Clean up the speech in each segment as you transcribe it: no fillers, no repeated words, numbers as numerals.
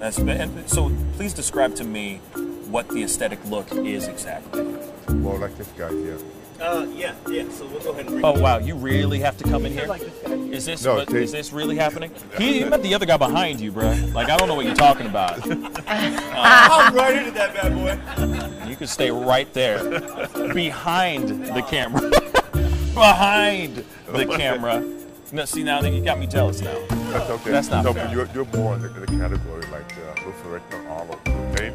And so please describe to me what the aesthetic look is exactly. Well, like this guy here. Yeah. So we'll go ahead and bring Oh wow, you really have to come in here? like this guy here. Is this No, is this really happening? He met the other guy behind you, bro. Like I don't know what you're talking about. I'm right into that bad boy. You can stay right there, behind the camera, behind the camera. No, see now you got me jealous now. That's okay. That's not no, fair. but you're more in the category like Luther Richter, Arnold, okay?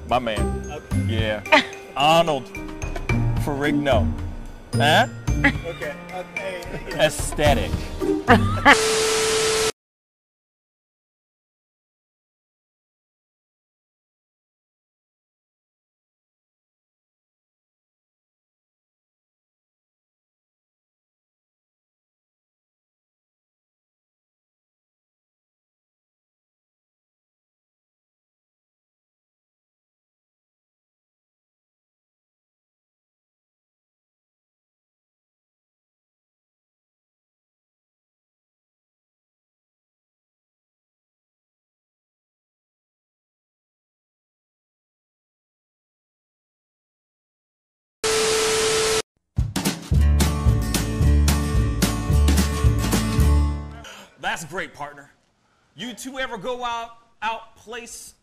My man. Yeah. Arnold Ferrigno. Huh? Okay. Aesthetic. That's great, partner. You two ever go out place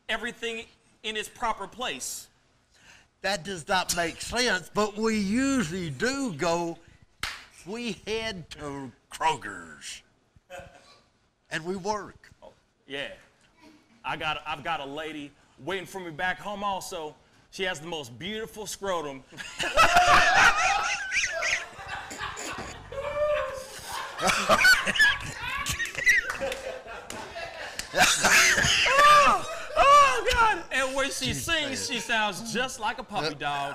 everything in its proper place? That does not make sense, but we usually do go. We head to Kroger's, and we work. Oh, yeah. I've got a lady waiting for me back home also. She has the most beautiful scrotum. Oh, God. And when she sings, she sounds just like a puppy dog.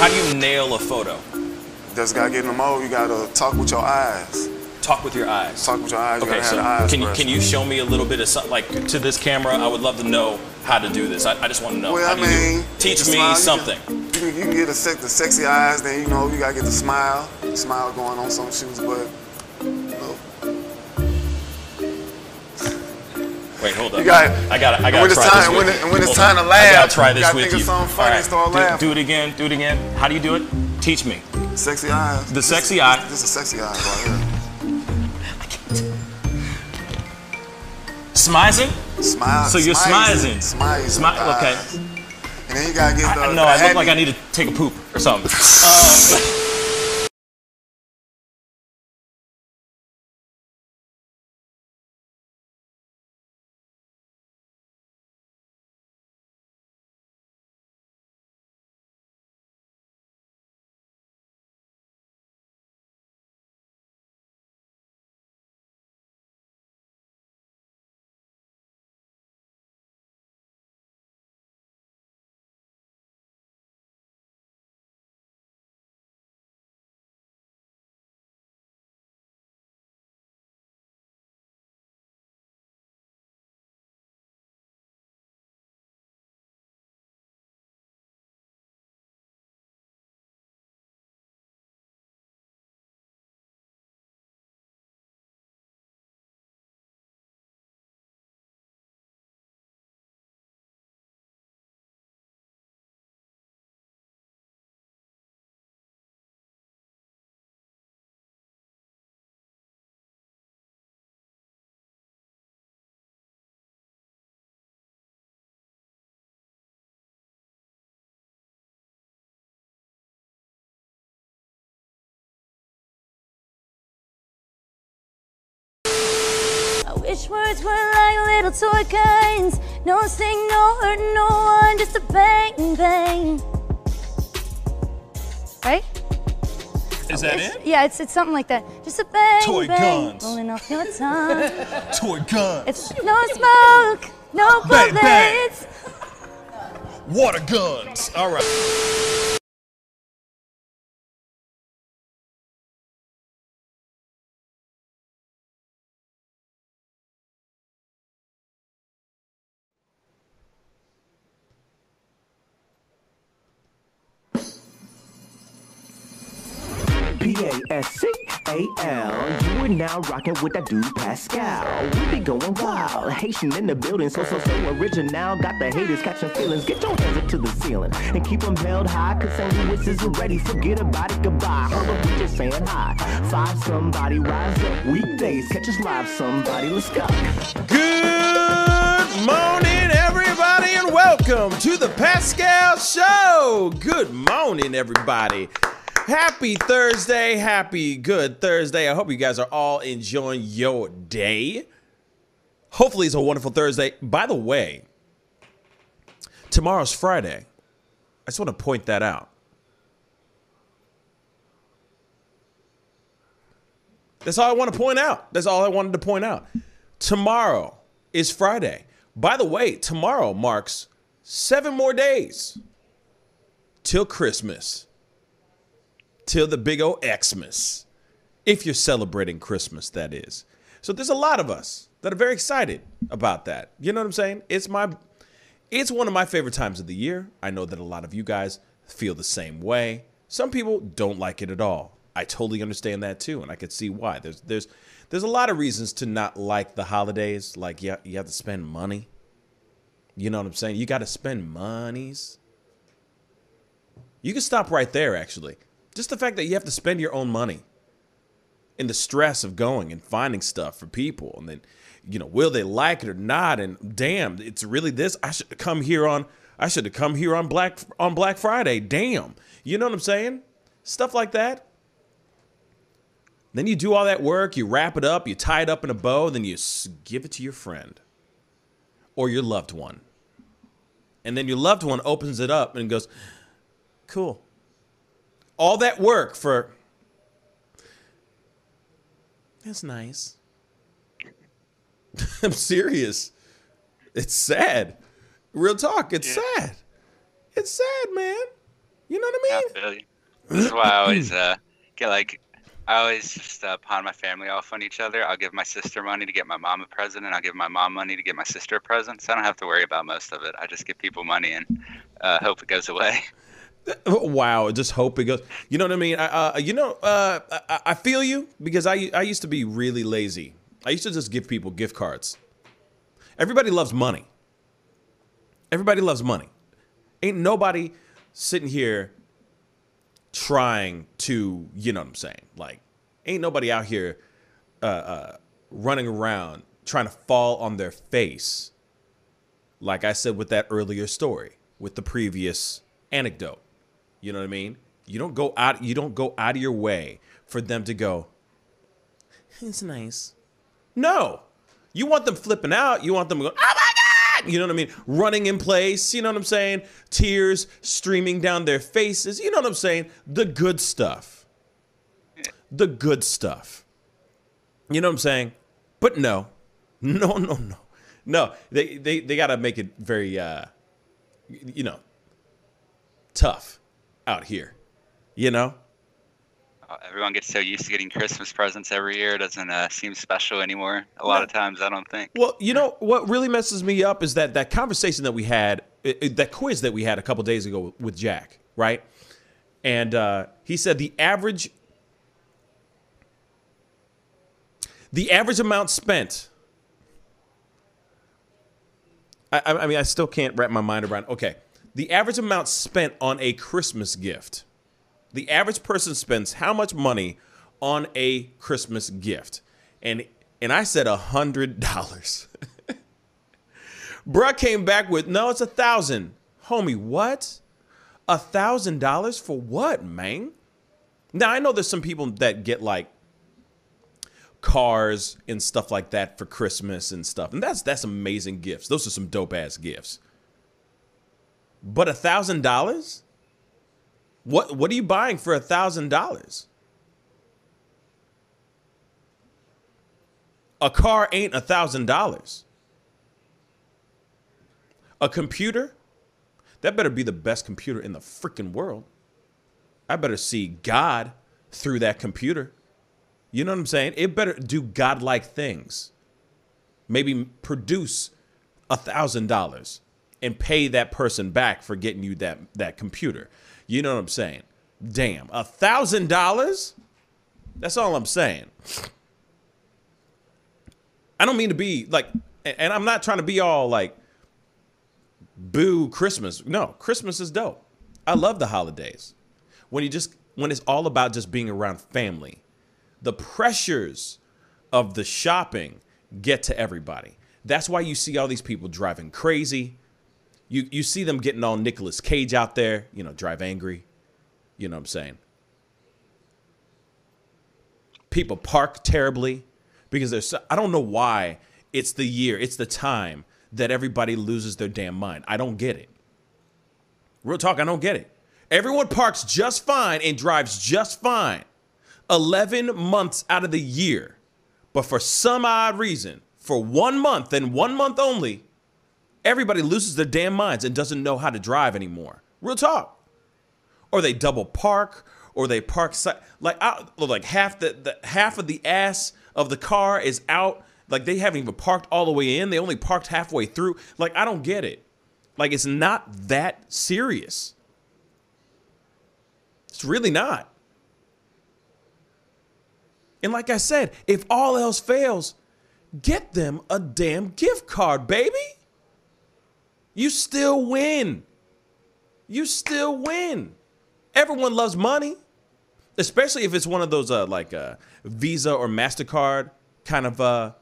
How do you nail a photo? Just gotta get in the mode. You gotta talk with your eyes. Talk with your eyes. Talk with your eyes. You Okay, gotta so have the eyes can you show me a little bit of something, like to this camera? I would love to know how to do this. I just want to know. Well, How I do you do it? mean, Teach the me smile, something. You can get the sexy eyes. Then you know you gotta get the smile. Smile going on some shoes, but you know, Wait, hold up. you got. I gotta when it's try time, this with you. when it's Hold time on. to laugh, I gotta try this you gotta with think you. of something funny and start do, laughing. do it again. Do it again. How do you do it? Teach me. Sexy eyes. The sexy eye. This is sexy eyes right here. Smizing? Smile. So you're smizing. Smile. Okay. And then you gotta get the. No, the I look like happy- I need to take a poop or something. Each words were like little toy guns. No sting, no hurt, no one, just a bang, bang. Right? Is that it? Yeah, it's something like that. Just a bang, Toy bang, guns. rolling off your tongue. Toy guns. It's no smoke, no Bang, bang. bullets. Water guns. All right. Pascal, you are now rocking with that dude Pascal. We be going wild, Haitian in the building, so original. Got the haters catching feelings. Get your hands up to the ceiling and keep them held high. Cause St. Louis isn't ready. Forget about it, goodbye. Hold up, we just saying hi. Five somebody, rise up. Weekdays, catch us live. Somebody, let's go. Good morning, everybody, and welcome to the Pascal Show. Good morning, everybody. Happy Thursday, happy good Thursday. I hope you guys are all enjoying your day. Hopefully it's a wonderful Thursday. By the way, tomorrow's Friday. I just want to point that out. That's all I want to point out. That's all I wanted to point out. Tomorrow is Friday. By the way, tomorrow marks 7 more days till Christmas. Till the big old Xmas. If you're celebrating Christmas, that is. So there's a lot of us that are very excited about that. You know what I'm saying? It's one of my favorite times of the year. I know that a lot of you guys feel the same way. Some people don't like it at all. I totally understand that too, and I could see why. There's a lot of reasons to not like the holidays. Like you have to spend money. You know what I'm saying? You got to spend monies. You can stop right there, actually. Just the fact that you have to spend your own money and the stress of going and finding stuff for people. And then, will they like it or not? And damn, it's really this. I should have come here on Black Friday. Damn. You know what I'm saying? Stuff like that. Then you do all that work, you wrap it up, you tie it up in a bow, then you give it to your friend or your loved one. And then your loved one opens it up and goes, cool. All that work for, that's nice. I'm serious. It's sad. Real talk, it's sad. It's sad, man. You know what I mean? I feel you. This is why I always I always just pawn my family off on each other. I'll give my sister money to get my mom a present, and I'll give my mom money to get my sister a present. So I don't have to worry about most of it. I just give people money and hope it goes away. Wow, just hope it goes. You know what I mean? I feel you because I used to be really lazy. I used to just give people gift cards. Everybody loves money. Everybody loves money. Ain't nobody sitting here trying to, you know what I'm saying? Like, ain't nobody out here running around trying to fall on their face. Like I said with that earlier story, with the previous anecdote. You know what I mean? You don't go out of your way for them to go, it's nice. No. You want them flipping out. You want them going, oh my God! You know what I mean? Running in place. You know what I'm saying? Tears streaming down their faces. You know what I'm saying? The good stuff. The good stuff. You know what I'm saying? But no. No, they got to make it very, tough out here, Everyone gets so used to getting Christmas presents every year. It doesn't seem special anymore. A lot of times, I don't think. Well, what really messes me up is that conversation that we had, that quiz that we had a couple days ago with Jack, right? And he said the average amount spent. I mean, I still can't wrap my mind around. Okay. The average amount spent on a Christmas gift. The average person spends how much money on a Christmas gift? And I said $100. Bruh came back with, no, it's $1,000. Homie, what? $1,000 for what, man? Now, I know there's some people that get like cars and stuff like that for Christmas and stuff. And that's amazing gifts. Those are some dope ass gifts. But $1,000? What are you buying for $1,000? A car ain't $1,000. A computer? That better be the best computer in the freaking world. I better see God through that computer. You know what I'm saying? It better do godlike things. Maybe produce $1,000 and pay that person back for getting you that computer. You know what I'm saying? Damn, $1,000? That's all I'm saying. I don't mean to be like, and I'm not trying to be all like, boo Christmas. No, Christmas is dope. I love the holidays. When it's all about just being around family. The pressures of the shopping get to everybody. That's why you see all these people driving crazy. You see them getting all Nicolas Cage out there, drive angry. You know what I'm saying? People park terribly because I don't know why it's the time that everybody loses their damn mind. I don't get it. Real talk, I don't get it. Everyone parks just fine and drives just fine 11 months out of the year. But for some odd reason, for 1 month and 1 month only, everybody loses their damn minds and doesn't know how to drive anymore. Real talk. Or they double park, or they park like half of the ass of the car is out. Like they haven't even parked all the way in. They only parked halfway through. Like I don't get it. Like it's not that serious. It's really not. And like I said, if all else fails, get them a damn gift card, baby. You still win. You still win. Everyone loves money, especially if it's one of those Visa or MasterCard kind of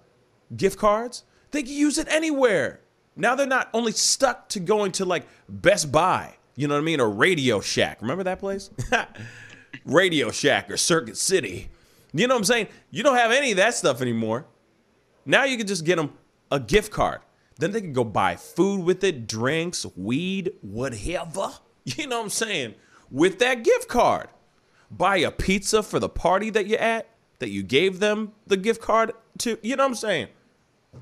gift cards. They can use it anywhere. Now they're not only stuck to going to like Best Buy, you know what I mean, or Radio Shack. Remember that place? Radio Shack or Circuit City. You know what I'm saying? You don't have any of that stuff anymore. Now you can just get them a gift card. Then they can go buy food with it, drinks, weed, whatever. You know what I'm saying? With that gift card. Buy a pizza for the party that you're at, that you gave them the gift card to. You know what I'm saying?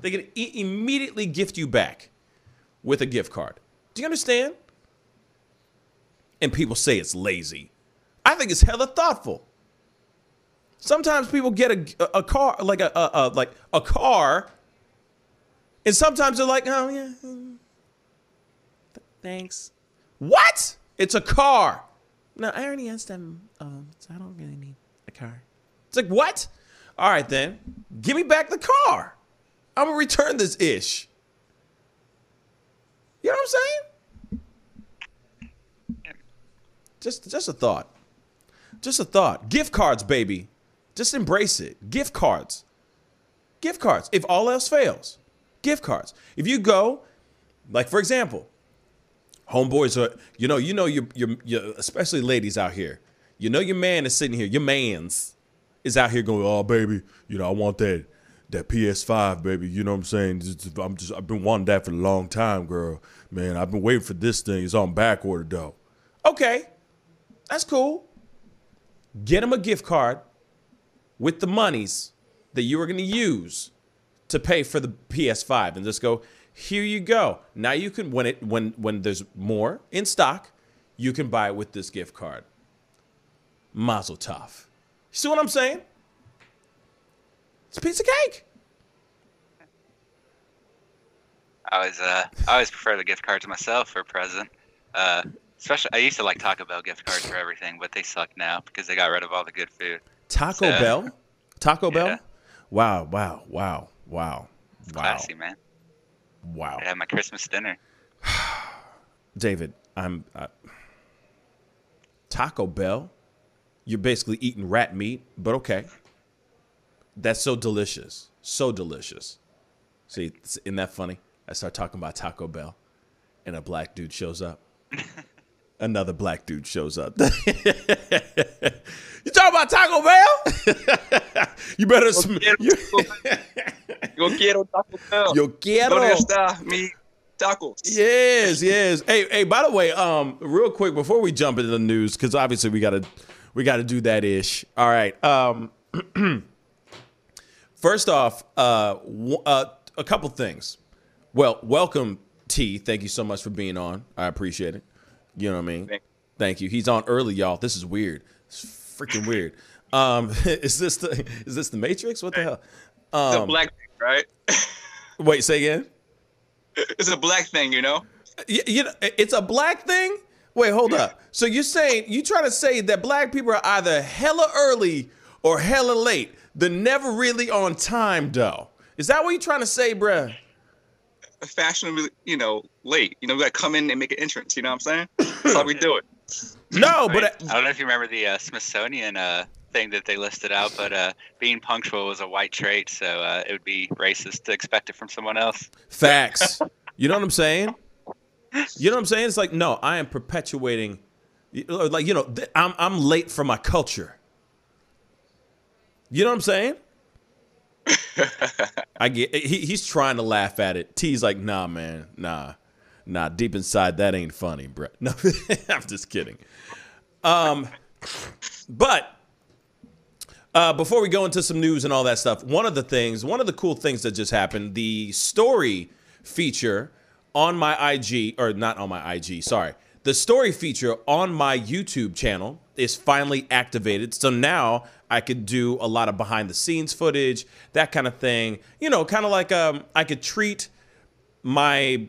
They can immediately gift you back with a gift card. Do you understand? And people say it's lazy. I think it's hella thoughtful. Sometimes people get a car, like a car, and sometimes they're like, oh yeah, thanks. What? It's a car. No, I already asked them, so I don't really need a car. It's like, what? All right then, give me back the car. I'm gonna return this ish. You know what I'm saying? Just a thought. Just a thought. Gift cards, baby. Just embrace it. Gift cards. Gift cards. If all else fails, gift cards. If you go, like for example, homeboys are, you especially ladies out here. You know your man is sitting here. Your man's is out here going, oh baby, I want that PS5, baby. You know what I'm saying? I've been wanting that for a long time, girl. Man, I've been waiting for this thing. It's on back order though. Okay, that's cool. Get him a gift card with the monies that you are going to use to pay for the PS5 and just go, here you go. Now you can, when there's more in stock, you can buy it with this gift card. Mazel tov. You see what I'm saying? It's a piece of cake. I always prefer the gift cards myself for a present. Especially, I used to like Taco Bell gift cards for everything, but they suck now because they got rid of all the good food. Taco Bell? Taco Bell? Wow. It's classy, man. Wow. I had my Christmas dinner. David, Taco Bell? You're basically eating rat meat, but okay. That's so delicious. So delicious. See, isn't that funny? I start talking about Taco Bell, and a black dude shows up. Another black dude shows up. You talking about Taco Bell? You better. Yo quiero Taco Bell. Yo quiero. ¿Dónde está mi tacos? Yes. Hey. By the way, real quick before we jump into the news, because obviously we gotta do that ish. All right. First off, a couple things. Well, welcome T. Thank you so much for being on. I appreciate it. You know what I mean? Thank you. He's on early, y'all. This is weird. It's freaking weird. Is this the Matrix? What the hell? It's a black thing, right? Wait, say again? It's a black thing, you know? You know, it's a black thing? Wait, hold up. So you trying to say that black people are either hella early or hella late? They're never really on time, though. Is that what you're trying to say, bruh? Fashionably, late. We gotta come in and make an entrance, you know what I'm saying? That's how we do it. No, but I don't know if you remember the Smithsonian thing that they listed out, but being punctual was a white trait, so it would be racist to expect it from someone else. Facts. You know what I'm saying? You know what I'm saying? It's like, no, I am perpetuating, like, I'm late for my culture. You know what I'm saying? I get. He's trying to laugh at it. T's like, nah, man, nah. Deep inside, that ain't funny, bro. No, I'm just kidding. But before we go into some news and all that stuff, one of the cool things that just happened, the story feature on my IG, or not on my IG, sorry. The story feature on my YouTube channel is finally activated. So now I could do a lot of behind the scenes footage, that kind of thing. Kind of like I could treat my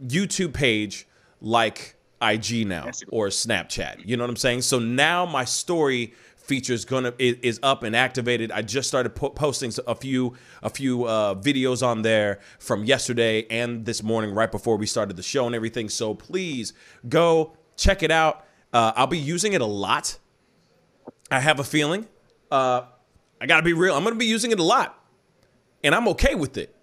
YouTube page like IG now or Snapchat. You know what I'm saying? So now my story feature is up and activated. I just started posting a few videos on there from yesterday and this morning right before we started the show and everything. So please go check it out. I'll be using it a lot. I have a feeling. I gotta be real. I'm gonna be using it a lot, and I'm okay with it.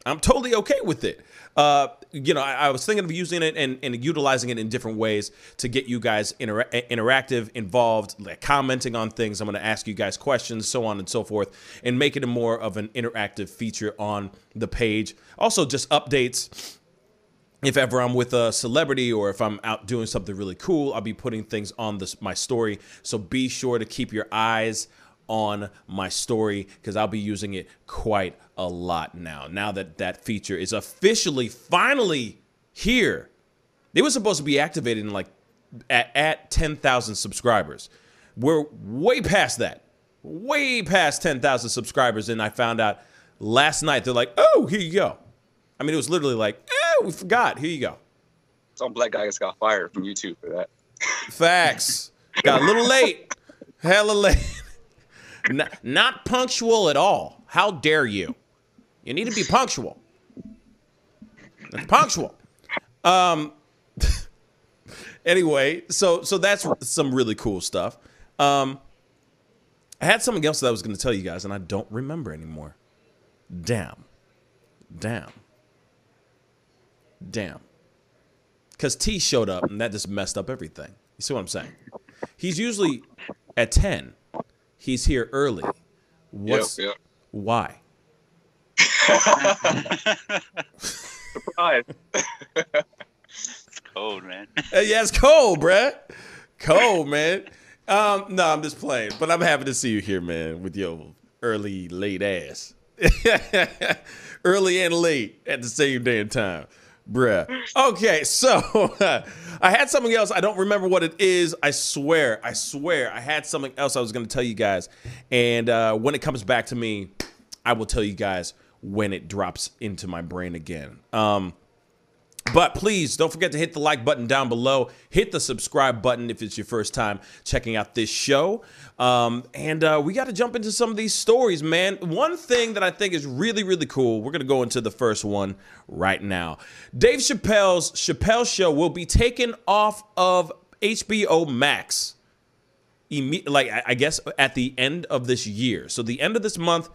I'm totally okay with it. I was thinking of using it and utilizing it in different ways to get you guys interactive, involved, like commenting on things. I'm going to ask you guys questions, so on and so forth, and make it a more of an interactive feature on the page. Also, just updates. If ever I'm with a celebrity or if I'm out doing something really cool, I'll be putting things on my story. So be sure to keep your eyes on my story because I'll be using it quite a lot now that feature is officially finally here. It was supposed to be activated in at 10,000 subscribers. We're way past that, way past 10,000 subscribers, and I found out last night they're like, oh, here you go. I mean, it was literally like, oh, we forgot, here you go. Some black guy just got fired from YouTube for that. Facts. Got a little late, hella late. Not punctual at all. How dare you? You need to be punctual. Punctual. Anyway, so that's some really cool stuff. I had something else that I was going to tell you guys, and I don't remember anymore. Damn. Because T showed up, and that just messed up everything. You see what I'm saying? He's usually at 10. He's here early. Yep. Why? Surprise. It's cold, man. Yeah, it's cold, bruh. Cold, man. No, I'm just playing. But I'm happy to see you here, man, with your early, late ass. Early and late at the same damn time. Bruh. Okay, so I had something else. I don't remember what it is. I swear. I had something else I was going to tell you guys. And when it comes back to me, I will tell you guys when it drops into my brain again. But please don't forget to hit the like button down below. Hit the subscribe button if it's your first time checking out this show. And we got to jump into some of these stories, man. One thing that I think is really, really cool, we're going to go into the first one right now. Dave Chappelle's Chappelle Show will be taken off of HBO Max, I guess, at the end of this year. So the end of this month,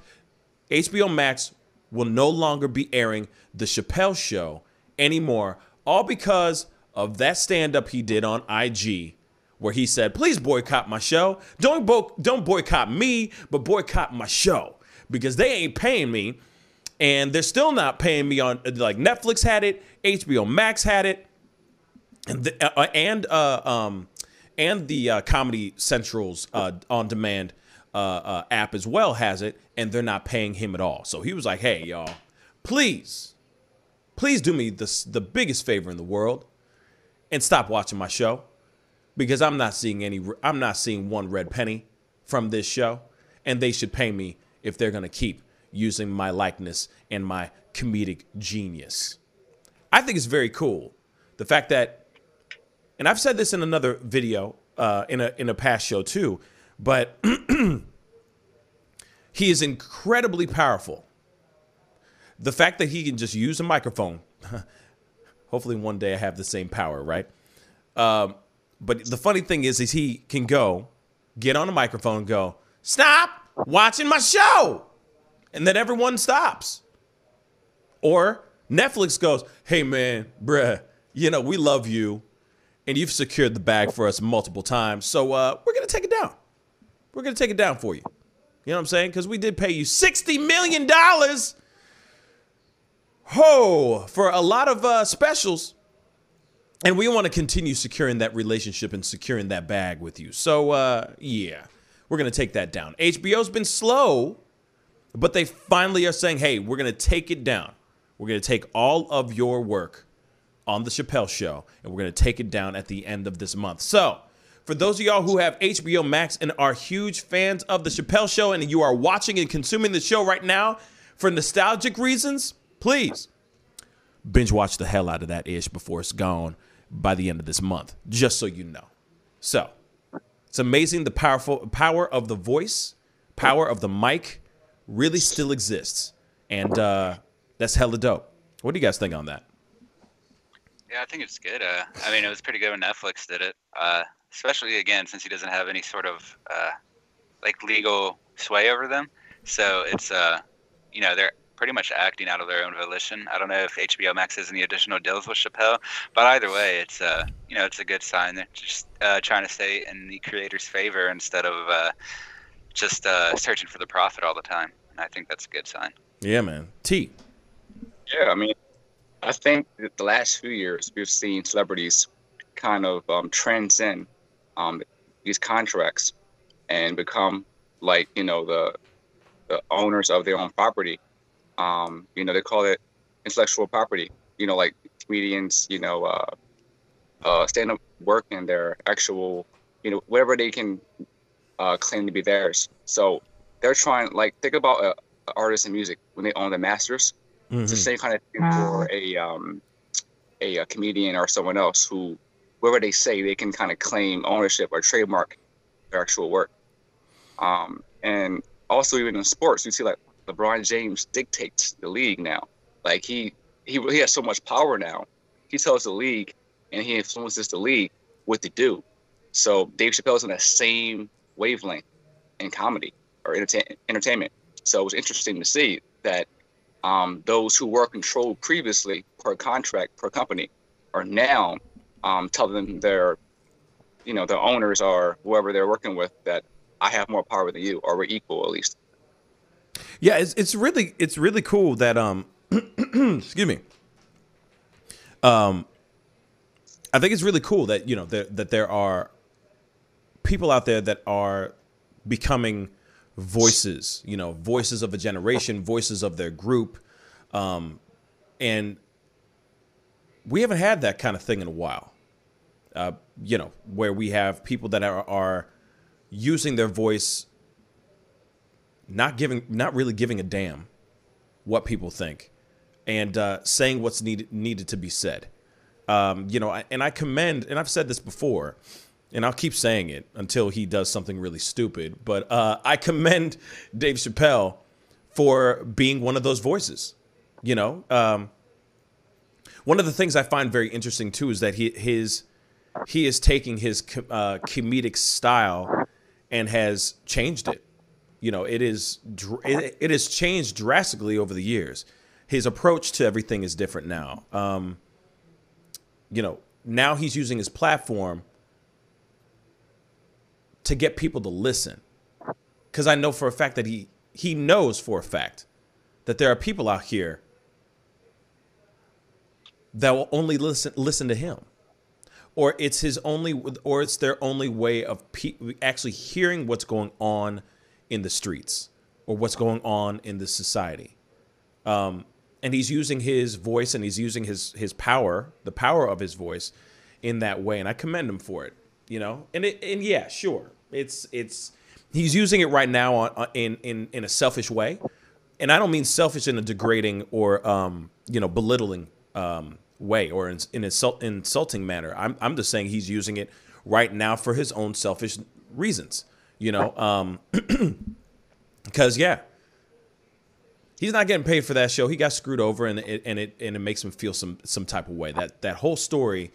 HBO Max will no longer be airing the Chappelle Show anymore, all because of that stand-up he did on IG where he said, please boycott my show. Don't boycott me, but boycott my show, because they ain't paying me, and they're still not paying me on, like, Netflix had it, HBO Max had it, and the Comedy Central's on demand app as well has it, and they're not paying him at all. So he was like, hey, y'all, please do me the biggest favor in the world and stop watching my show, because I'm not seeing one red penny from this show, and they should pay me if they're going to keep using my likeness and my comedic genius. I think it's very cool. The fact that, and I've said this in another video, in a past show too, but he is incredibly powerful. The fact that he can just use a microphone, hopefully one day I have the same power, right? But the funny thing is he can get on a microphone and go, stop watching my show. And then everyone stops. Or Netflix goes, hey man, bruh, we love you, and you've secured the bag for us multiple times, so we're going to take it down. We're going to take it down for you. You know what I'm saying? Because we did pay you $60 million for a lot of specials, and we want to continue securing that relationship and securing that bag with you. So, yeah, we're going to take that down. HBO's been slow, but they finally are saying, hey, we're going to take it down. We're going to take all of your work on The Chappelle Show, and we're going to take it down at the end of this month. So, for those of y'all who have HBO Max and are huge fans of The Chappelle Show, and you are watching and consuming the show right now for nostalgic reasons, please binge watch the hell out of that ish before it's gone by the end of this month, just so you know. So, it's amazing the power of the voice, power of the mic really still exists. And that's hella dope. What do you guys think on that? Yeah, I think it's good. I mean, it was pretty good when Netflix did it, especially, again, since he doesn't have any sort of, legal sway over them. So it's, they're pretty much acting out of their own volition. I don't know if HBO Max has any additional deals with Chappelle, but either way, it's, it's a good sign. They're just trying to stay in the creator's favor instead of just searching for the profit all the time. And I think that's a good sign. Yeah, man. T. Yeah, I mean, I think that the last few years we've seen celebrities kind of transcend these contracts and become like, the owners of their own property. They call it intellectual property. Like comedians, stand up work in their actual, whatever they can claim to be theirs. So they're trying, like, think about artists in music when they own the masters. Mm-hmm. It's the same kind of thing for a comedian or someone else who, wherever they say, they can kind of claim ownership or trademark their actual work. And also even in sports, you see like LeBron James dictates the league now. Like he has so much power now. He tells the league and he influences the league what to do. So Dave Chappelle's in the same wavelength in comedy or entertainment. So it's interesting to see that those who were controlled previously per contract, per company, are now telling them their owners or whoever they're working with that I have more power than you, or we're equal at least. Yeah, it's really cool that excuse me. I think it's really cool that that there are people out there that are becoming voices, voices of a generation, voices of their group, and we haven't had that kind of thing in a while. Where we have people that are using their voice, not really giving a damn what people think, and saying what's needed to be said. And I commend, and I've said this before, and I'll keep saying it until he does something really stupid, but I commend Dave Chappelle for being one of those voices. One of the things I find very interesting too is that he is taking his comedic style and has changed it. It has changed drastically over the years. His approach to everything is different now. Now he's using his platform to get people to listen. Because I know for a fact that he knows for a fact that there are people out here that will only listen to him, or it's their only way of actually hearing what's going on in the streets or what's going on in the society. And he's using his voice, and he's using his power, the power of his voice, in that way. And I commend him for it, you know. And yeah, sure, it's he's using it right now in a selfish way, and I don't mean selfish in a degrading or belittling way or in insulting manner. I'm just saying he's using it right now for his own selfish reasons, you know. Because he's not getting paid for that show. He got screwed over, and it makes him feel some type of way. That whole story,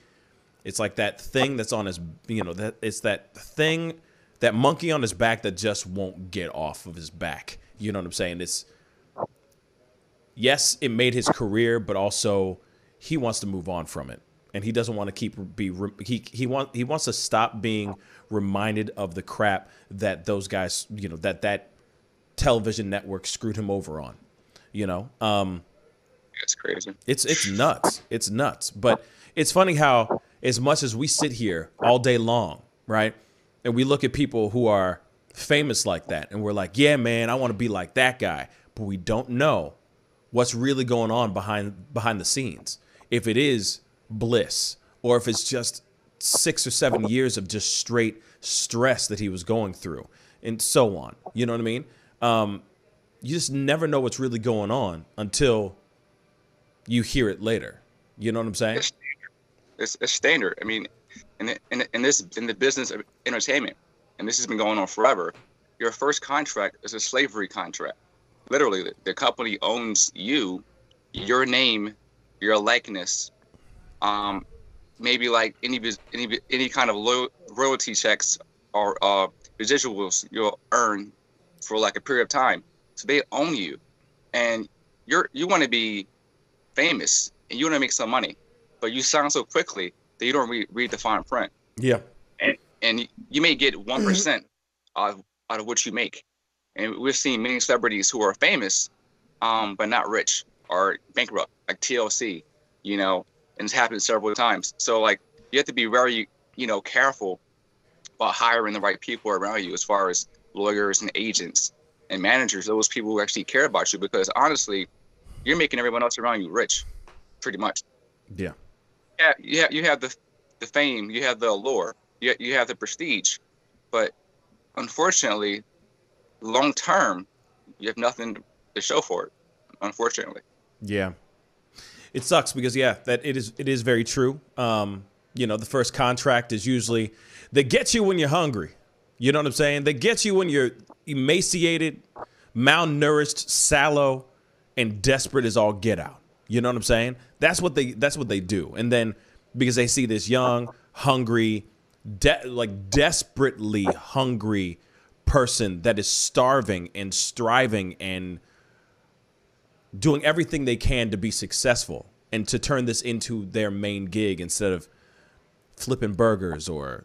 it's like that thing that's on his, it's that thing, that monkey on his back that just won't get off of his back. You know what I'm saying? Yes, it made his career, but also he wants to move on from it, and he doesn't want to he wants to stop being reminded of the crap that those guys, that television network screwed him over on. It's crazy. It's nuts. It's nuts. But it's funny how, as much as we sit here all day long, right, and we look at people who are famous like that, and we're like, yeah, man, I want to be like that guy, but we don't know what's really going on behind the scenes. If it is bliss, or if it's just 6 or 7 years of just straight stress that he was going through, and so on. You know what I mean? You just never know what's really going on until you hear it later. You know what I'm saying? It's standard. I mean, in the business of entertainment, and this has been going on forever, your first contract is a slavery contract. Literally, the company owns you, your name, your likeness, maybe like any kind of royalty checks or residuals you'll earn for like a period of time. So they own you, and you want to be famous, and you want to make some money, but you sign so quickly that you don't read the fine print. Yeah. And you may get 1% out of what you make. And we've seen many celebrities who are famous, but not rich or bankrupt, like TLC, and it's happened several times. So like, you have to be very, careful about hiring the right people around you, as far as lawyers and agents and managers, those people who actually care about you, because honestly, you're making everyone else around you rich, pretty much. Yeah. Yeah, you have the fame, you have the allure, you have the prestige, but unfortunately, long term, you have nothing to show for it. Unfortunately. Yeah. It sucks because that it is very true. The first contract is usually, they get you when you're hungry. You know what I'm saying? They get you when you're emaciated, malnourished, sallow, and desperate as all get out. You know what I'm saying? That's what they do. And then because they see this young, hungry, desperately hungry person that is starving and striving and doing everything they can to be successful and to turn this into their main gig instead of flipping burgers or,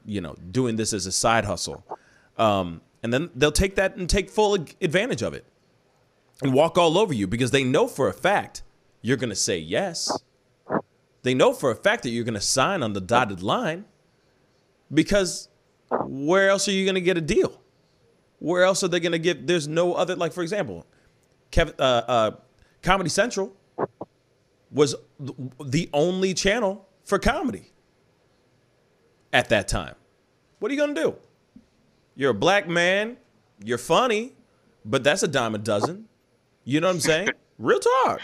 doing this as a side hustle. And then they'll take that and take full advantage of it and walk all over you because they know for a fact you're going to say yes. They know for a fact that you're going to sign on the dotted line, because where else are you going to get a deal? Where else are they going to get? There's no other, like, for example, Comedy Central was the only channel for comedy at that time. What are you going to do? You're a black man, you're funny, but that's a dime a dozen. You know what I'm saying? Real talk.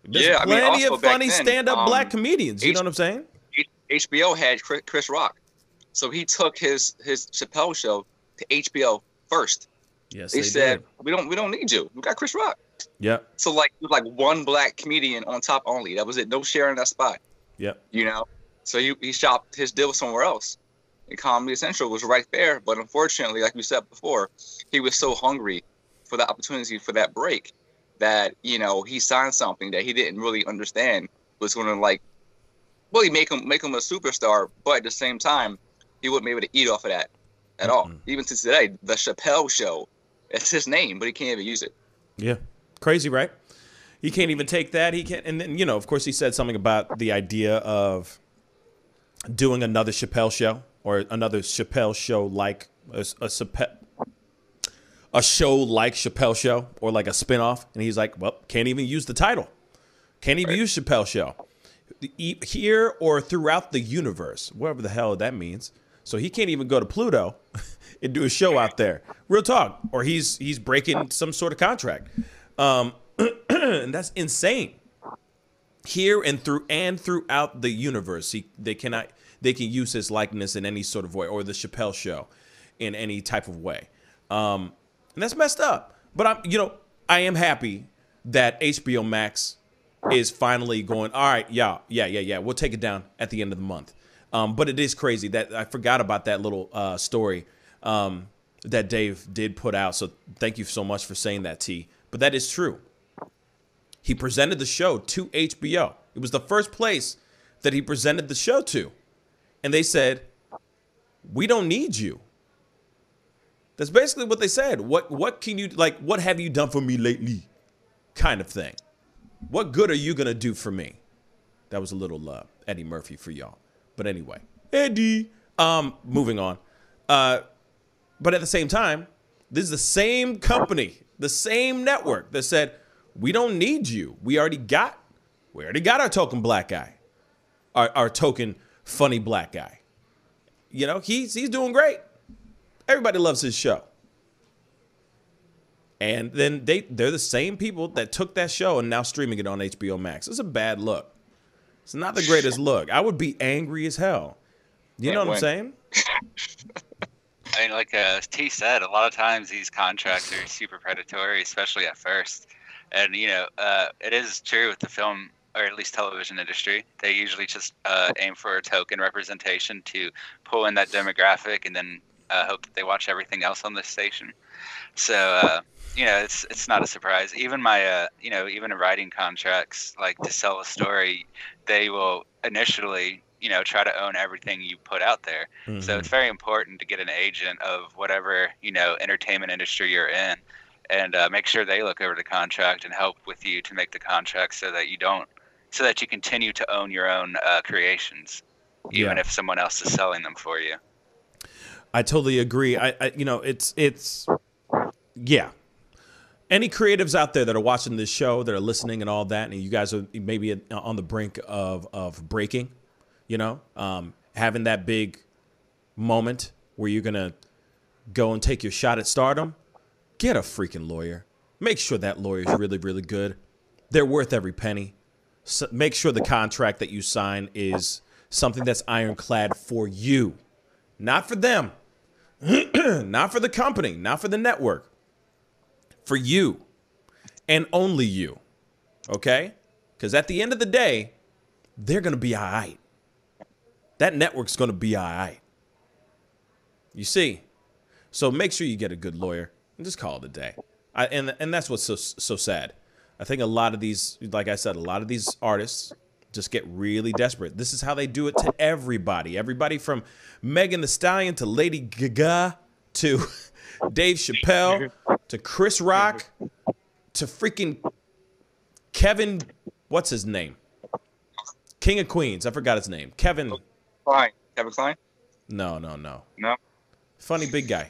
There's plenty of funny stand-up black comedians. You know what I'm saying? HBO had Chris Rock. So he took his Chappelle show to HBO first. Yes, they said, we don't need you. We got Chris Rock. Yep. So like one black comedian on top only. That was it. No sharing that spot. Yep. So he shopped his deal somewhere else. And Comedy Central was right there, but unfortunately, like we said before, he was so hungry for the opportunity for that break that he signed something that he didn't really understand was going to really make him a superstar, but at the same time, he wouldn't be able to eat off of that at all. Even to today, the Chappelle Show. It's his name, but he can't even use it. Yeah, crazy, right? He can't even take that. He can't, and then of course, he said something about the idea of doing another Chappelle show or another Chappelle show like a show like Chappelle Show or like a spinoff. And he's like, well, can't even use the title. Can't even use Chappelle Show here or throughout the universe, whatever the hell that means. So he can't even go to Pluto and do a show out there. Real talk. Or he's breaking some sort of contract. And that's insane. Here and throughout the universe, they can use his likeness in any sort of way, or the Chappelle Show in any type of way. And that's messed up. But I am happy that HBO Max is finally going, all right, yeah, we'll take it down at the end of the month. But it is crazy that I forgot about that little story that Dave did put out. So thank you so much for saying that, T. But that is true. He presented the show to HBO. It was the first place that he presented the show to. And they said, we don't need you. That's basically what they said. What can you, like, what have you done for me lately? Kind of thing. What good are you going to do for me? That was a little Eddie Murphy for y'all. But anyway, Eddie. Moving on. But at the same time, this is the same company, the same network that said, we don't need you. We already got our token black guy, our token funny black guy. He's doing great. Everybody loves his show. And then they're the same people that took that show and now streaming it on HBO Max. It's a bad look. It's not the greatest look. I would be angry as hell. You know what I'm saying? I mean, like T said, a lot of times these contracts are super predatory, especially at first. And, it is true with the film, or at least television industry. They usually just aim for a token representation to pull in that demographic and then hope that they watch everything else on this station. So, it's not a surprise. Even my, even in writing contracts, like to sell a story, they will initially, try to own everything you put out there. Mm-hmm. So it's very important to get an agent of whatever, entertainment industry you're in. And make sure they look over the contract and help with you to make the contract so that you continue to own your own creations, even if someone else is selling them for you. I totally agree. Yeah. Any creatives out there that are watching this show, that are listening and all that, and you guys are maybe on the brink of breaking, having that big moment where you're going to go and take your shot at stardom, get a freaking lawyer. Make sure that lawyer is really, really good. They're worth every penny. So make sure the contract that you sign is something that's ironclad for you, not for them, not for the company, not for the network, for you and only you. Okay? Because at the end of the day, they're going to be all right. That network's going to be all right. You see? So make sure you get a good lawyer. Just call it a day. And that's what's so sad. I think a lot of these, like I said, a lot of these artists just get really desperate. This is how they do it to everybody. Everybody from Megan Thee Stallion to Lady Gaga to Dave Chappelle to Chris Rock to freaking Kevin, what's his name? King of Queens. I forgot his name. Kevin Klein. Kevin Klein? No. No. Funny big guy.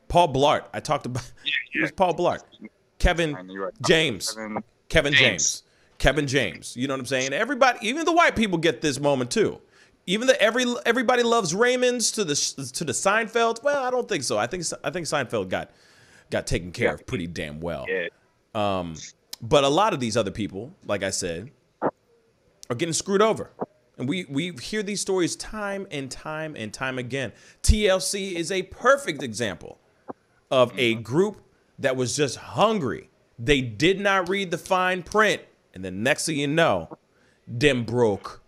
Paul Blart. I talked about. Who's Paul Blart? Kevin James. Kevin James. Kevin James. You know what I'm saying? Everybody, even the white people, get this moment too. Even everybody loves Raymond's to the Seinfeld. Well, I don't think so. I think Seinfeld got taken care of pretty damn well. Yeah. But a lot of these other people, like I said, are getting screwed over. And we hear these stories time and time and time again. TLC is a perfect example of a group that was just hungry. They did not read the fine print. And then next thing you know, them broke.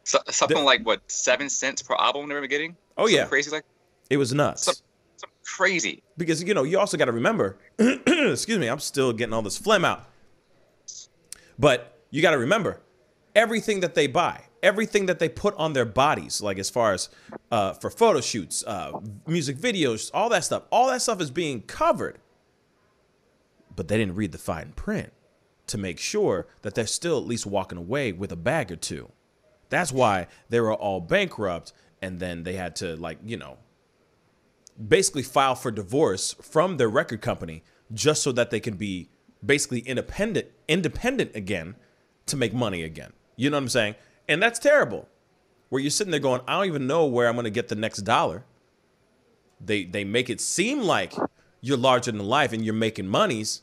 So, something like, what, 7 cents per album they were getting? Oh, something yeah. Crazy like it was nuts. Something crazy. Because, you also got to remember, excuse me, I'm still getting all this phlegm out. But you got to remember, everything that they buy, everything that they put on their bodies, like as far as for photo shoots, music videos, all that stuff. All that stuff is being covered. But they didn't read the fine print to make sure that they're still at least walking away with a bag or two. That's why they were all bankrupt, and then they had to, like, you know, basically file for divorce from their record company just so that they can be basically independent again to make money again. You know what I'm saying? And that's terrible. Where you're sitting there going, I don't even know where I'm going to get the next dollar. They make it seem like you're larger than life and you're making monies,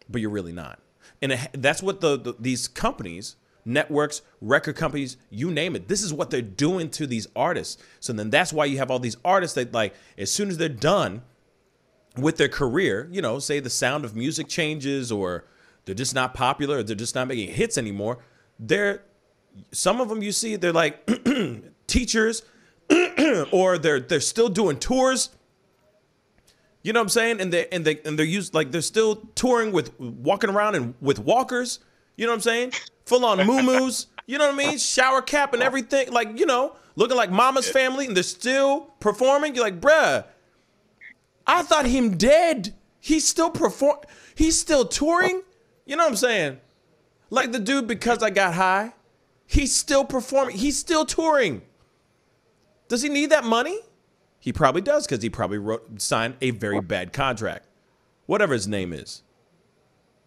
but you're really not. And that's what these companies, networks, record companies, you name it, this is what they're doing to these artists. So then that's why you have all these artists that, like, as soon as they're done with their career, you know, say the sound of music changes, or they're just not popular, or they're just not making hits anymore. Some of them you see, they're like teachers, or they're still doing tours. You know what I'm saying? And they're used, like, they're still touring with walking around and with walkers. You know what I'm saying? Full on muumuus. You know what I mean? Shower cap and everything. Like, you know, looking like Mama's Family, and they're still performing. You're like, bruh, I thought him dead. He's still He's still touring. You know what I'm saying? Like the dude, Because I Got High. He's still performing. He's still touring. Does he need that money? He probably does, because he probably signed a very bad contract. Whatever his name is.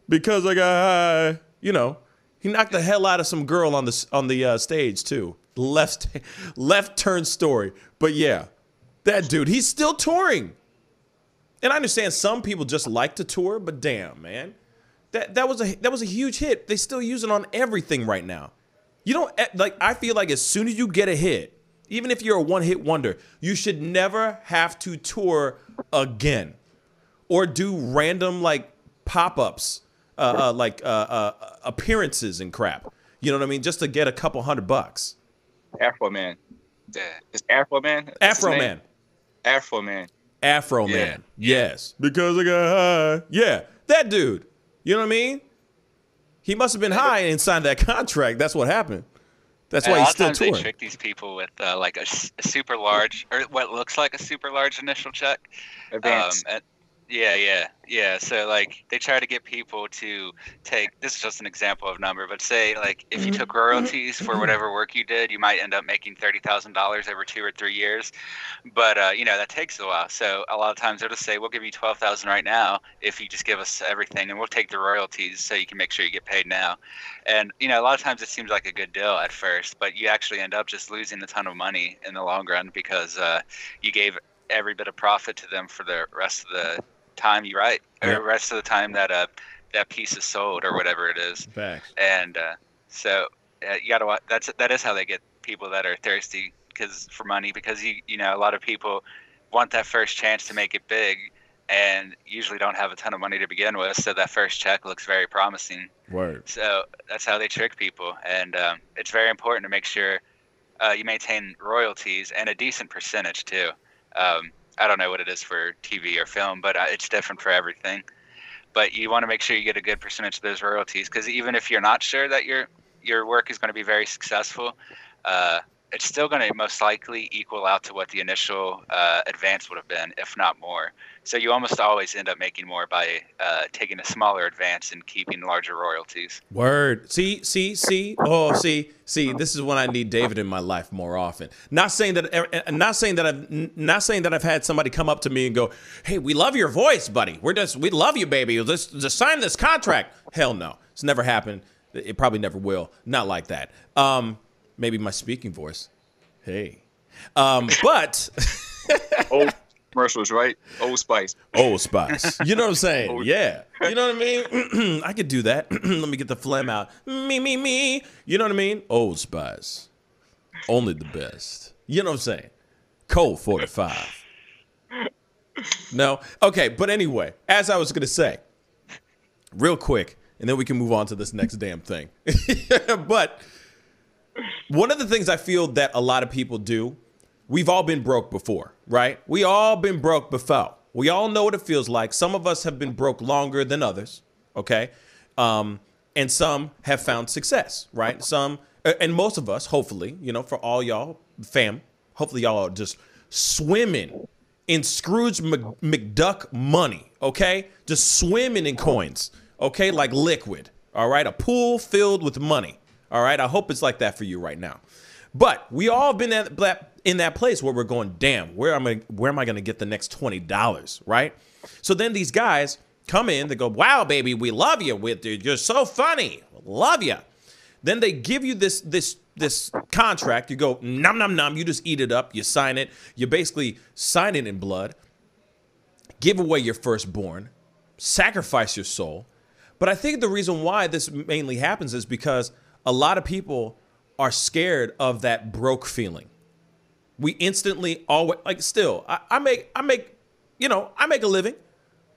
Because I Got High. You know, he knocked the hell out of some girl on the stage too. Left turn story. But yeah, that dude, he's still touring. And I understand some people just like to tour, but damn, man, that was a huge hit. They still use it on everything right now. You don't, like, I feel like as soon as you get a hit, even if you're a one-hit wonder, you should never have to tour again or do random, like, pop-ups, appearances and crap. You know what I mean? Just to get a couple $100. Afro Man. It's Afro Man? Afro Man. Afro Man. Afro Man. Yes. Because I got high. Yeah. That dude. You know what I mean? He must have been high and signed that contract. That's what happened. That's why he's still touring. They trick these people with like a super large, or what looks like a super large initial check. Advance. Yeah. So, like, they try to get people to take, this is just an example of number, but say, like, if you took royalties for whatever work you did, you might end up making $30,000 over 2 or 3 years. But, you know, that takes a while. So a lot of times they'll just say, we'll give you $12,000 right now if you just give us everything, and we'll take the royalties so you can make sure you get paid now. And, you know, a lot of times it seems like a good deal at first, but you actually end up just losing a ton of money in the long run, because you gave every bit of profit to them for the rest of the time you write, or the rest of the time that that piece is sold, or whatever it is. Facts. And so you gotta watch. That is how they get people that are thirsty for money, because you know, a lot of people want that first chance to make it big, and usually don't have a ton of money to begin with, so that first check looks very promising. Word. So that's how they trick people, and it's very important to make sure you maintain royalties, and a decent percentage too. I don't know what it is for TV or film, but it's different for everything. But you want to make sure you get a good percentage of those royalties, because even if you're not sure that your work is going to be very successful, it's still going to most likely equal out to what the initial advance would have been, if not more. So you almost always end up making more by taking a smaller advance and keeping larger royalties. Word. See. Oh, see. This is when I need David in my life more often. Not saying that I've had somebody come up to me and go, "Hey, we love your voice, buddy. We love you, baby. Just sign this contract." Hell no, it's never happened. It probably never will. Not like that. Maybe my speaking voice. Hey, but old commercials, right? Old Spice. Old Spice. You know what I'm saying? Yeah. You know what I mean? I could do that. Let me get the phlegm out. Me. You know what I mean? Old Spice. Only the best. You know what I'm saying? Cold 45. No? Okay, but anyway, as I was going to say, real quick, and then we can move on to this next damn thing. But one of the things I feel that a lot of people do, we've all been broke before, right? We all been broke before. We all know what it feels like. Some of us have been broke longer than others, okay? And some have found success, right? Some, and most of us, hopefully, you know, for all y'all fam, Hopefully y'all are just swimming in Scrooge McDuck money, okay? Just swimming in coins, okay? Like liquid, all right? A pool filled with money, all right? I hope it's like that for you right now. But we all been in that place where we're going, damn, where am I going to get the next $20, right? So then these guys come in, they go, wow, baby, we love you. You're so funny. Love you. Then they give you this contract. You go, nom, nom, nom. You just eat it up. You sign it. You basically sign it in blood. Give away your firstborn. Sacrifice your soul. But I think the reason why this mainly happens is because a lot of people are scared of that broke feeling. We instantly always, like, still, I make a living.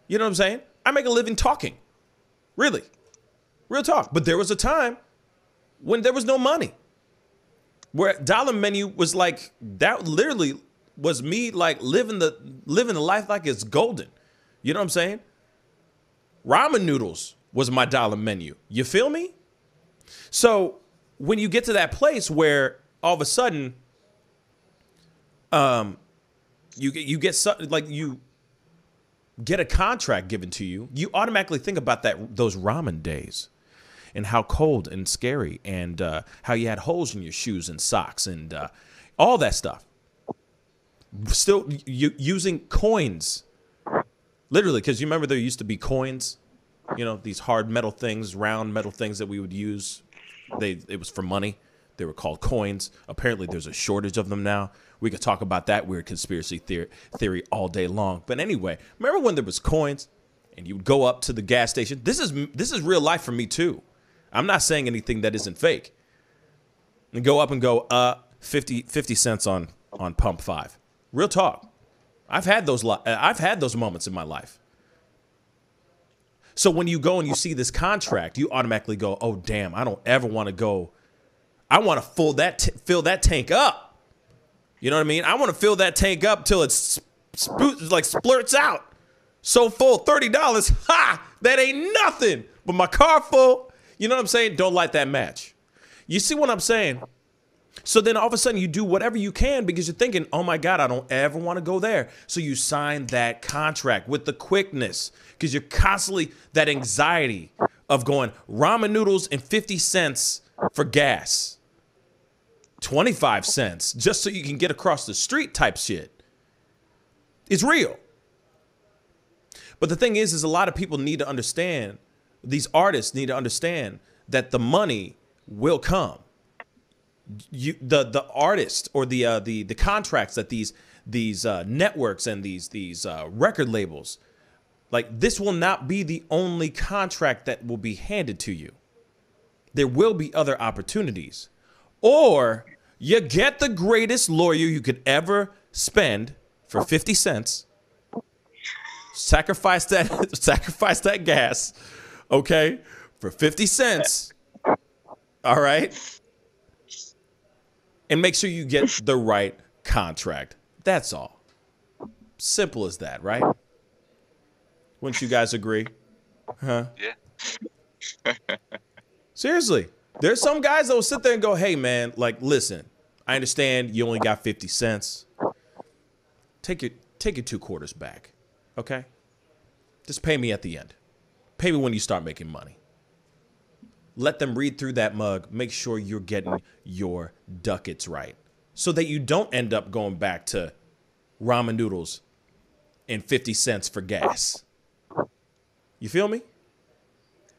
You know what I'm saying? I make a living talking. Really. Real talk. But there was a time when there was no money. Where dollar menu was like, that literally was me like living the life like it's golden. You know what I'm saying? Ramen noodles was my dollar menu. You feel me? So when you get to that place where all of a sudden, you get something like you get a contract given to you, you automatically think about those ramen days and how cold and scary and how you had holes in your shoes and socks and all that stuff. Still using coins, literally, because you remember there used to be coins, these hard metal things, round metal things that we would use. It was for money. They were called coins. Apparently, there's a shortage of them now. We could talk about that weird conspiracy theory all day long. But anyway, remember when there was coins and you would go up to the gas station? This is real life for me too. I'm not saying anything that isn't fake. And go up and go 50 cents on pump 5. Real talk. I've had those moments in my life. So when you go and you see this contract, you automatically go, "Oh damn, I don't ever want to go. I want to fill that tank up." You know what I mean? I want to fill that tank up till it's splurts out. So full, $30. Ha! That ain't nothing. But my car full. You know what I'm saying? Don't light that match. You see what I'm saying? So then all of a sudden you do whatever you can because you're thinking, oh my God, I don't ever want to go there. So you sign that contract with the quickness because you're constantly that anxiety of going ramen noodles and 50 cents for gas. 25 cents just so you can get across the street type shit. It's real. But the thing is a lot of people need to understand, these artists need to understand that the money will come. The artist or the contracts that these networks and these record labels, like, this will not be the only contract that will be handed to you. There will be other opportunities. Or you get the greatest lawyer you could ever spend for 50 cents. Sacrifice that gas, okay, for 50 cents. All right? And make sure you get the right contract. That's all. Simple as that, right? Wouldn't you guys agree? Huh? Yeah. Seriously. There's some guys that will sit there and go, hey, man, like, listen, I understand you only got 50 cents. Take your 2 quarters back, okay? Just pay me at the end. Pay me when you start making money. Let them read through that mug. Make sure you're getting your ducats right so that you don't end up going back to ramen noodles and 50 cents for gas. You feel me?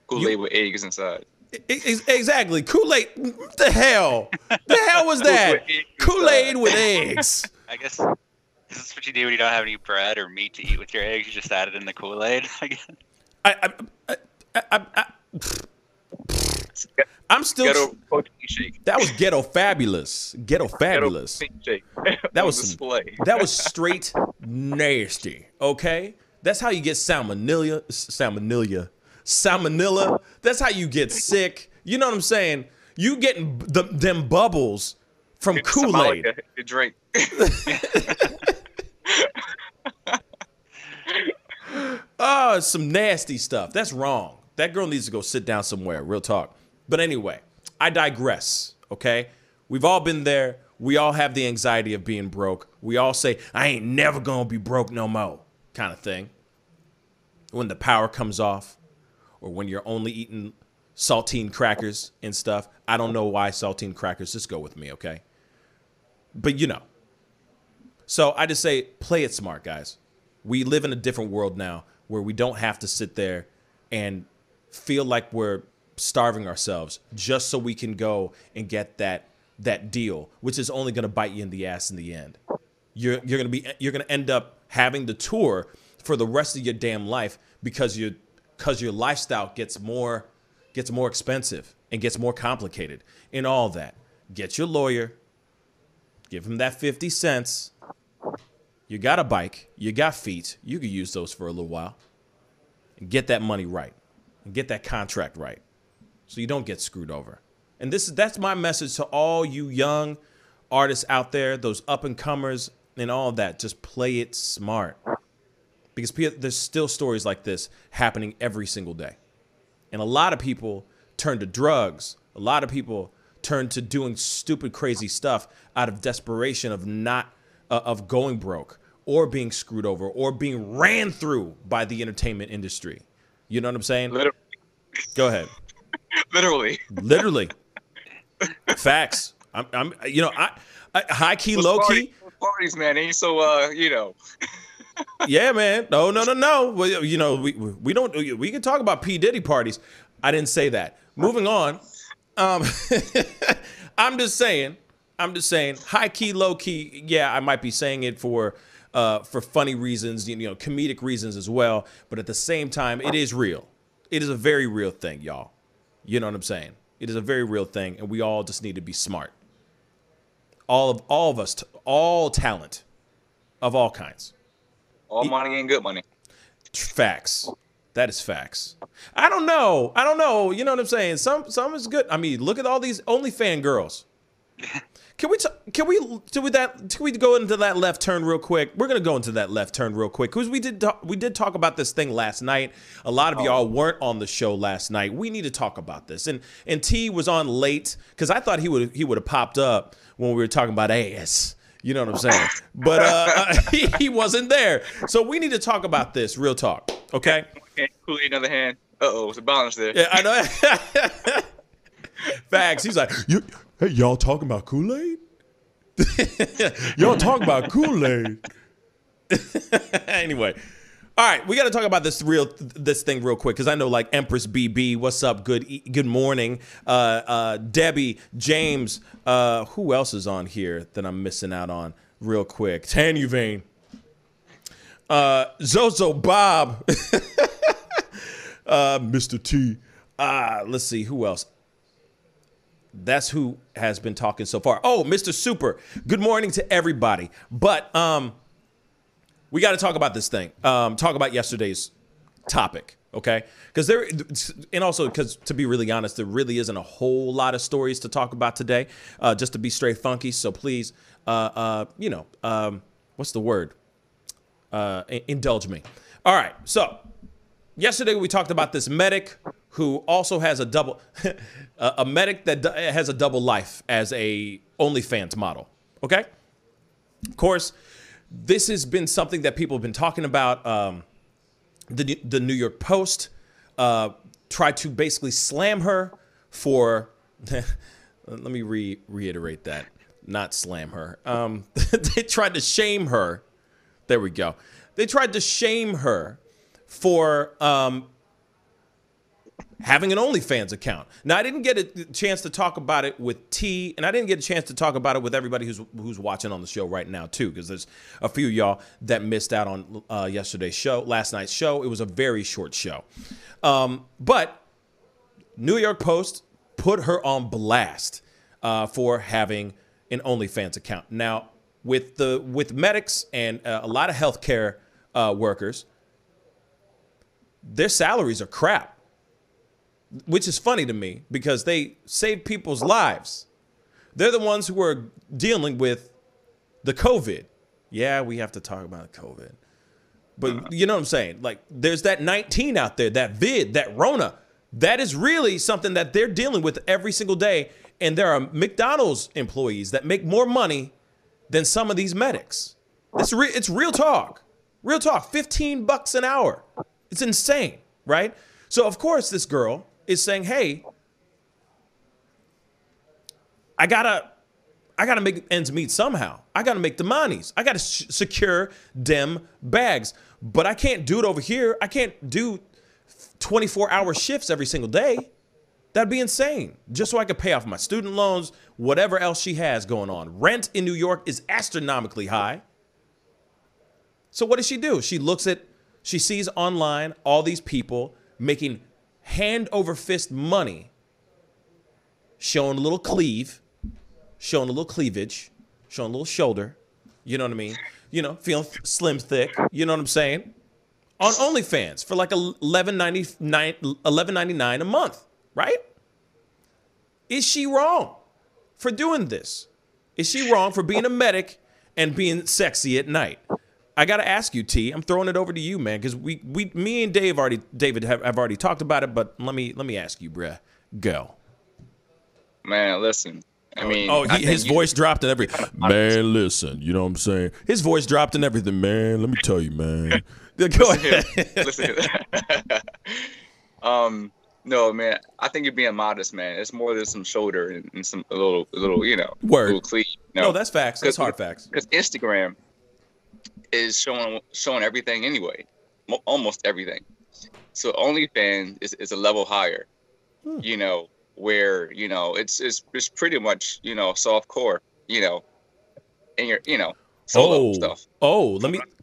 Kool-Aid with eggs inside. Exactly. Kool-Aid. What the hell? The hell was that? Kool-Aid with eggs. I guess this is what you do when you don't have any bread or meat to eat with your eggs. You just add it in the Kool-Aid, I guess. I'm still. Ghetto protein shake. That was ghetto fabulous. Ghetto fabulous. Shake. That was display. That was straight nasty. Okay, that's how you get salmonella. That's how you get sick. You know what I'm saying? You getting them bubbles from Kool-Aid. The drink. Oh, it's some nasty stuff. That's wrong. That girl needs to go sit down somewhere. Real talk. But anyway, I digress. Okay, we've all been there We all have the anxiety of being broke. We all say, I ain't never gonna be broke no more, kind of thing. When the power comes off, or when you're only eating saltine crackers and stuff. I don't know why saltine crackers, just go with me, okay? But you know. So I just say, play it smart, guys. We live in a different world now where we don't have to sit there and feel like we're starving ourselves just so we can go and get that deal, which is only going to bite you in the ass in the end. You're going to end up having the tour for the rest of your damn life because your lifestyle gets more expensive and gets more complicated and all that. Get your lawyer, give him that 50 cents. You got a bike, you got feet, you could use those for a little while and get that money right and get that contract right so you don't get screwed over. And that's my message to all you young artists out there, those up and comers and all of that. Just play it smart. Because there's still stories like this happening every single day. And a lot of people turn to drugs. A lot of people turn to doing stupid, crazy stuff out of desperation of going broke or being screwed over or being ran through by the entertainment industry. You know what I'm saying? Literally. Go ahead. Literally. Facts. I'm high key, low key. Parties, man, ain't so Yeah, man. No. Well, we don't. We can talk about P. Diddy parties. I didn't say that. Moving on. I'm just saying. High key, low key. Yeah, I might be saying it for funny reasons, comedic reasons as well. But at the same time, it is real. It is a very real thing, y'all. You know what I'm saying? It is a very real thing, and we all just need to be smart. All of us, all talent, of all kinds. All money ain't good money. Facts. That is facts. I don't know. You know what I'm saying? Some is good. I mean, look at all these OnlyFans girls. Can we go into that left turn real quick? We're gonna go into that left turn real quick because we did talk about this thing last night. A lot of y'all weren't on the show last night. We need to talk about this. And T was on late because I thought he would have popped up when we were talking about ass. You know what I'm saying? But he wasn't there. So we need to talk about this. Real talk. Okay? Kool-Aid, another hand. Uh-oh, it's a balance there. Yeah, I know. Facts. He's like, hey, y'all talking about Kool-Aid? Y'all talking about Kool-Aid. Anyway. All right, we got to talk about this thing real quick because I know like Empress BB, what's up? Good morning, Debbie, James. Who else is on here that I'm missing out on? Real quick, Tanya Vane, Zozo Bob, Mr. T. Let's see who else. That's who has been talking so far. Oh, Mr. Super. Good morning to everybody. But we got to talk about this thing. Talk about yesterday's topic, okay? Because to be really honest, there really isn't a whole lot of stories to talk about today. Just to be straight funky. So please, what's the word? Indulge me. All right. So yesterday we talked about this medic who also has a medic that has a double life as a OnlyFans model. Okay. Of course. This has been something that people have been talking about. The New York Post tried to basically slam her for. Let me reiterate that. Not slam her. They tried to shame her. There we go. They tried to shame her for having an OnlyFans account. Now, I didn't get a chance to talk about it with T, and I didn't get a chance to talk about it with everybody who's watching on the show right now, too, because there's a few of y'all that missed out on last night's show. It was a very short show. But New York Post put her on blast for having an OnlyFans account. Now, with medics and a lot of healthcare workers, their salaries are crap. Which is funny to me because they save people's lives. They're the ones who are dealing with the COVID. Yeah, we have to talk about COVID. But you know what I'm saying? Like, there's that 19 out there, that vid, that Rona. That is really something that they're dealing with every single day And there are McDonald's employees that make more money than some of these medics. It's real talk. Real talk. $15 an hour. It's insane, right? So of course this girl is saying, hey, I gotta make ends meet somehow. I gotta make the monies. I gotta secure them bags. But I can't do it over here. I can't do 24-hour shifts every single day. That'd be insane. Just so I could pay off my student loans, whatever else she has going on. Rent in New York is astronomically high. So what does she do? She sees online all these people making hand over fist money, showing a little cleavage, showing a little shoulder. You know what I mean? You know, feeling slim thick. You know what I'm saying? On OnlyFans for like $11.99 a month, right? Is she wrong for doing this? Is she wrong for being a medic and being sexy at night? I gotta ask you, T. I'm throwing it over to you, man, because me and David have already talked about it. But let me ask you, bruh. Go. Man, listen. I mean, his voice dropped and everything. Man, listen. You know what I'm saying? His voice dropped and everything, man. Let me tell you, man. Go ahead. Listen. No, man. I think you're being modest, man. It's more than some shoulder and some a little, you know, word. Little cleat. No, that's facts. That's hard facts. Because Instagram is showing everything anyway, almost everything. So OnlyFans is a level higher, you know, where you know it's pretty much, you know, soft core, you know, and your, you know, solo stuff.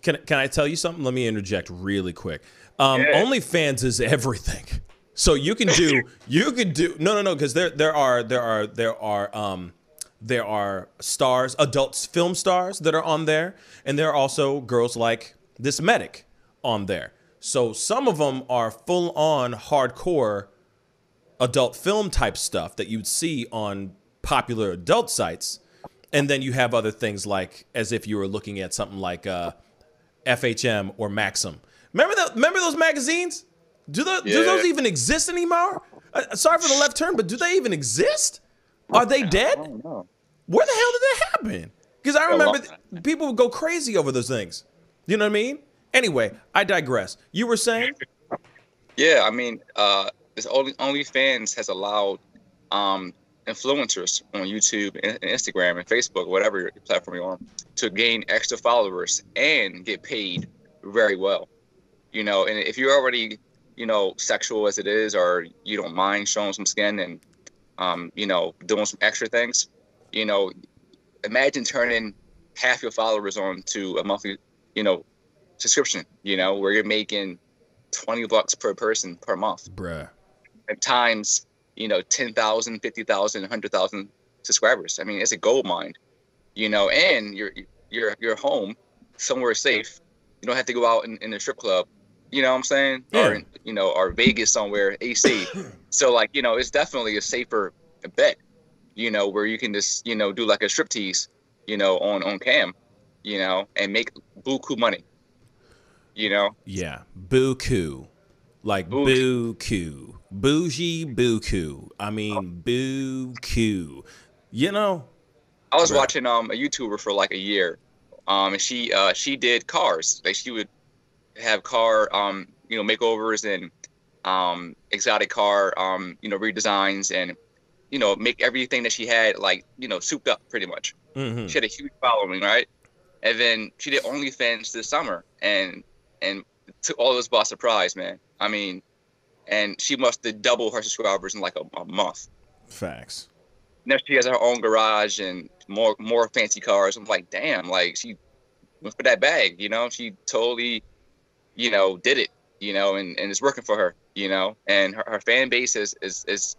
Can I tell you something? Let me interject really quick. OnlyFans is everything. So you can do no, because there are stars, adult film stars that are on there, and there are also girls like this medic on there. So some of them are full on hardcore adult film type stuff that you'd see on popular adult sites. And then you have other things like as if you were looking at something like FHM or Maxim. Remember those magazines? Do those even exist anymore? Sorry for the left turn, but do they even exist? Are they dead? Where the hell did that happen? Because I remember people would go crazy over those things. You know what I mean? Anyway, I digress. You were saying? Yeah, I mean, this OnlyFans has allowed influencers on YouTube and Instagram and Facebook, whatever platform you're on, to gain extra followers and get paid very well. You know, and if you're already, you know, sexual as it is, or you don't mind showing some skin and, you know, doing some extra things, you know, imagine turning half your followers on to a monthly, you know, subscription, you know, where you're making $20 per person per month. Bruh. At times, you know, 10,000, 50,000, 100,000 subscribers. I mean, it's a gold mine, you know, and you're home somewhere safe. You don't have to go out in the strip club. You know what I'm saying? Yeah. Or, you know, or Vegas somewhere, AC. So, like, you know, it's definitely a safer bet, you know, where you can just, you know, do like a striptease, you know, on cam, you know, and make buku money, you know? Yeah. Buku. Like buku. Bougie buku. I mean, buku. You know? I was watching a YouTuber for like a year. And she did cars. Like, she would have car you know, makeovers and exotic car you know, redesigns, and you know, make everything that she had, like, you know, souped up pretty much. She had a huge following, right? And then she did OnlyFans this summer, and took all of us by surprise, man. I mean, and she must have doubled her subscribers in like a month. Facts. Now she has her own garage and more fancy cars. I'm like, damn, like, she went for that bag, you know? She totally, you know, did it, you know, and it's working for her, you know? And her fan base is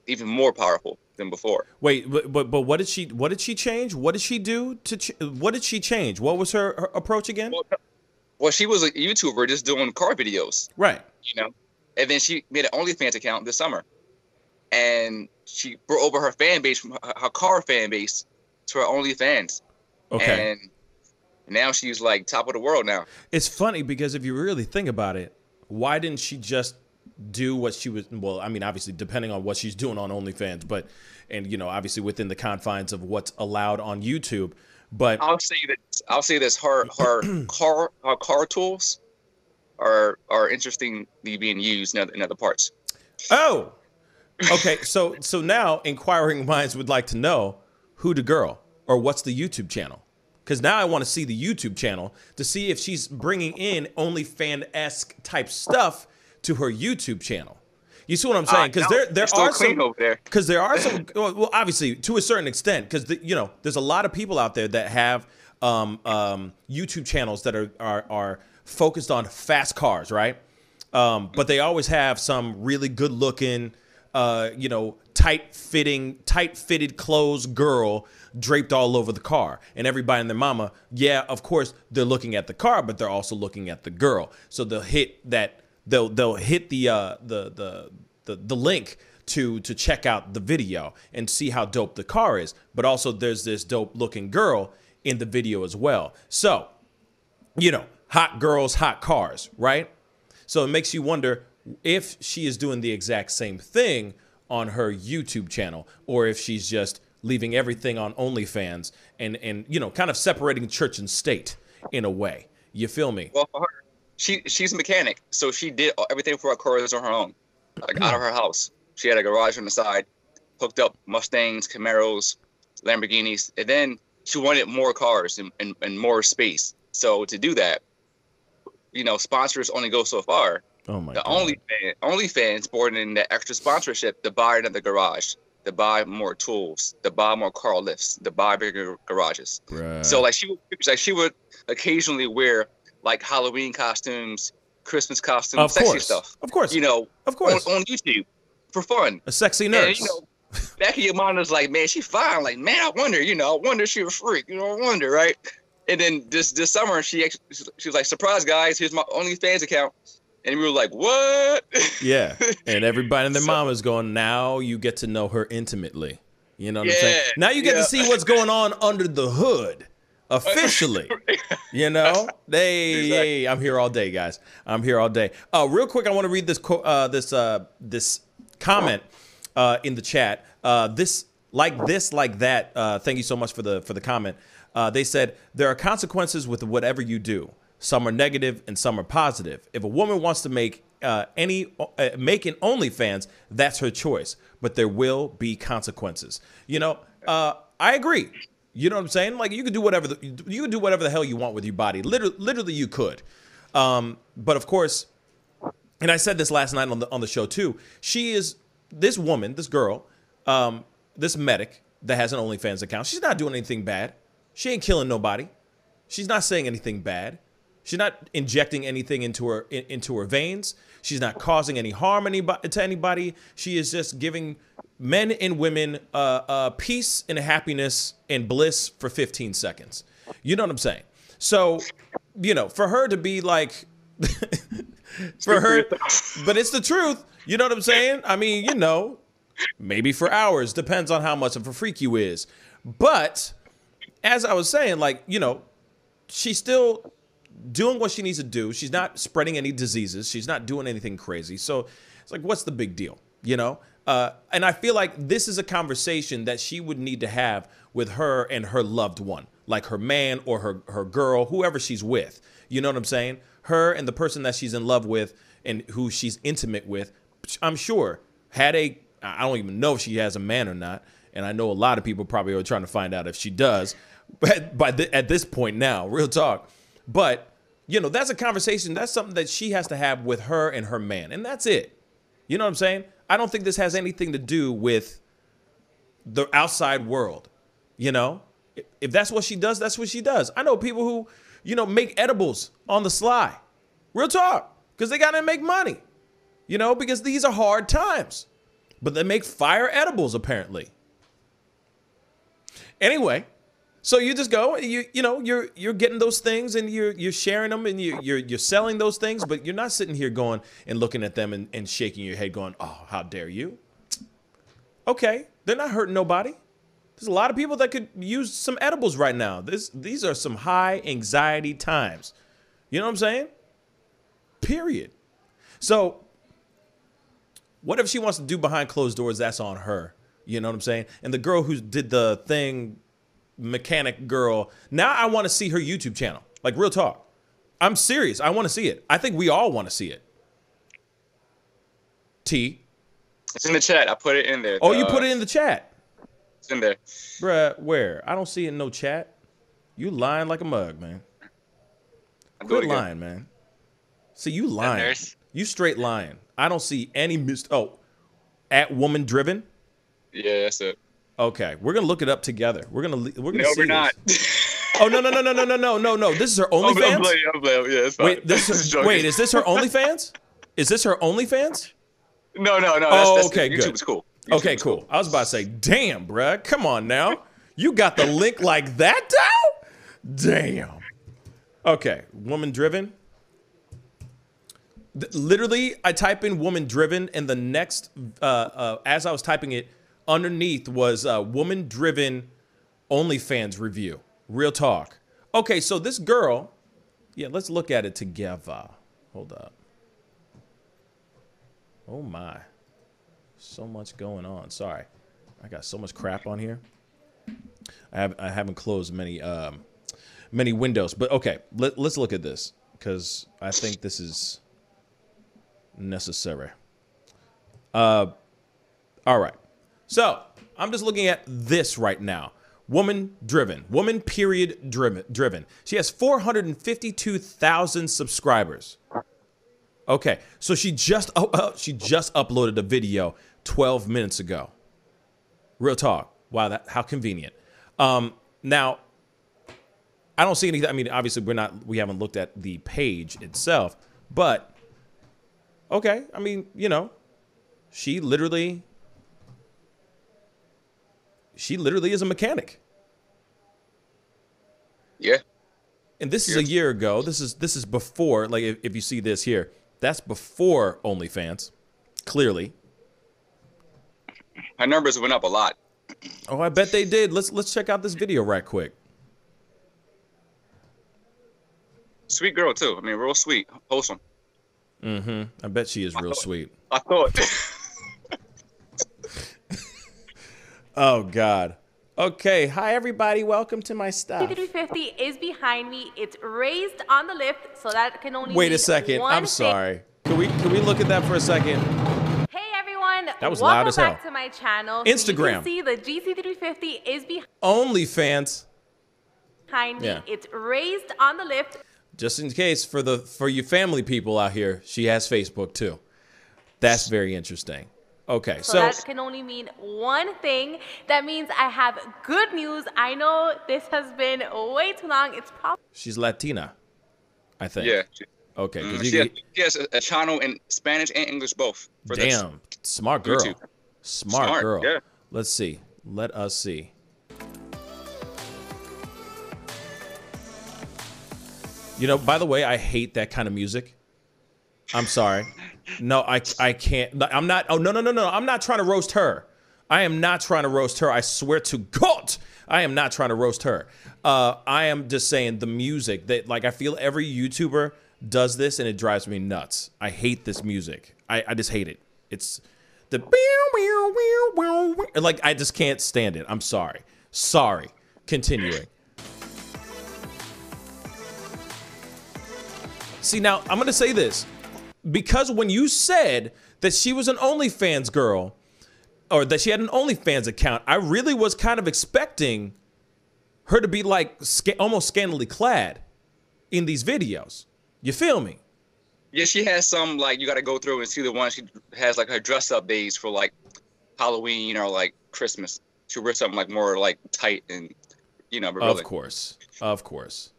even more powerful than before. Wait, but what did she change? What did she do what did she change? What was her approach again? Well, she was a YouTuber just doing car videos. Right. You know? And then she made an OnlyFans account this summer. And she brought over her fan base from her car fan base to her OnlyFans. Okay. And now she's like top of the world now. It's funny because if you really think about it, why didn't she just do what she was. Well, I mean, obviously, depending on what she's doing on OnlyFans, but and obviously within the confines of what's allowed on YouTube. But I'll say this: her car tools are interestingly being used in other parts. Oh, okay. So now inquiring minds would like to know who the girl or what's the YouTube channel. Because now I want to see the YouTube channel to see if she's bringing in OnlyFans-esque type stuff to her YouTube channel. You see what I'm saying? Because there are some over there. Because there are some. Well, obviously to a certain extent. Because there's a lot of people out there that have YouTube channels that are focused on fast cars, right? But they always have some really good looking, tight fitted clothes girl draped all over the car, and everybody and their mama, yeah, of course they're looking at the car, but they're also looking at the girl. So they'll hit the link to check out the video and see how dope the car is. But also there's this dope looking girl in the video as well. So, hot girls, hot cars, right? So it makes you wonder if she is doing the exact same thing on her YouTube channel, or if she's just leaving everything on OnlyFans and kind of separating church and state in a way. You feel me? Well, for her, she's a mechanic, so she did everything for her cars on her own, like out of her house. She had a garage on the side, hooked up Mustangs, Camaros, Lamborghinis, and then she wanted more cars and more space. So to do that, sponsors only go so far. Oh my God. The OnlyFans brought in the extra sponsorship to buy another garage, to buy more tools, to buy more car lifts, to buy bigger garages. Right. So she would occasionally wear like Halloween costumes, Christmas costumes, sexy stuff. Of course. Of course. On YouTube for fun. A sexy nurse. And, back in your mind was like, man, she's fine. Like, man, I wonder if she was a freak. I wonder, right? And then this summer, she was like, surprise, guys, here's my OnlyFans account. And we were like, what? Yeah. And everybody and their mama's going, now you get to know her intimately. You know what I'm saying? Now you get to see what's going on under the hood. Officially. Exactly. I'm here all day, guys. I'm here all day. Real quick, I want to read this this comment in the chat. This like that. Thank you so much for the comment. They said there are consequences with whatever you do. Some are negative and some are positive. If a woman wants to make an OnlyFans, that's her choice. But there will be consequences. I agree. You know what I'm saying? Like you can do whatever the hell you want with your body. Literally, you could. But of course, and I said this last night on the show too. She is this woman, this girl, this medic that has an OnlyFans account. She's not doing anything bad. She ain't killing nobody. She's not saying anything bad. She's not injecting anything into her veins. She's not causing any harm to anybody. She is just giving men and women peace and happiness and bliss for 15 seconds. You know what I'm saying? So, for her to be like, for her, but it's the truth. You know what I'm saying? I mean, maybe for hours, depends on how much of a freak you is. But as I was saying, like, she's still doing what she needs to do. She's not spreading any diseases. She's not doing anything crazy. So it's like, what's the big deal? And I feel like this is a conversation that she would need to have with her and her loved one, like her man or her girl, whoever she's with. You know what I'm saying? Her and the person that she's in love with and who she's intimate with, I'm sure I don't even know if she has a man or not. And I know a lot of people probably are trying to find out if she does, but at this point now, real talk. But, that's a conversation. That's something that she has to have with her and her man. And that's it. You know what I'm saying? I don't think this has anything to do with the outside world. If that's what she does, that's what she does. I know people who, make edibles on the sly. Real talk. Because they got to make money. Because these are hard times. But they make fire edibles, apparently. Anyway, so you just go, you're getting those things and you're sharing them and you're selling those things, but you're not sitting here going and looking at them and shaking your head going, oh, how dare you? Okay, they're not hurting nobody. There's a lot of people that could use some edibles right now. These are some high anxiety times. You know what I'm saying? Period. So What if she wants to do behind closed doors? That's on her. You know what I'm saying? And the girl who did the thing, mechanic girl, now I want to see her YouTube channel. Like, real talk. I'm serious. I want to see it. I think we all want to see it. T. It's in the chat. I put it in there. Oh, you put it in the chat? It's in there. Bruh, where? I don't see it in no chat. You lying like a mug, man. Quit lying, man. See, you lying. You straight lying. I don't see any at woman driven. Yeah, that's it. Okay, we're gonna look it up together. We're gonna see. We're not. Oh no! This is her OnlyFans. I'm playing. Yeah, it's fine. Wait, is this her OnlyFans? Is this her OnlyFans? No. Oh, okay, YouTube good. is cool. Okay, cool. I was about to say, damn, bruh, come on now. You got the link like that down? Damn. Okay, woman driven. Literally, I type in woman driven, and the next, as I was typing it, underneath was woman driven OnlyFans review. Real talk. Okay, so this girl, yeah, let's look at it together. Hold up. Oh my. So much going on. Sorry. I got so much crap on here. I haven't closed many windows, but okay, let's look at this because I think this is necessary. All right. So I'm just looking at this right now. Woman driven. Woman period driven. She has 452,000 subscribers. Okay, so she just uploaded a video 12 minutes ago. Real talk. Wow, how convenient. Now, I don't see anything. I mean, obviously, we haven't looked at the page itself, but okay. I mean, you know, she literally is a mechanic. Yeah. And this is a year ago. This is before. Like, if you see this here, that's before OnlyFans. Clearly. Her numbers went up a lot. Oh, I bet they did. Let's check out this video right quick. Sweet girl too. I mean, real sweet, wholesome. Mm-hmm. I bet she is real sweet. I thought. Oh God. Okay. Hi everybody. Welcome to my stuff. 350 is behind me. It's raised on the lift, so that can only. Wait a second. I'm sorry. Can we look at that for a second? Hey everyone. That was loud as hell. Welcome back to my channel. Instagram. So you can see the GC350 is OnlyFans. behind me. Yeah. It's raised on the lift. Just in case for you family people out here, she has Facebook too. That's very interesting. Okay, so that can only mean one thing. That means I have good news. I know this has been way too long. It's probably she's Latina, I think. Yeah. Okay. She has a channel in Spanish and English both. For damn, smart girl. YouTube. Smart girl. Yeah. Let's see. Let us see. You know, by the way, I hate that kind of music. I'm sorry. No, I can't. I'm not. Oh, no. I'm not trying to roast her. I am not trying to roast her. I swear to God, I am not trying to roast her. I am just saying the music that, like, I feel every YouTuber does this and it drives me nuts. I hate this music. I just hate it. It's the like, I just can't stand it. I'm sorry. Sorry. Continuing. See, now I'm going to say this. Because when you said that she was an OnlyFans girl, or that she had an OnlyFans account, I really was kind of expecting her to be like almost scantily clad in these videos. You feel me? Yeah, she has some, like, you got to go through and see the one she has, like, her dress up days for, like, Halloween or, like, Christmas. She'll wear something, like, more, like, tight and, you know, really. Of course. Of course.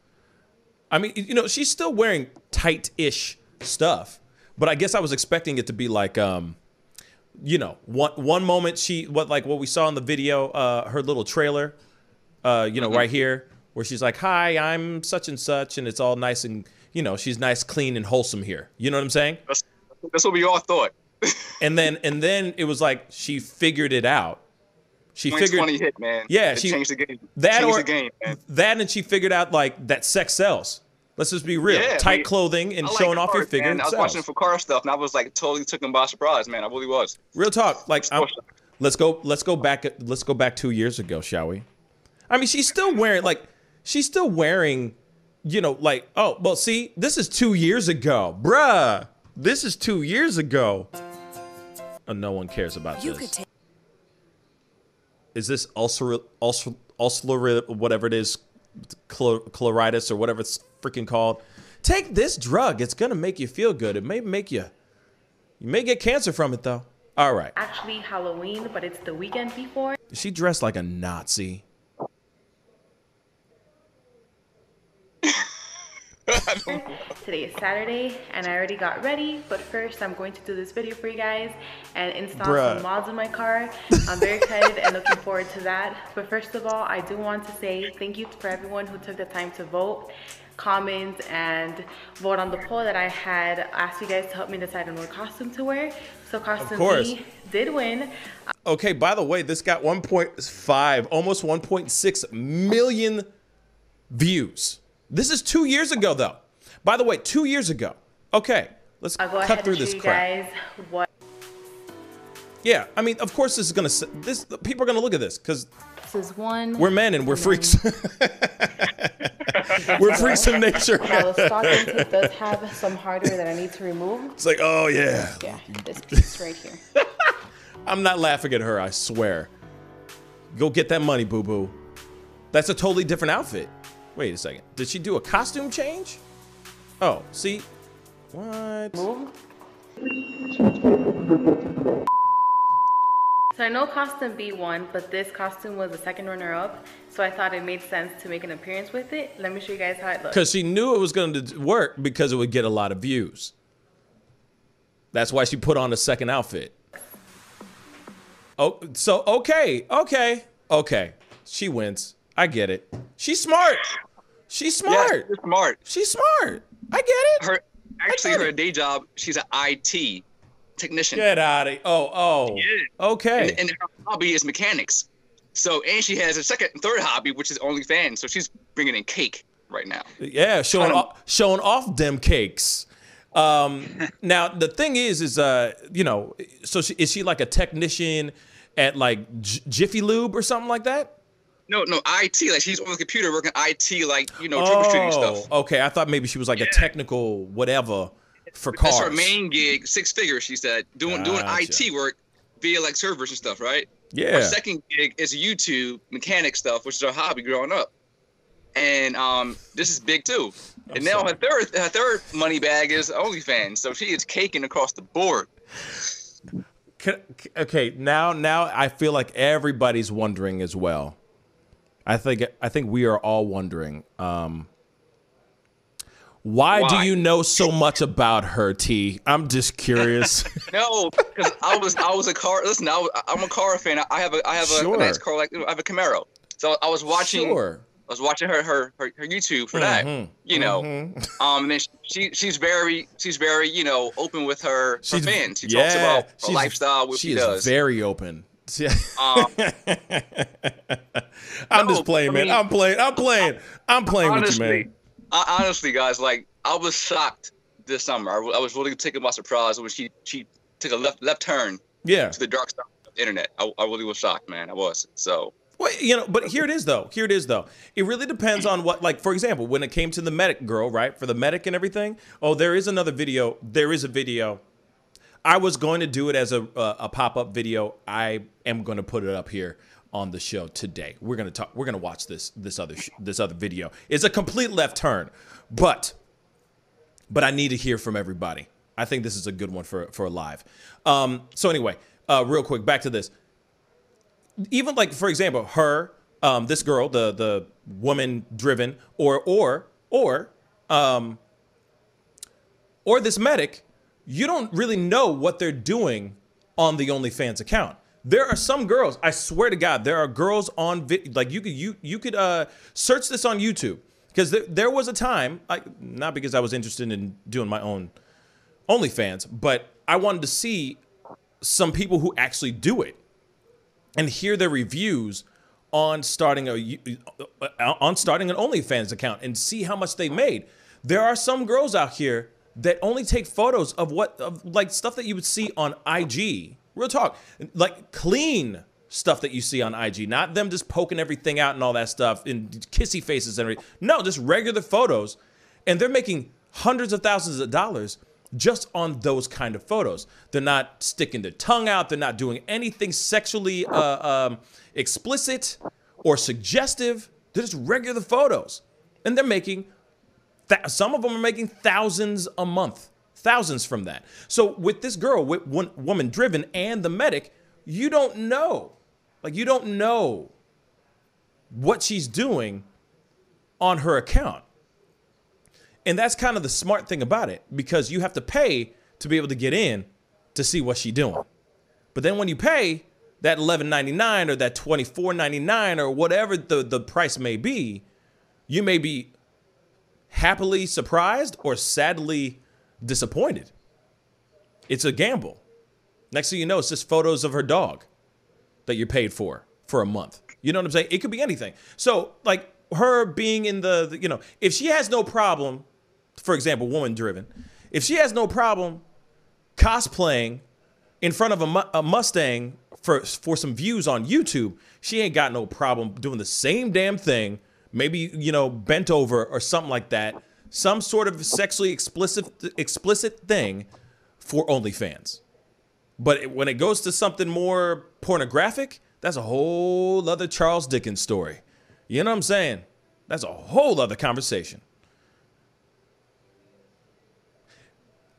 I mean, you know, she's still wearing tight-ish stuff. But I guess I was expecting it to be like, you know, one moment what we saw in the video, her little trailer, you know, right here, where she's like, hi, I'm such and such, and it's all nice and, you know, she's nice, clean, and wholesome here. You know what I'm saying? That's what we all thought. and then it was like she figured it out. She figured 20 hit, man. Yeah, she changed the game. That changed the game, man. That and she figured out like that sex sells. Let's just be real. Yeah, Tight clothing and I like showing off your cars, figure. man. I was watching it for car stuff, and I was like totally taken by surprise, man. I really was. Real talk. Like, let's go back 2 years ago, shall we? I mean, she's still wearing, you know, like, oh, well, see, this is 2 years ago, bruh. This is 2 years ago. Oh, no one cares about this. Is this ulcer, whatever it is, chloritis or whatever it's freaking called? Take this drug. It's gonna make you feel good. It may make you may get cancer from it though. All right. Actually Halloween, but it's the weekend before. She dressed like a Nazi. Today is Saturday and I already got ready, but first I'm going to do this video for you guys and install some mods in my car. I'm very excited and looking forward to that. But first of all, I do want to say thank you for everyone who took the time to vote, comment, and vote on the poll that I had asked you guys to help me decide on what costume to wear. So costume B did win. Okay, by the way, this got 1.5, almost 1.6 million views. This is 2 years ago, though. By the way, 2 years ago. Okay, let's cut through this crap. Yeah, I mean, of course, this is gonna. People are gonna look at this because this is one. We're men and we're freaks. We're freaks in nature. Now the stocking tape does have some hardware that I need to remove. It's like, oh yeah. Yeah, this piece right here. I'm not laughing at her. I swear. Go get that money, boo boo. That's a totally different outfit. Wait a second. Did she do a costume change? Oh, see? What? So I know costume B won, but this costume was the second runner-up, so I thought it made sense to make an appearance with it. Let me show you guys how it looks. Because she knew it was going to work because it would get a lot of views. That's why she put on a second outfit. Oh, so okay. She wins. I get it. She's smart. She's smart. Yeah, she's smart. She's smart. I get it. Her day job, she's an IT technician. Get out of here. Oh. Yeah. Okay. And her hobby is mechanics. So, and she has a second and third hobby, which is OnlyFans. So she's bringing in cake right now. Yeah, showing off them cakes. Now the thing is you know, so is she like a technician at like Jiffy Lube or something like that? No, IT. Like she's on the computer working IT, like, you know, troubleshooting stuff. Okay, I thought maybe she was like a technical whatever for cars. That's her main gig, 6 figures. She said doing IT work via like servers and stuff, right? Yeah. Her second gig is YouTube mechanic stuff, which is her hobby growing up, and this is big too. And now her third money bag is OnlyFans, so she is caking across the board. Okay, now I feel like everybody's wondering as well. I think we are all wondering. Why do you know so much about her, T? I'm just curious. No, because I was a car. Listen, I'm a car fan. I have a nice car, like I have a Camaro. So I was watching. I was watching her YouTube for that. You know, and then she's very you know, open with her fans. She talks about her lifestyle, what she does. She's very open. I'm just playing, man. I'm playing with you, man. Honestly, guys, like I was shocked this summer. I was really taken by surprise when she took a left turn. Yeah. To the dark side of the internet. I really was shocked, man. I was. So. Well, you know, but here it is though. It really depends on what, like, for example, when it came to the medic girl, right? For the medic and everything. Oh, there is another video. There is a video. I was going to do it as a pop-up video. I am going to put it up here on the show today. We're going to watch this other video. It's a complete left turn, but I need to hear from everybody. I think this is a good one for a live. So anyway, real quick, back to this. Even like, for example, her, this girl, the woman driven, or this medic, you don't really know what they're doing on the OnlyFans account. There are some girls, I swear to God, there are girls on like you could search this on YouTube, because there was a time, not because I was interested in doing my own OnlyFans, but I wanted to see some people who actually do it and hear their reviews on starting an OnlyFans account and see how much they made. There are some girls out here that only take photos of like stuff that you would see on IG. Real talk, like clean stuff that you see on IG, not them just poking everything out and all that stuff and kissy faces and everything. No, just regular photos. And they're making hundreds of thousands of dollars just on those kind of photos. They're not sticking their tongue out. They're not doing anything sexually explicit or suggestive. They're just regular photos. And they're making, some of them are making thousands a month, thousands from that. So with this girl, with Woman Driven and the medic, you don't know. Like, you don't know what she's doing on her account. And that's kind of the smart thing about it, because you have to pay to be able to get in to see what she's doing. But then when you pay that $11.99 or that $24.99 or whatever the price may be, you may be happily surprised or sadly disappointed. It's a gamble. Next thing you know, it's just photos of her dog that you're paid for a month. You know what I'm saying? It could be anything. So like her being in the you know, if she has no problem, for example, Woman Driven, if she has no problem cosplaying in front of a Mustang for some views on YouTube, she ain't got no problem doing the same damn thing, maybe, you know, bent over or something like that, some sort of sexually explicit thing for OnlyFans. But when it goes to something more pornographic, that's a whole other Charles Dickens story. You know what I'm saying? That's a whole other conversation.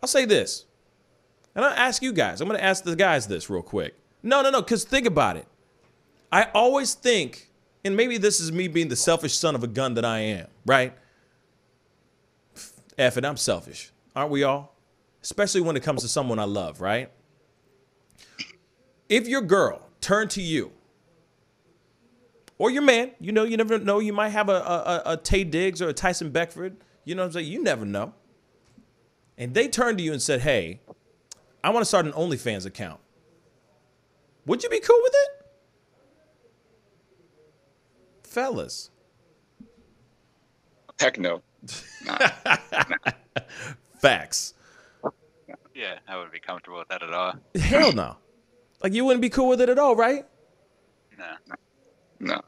I'll say this, and I'll ask you guys. I'm going to ask the guys this real quick. No, because think about it. I always think, and maybe this is me being the selfish son of a gun that I am, right? F it, I'm selfish. Aren't we all? Especially when it comes to someone I love, right? If your girl turned to you, or your man, you know, you never know, you might have a Tay Diggs or a Tyson Beckford, you know what I'm saying? You never know. And they turned to you and said, hey, I want to start an OnlyFans account. Would you be cool with it? Fellas. Heck no. Nah. Facts. Yeah, I wouldn't be comfortable with that at all. Hell no. Like, you wouldn't be cool with it at all, right? No.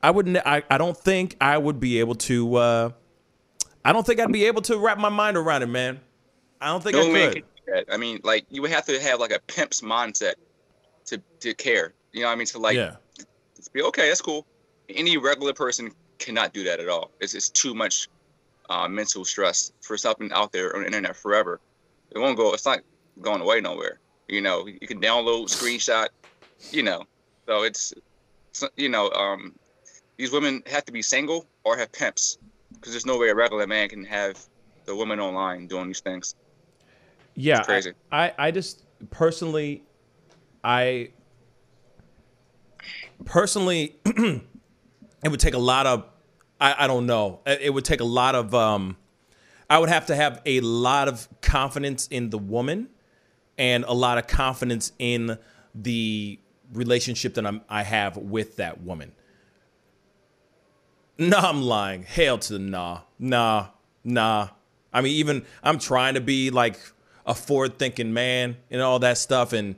I wouldn't. I don't think I would be able to. I don't think I'd be able to wrap my mind around it, man. I don't think I could. Man can do that. I mean, like, you would have to have like a pimp's mindset to care. You know what I mean? To like, to be okay. That's cool. Any regular person cannot do that at all. It's too much mental stress for something out there on the internet forever. It won't go. It's not going away nowhere. You know, you can download, screenshot. You know, so it's you know, these women have to be single or have pimps, because there's no way a regular man can have the woman online doing these things. Yeah, it's crazy. I just personally, it would take a lot of, I don't know. It would take a lot of, I would have to have a lot of confidence in the woman and a lot of confidence in the relationship that I have with that woman. No, I'm lying. Hell to the nah. I mean, even I'm trying to be like a forward-thinking man and all that stuff, and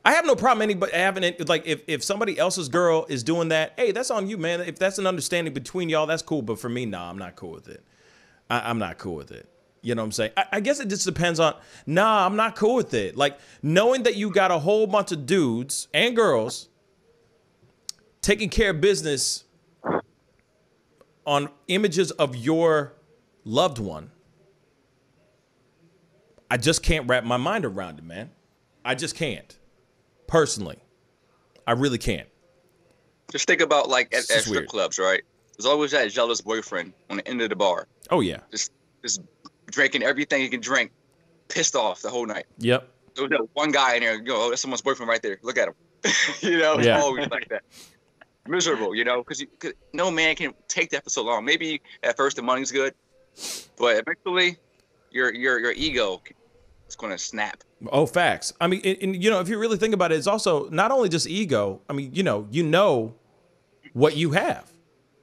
I have no problem anybody having it. Like, if somebody else's girl is doing that, hey, that's on you, man. If that's an understanding between y'all, that's cool. But for me, nah, I'm not cool with it. I'm not cool with it. You know what I'm saying? I guess it just depends on, nah, I'm not cool with it. Like, knowing that you got a whole bunch of dudes and girls taking care of business on images of your loved one, I just can't wrap my mind around it, man. I just can't. Personally, I really can't. Just think about, like, at strip clubs, right? There's always that jealous boyfriend on the end of the bar. Oh, yeah. Just drinking everything he can drink, pissed off the whole night. Yep. There's that one guy in there, you know, oh, that's someone's boyfriend right there. Look at him. You know, it's always like that. Miserable, you know, because no man can take that for so long. Maybe at first the money's good, but eventually your ego is going to snap. Oh, facts. I mean, and you know, if you really think about it, it's also not only just ego. I mean, you know what you have.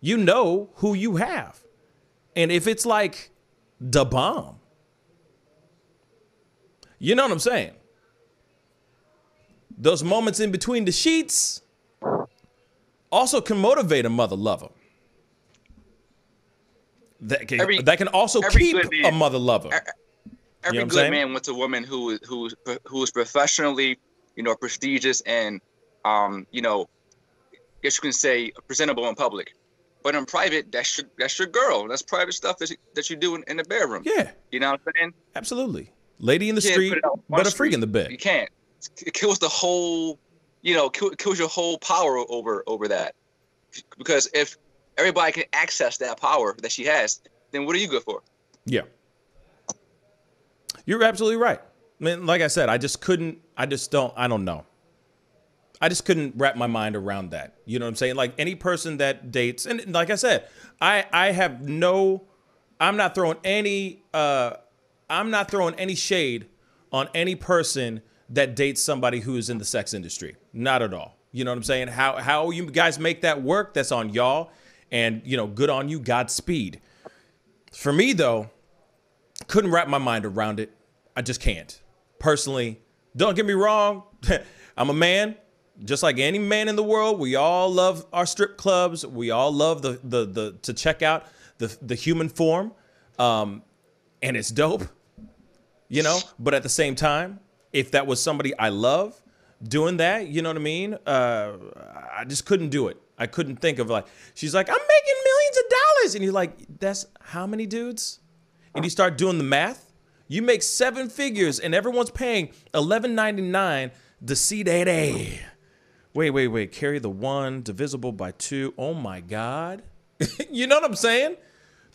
You know who you have. And if it's like the bomb, you know what I'm saying? Those moments in between the sheets also can motivate a mother lover. That can also keep a mother lover. Every good man wants a woman who is professionally, prestigious and, guess you can say presentable in public. But in private, that's your girl. That's private stuff that you do in the bedroom. Yeah. You know what I'm saying? Absolutely. Lady in the street, but a freak in the bed. You can't. It kills the whole, kills your whole power over that. Because if everybody can access that power that she has, then what are you good for? Yeah. You're absolutely right. I mean, like I said, I don't know. I just couldn't wrap my mind around that. You know what I'm saying? Like any person that dates, and like I said, I'm not throwing any shade on any person that dates somebody who is in the sex industry. Not at all. You know what I'm saying? How you guys make that work, that's on y'all. And, good on you, Godspeed. For me, though, couldn't wrap my mind around it. I just can't. Personally, don't get me wrong. I'm a man. Just like any man in the world, we all love our strip clubs. We all love to check out the human form. And it's dope, But at the same time, if that was somebody I love doing that, you know what I mean? I just couldn't do it. I couldn't think of she's like, I'm making millions of dollars. And you're like, that's how many dudes? And you start doing the math. You make 7 figures and everyone's paying $11.99 to see that A. Wait. Carry the 1 divisible by 2. Oh my God. You know what I'm saying?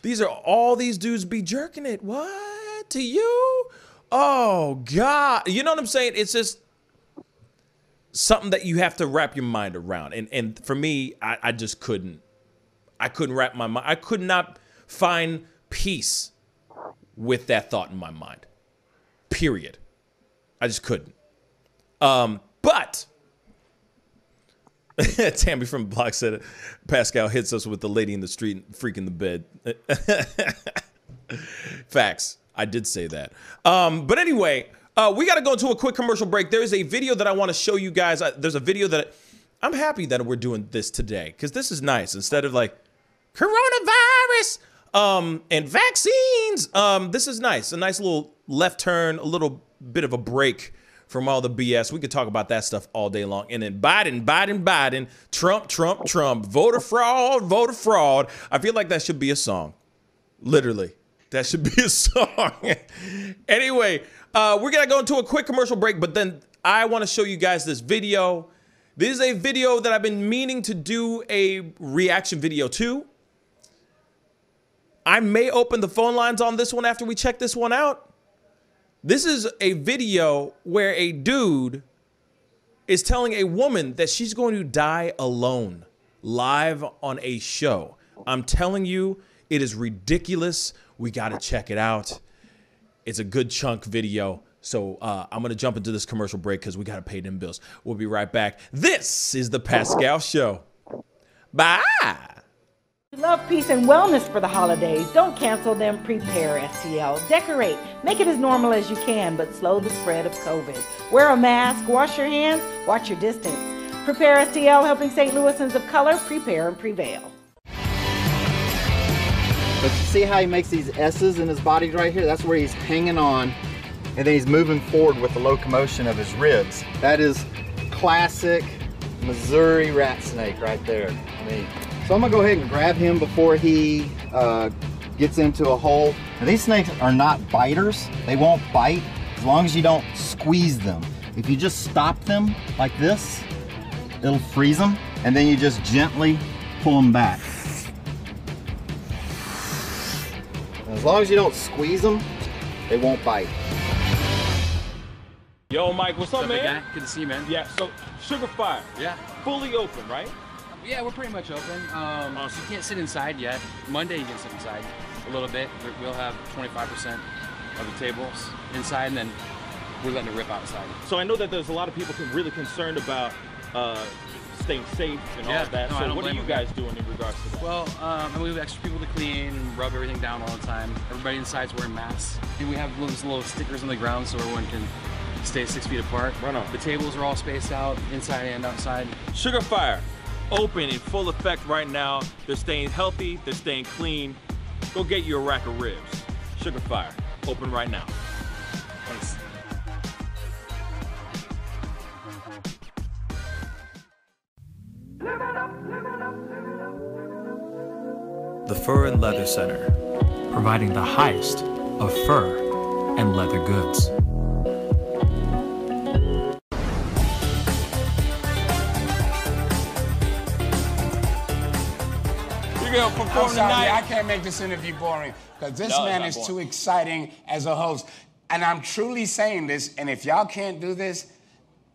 These are all these dudes be jerking it. What? To you? Oh God. You know what I'm saying? It's just something that you have to wrap your mind around. And for me, I just couldn't. I couldn't wrap my mind. I could not find peace with that thought in my mind. Period. I just couldn't. But Tammy from the block said Pascal hits us with the lady in the street and freak in the bed. Facts. I did say that. But anyway, we got to go into a quick commercial break. There is a video that I want to show you guys. There's a video that I'm happy that we're doing this today because this is nice. Instead of coronavirus and vaccines, this is nice. A nice little left turn, a little bit of a break from all the BS. We could talk about that stuff all day long. And then Biden, Trump, voter fraud. I feel like that should be a song. Literally. That should be a song. Anyway, we're going to go into a quick commercial break, but then I want to show you guys this video. This is a video that I've been meaning to do a reaction video to. I may open the phone lines on this one after we check this one out. This is a video where a dude is telling a woman that she's going to die alone live on a show. I'm telling you, it is ridiculous. We got to check it out. It's a good chunk video. So I'm going to jump into this commercial break because we got to pay them bills. We'll be right back. This is the Pascal Show. Bye. Love, peace, and wellness for the holidays. Don't cancel them. Prepare, STL. Decorate. Make it as normal as you can, but slow the spread of COVID. Wear a mask. Wash your hands. Watch your distance. Prepare, STL, helping St. Louisans of color prepare and prevail. But you see how he makes these S's in his body right here? That's where he's hanging on, and then he's moving forward with the locomotion of his ribs. That is classic Missouri rat snake right there. So I'm gonna go ahead and grab him before he gets into a hole. Now, these snakes are not biters. They won't bite as long as you don't squeeze them. If you just stop them like this, it'll freeze them, and then you just gently pull them back. As long as you don't squeeze them, they won't bite. Yo, Mike, what's up, man? Guy? Good to see you, man. Yeah, so Sugar Fire. Yeah. Fully open, right? Yeah, we're pretty much open. You can't sit inside yet. Monday you can sit inside a little bit. We'll have 25% of the tables inside, and then we're letting it rip outside. So I know that there's a lot of people really concerned about staying safe and all of that. No, I So don't what are blame you them, guys doing in regards to that? Well, we have extra people to clean and rub everything down all the time. Everybody inside's wearing masks. And we have little stickers on the ground so everyone can stay 6 feet apart. Right on. The tables are all spaced out, inside and outside. Sugar Fire, open in full effect right now. They're staying healthy, they're staying clean. Go get you a rack of ribs. Sugar Fire, open right now. Thanks. The Fur and Leather Center, providing the highest of fur and leather goods. You're gonna perform I'm sorry, tonight. I can't make this interview boring because this No, it's man not is boring. too exciting as a host. And I'm truly saying this, and if y'all can't do this,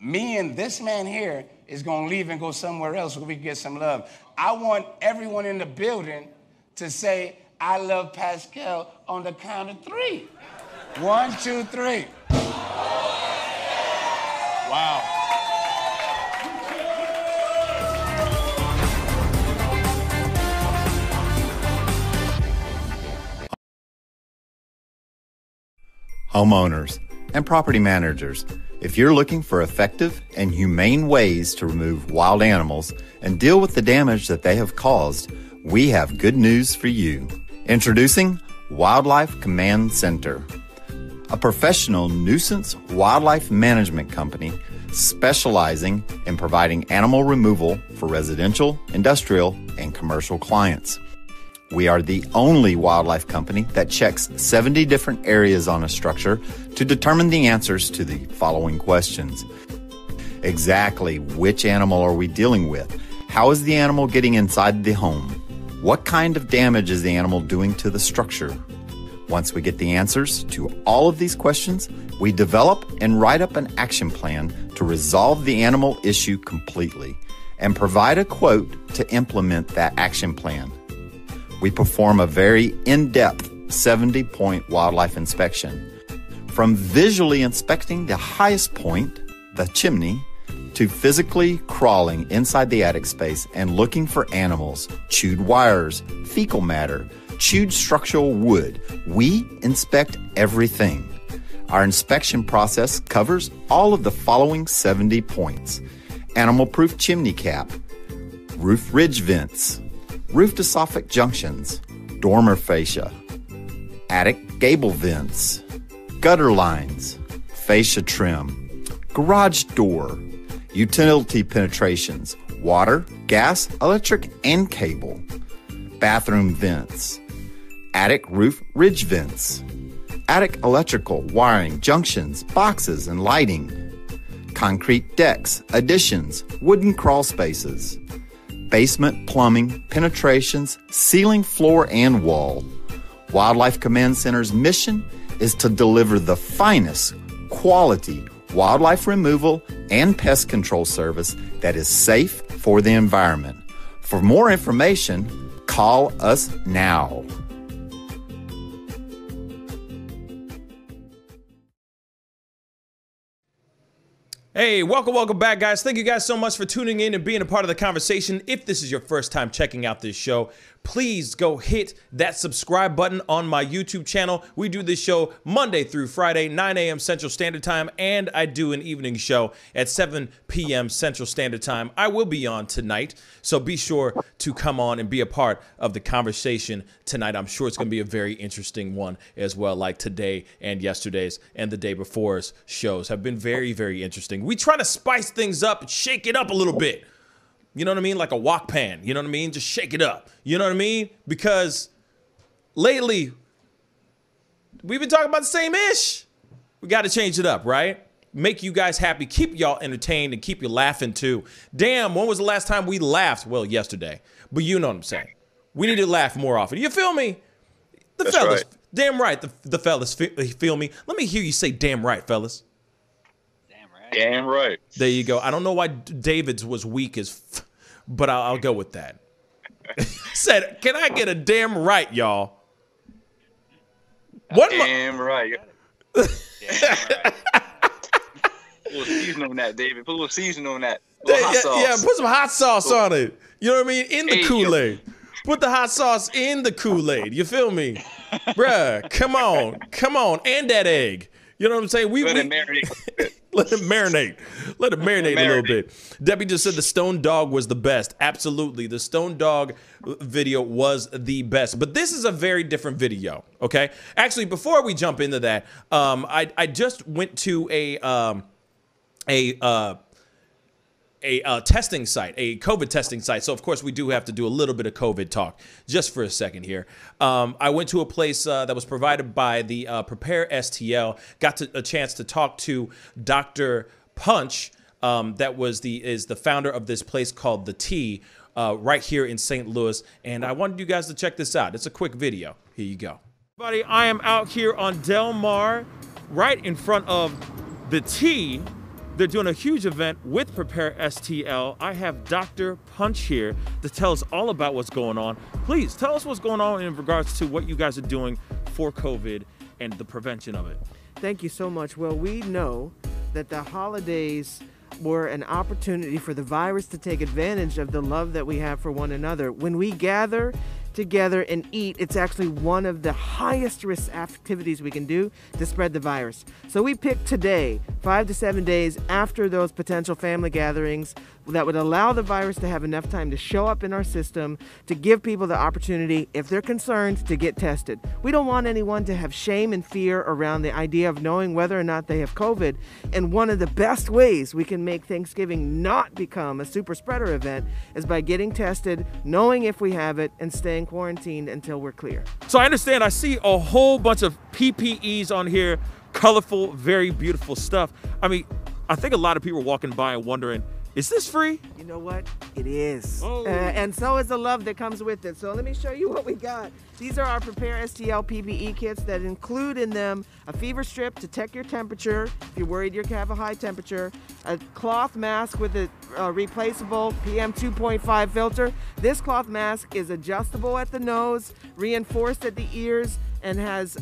me and this man here is gonna leave and go somewhere else so we can get some love. I want everyone in the building to say, I love Pascal on the count of 3. 1, 2, 3. Wow. Homeowners and property managers, if you're looking for effective and humane ways to remove wild animals and deal with the damage that they have caused, we have good news for you. Introducing Wildlife Command Center, a professional nuisance wildlife management company specializing in providing animal removal for residential, industrial, and commercial clients. We are the only wildlife company that checks 70 different areas on a structure to determine the answers to the following questions. Exactly which animal are we dealing with? How is the animal getting inside the home? What kind of damage is the animal doing to the structure? Once we get the answers to all of these questions, we develop and write up an action plan to resolve the animal issue completely and provide a quote to implement that action plan. We perform a very in-depth 70-point wildlife inspection. From visually inspecting the highest point, the chimney, to physically crawling inside the attic space and looking for animals, chewed wires, fecal matter, chewed structural wood, we inspect everything. Our inspection process covers all of the following 70 points: animal-proof chimney cap, roof ridge vents, roof to soffit junctions, dormer fascia, attic gable vents, gutter lines, fascia trim, garage door, utility penetrations, water, gas, electric, and cable, bathroom vents, attic roof ridge vents, attic electrical, wiring, junctions, boxes, and lighting, concrete decks, additions, wooden crawl spaces, basement plumbing, penetrations, ceiling, floor, and wall. Wildlife Command Center's mission is to deliver the finest quality wildlife removal and pest control service that is safe for the environment. For more information, call us now. Hey, welcome back, guys. Thank you guys so much for tuning in and being a part of the conversation. If this is your first time checking out this show, please go hit that subscribe button on my YouTube channel. We do this show Monday through Friday, 9 a.m. Central Standard Time, and I do an evening show at 7 p.m. Central Standard Time. I will be on tonight, so be sure to come on and be a part of the conversation tonight. I'm sure it's going to be a very interesting one as well, like today and yesterday's and the day before's shows have been very, very interesting. We try to spice things up and shake it up a little bit. You know what I mean? Like a wok pan. You know what I mean? Just shake it up. You know what I mean? Because lately, we've been talking about the same ish. We got to change it up, right? Make you guys happy. Keep y'all entertained and keep you laughing too. Damn, when was the last time we laughed? Well, yesterday. But you know what I'm saying. We need to laugh more often. You feel me? The That's fellas. right. Damn right. The fellas feel me. Let me hear you say damn right, fellas. Damn right. There you go. I don't know why David's was weak as but I'll go with that. Said, can I get a damn right, y'all? What? Damn right. Damn right. Put a little season on that, David. Put a little season on that. Yeah, put some hot sauce on it. You know what I mean? In the Kool-Aid. Put the hot sauce in the Kool-Aid. You feel me? Bruh, come on. Come on. And that egg. You know what I'm saying? Let it marinate. Let it marinate. Let it marinate a little bit. Debbie just said the Stone Dog was the best. Absolutely. The Stone Dog video was the best. But this is a very different video, okay? Actually, before we jump into that, I just went to a testing site, a COVID testing site. So, of course, we do have to do a little bit of COVID talk just for a second here. I went to a place that was provided by the Prepare STL, got a chance to talk to Dr. Punch, that is the founder of this place called The T, right here in St. Louis. And I wanted you guys to check this out. It's a quick video. Here you go. Everybody, I am out here on Del Mar, right in front of The T. They're doing a huge event with Prepare STL. I have Dr. Punch here to tell us all about what's going on. Please tell us what's going on in regards to what you guys are doing for COVID and the prevention of it. Thank you so much. Well, we know that the holidays were an opportunity for the virus to take advantage of the love that we have for one another. When we gather together and eat, it's actually one of the highest risk activities we can do to spread the virus. So we picked today, 5 to 7 days after those potential family gatherings, that would allow the virus to have enough time to show up in our system, to give people the opportunity, if they're concerned, to get tested. We don't want anyone to have shame and fear around the idea of knowing whether or not they have COVID. And one of the best ways we can make Thanksgiving not become a super spreader event is by getting tested, knowing if we have it, and staying quarantined until we're clear. So I understand, I see a whole bunch of PPEs on here, colorful, very beautiful stuff. I mean, I think a lot of people are walking by and wondering, is this free? You know what? It is. And so is the love that comes with it. So let me show you what we got. These are our Prepare STL PPE kits that include in them a fever strip to check your temperature if you're worried you have a high temperature, a cloth mask with a replaceable PM 2.5 filter. This cloth mask is adjustable at the nose, reinforced at the ears, and has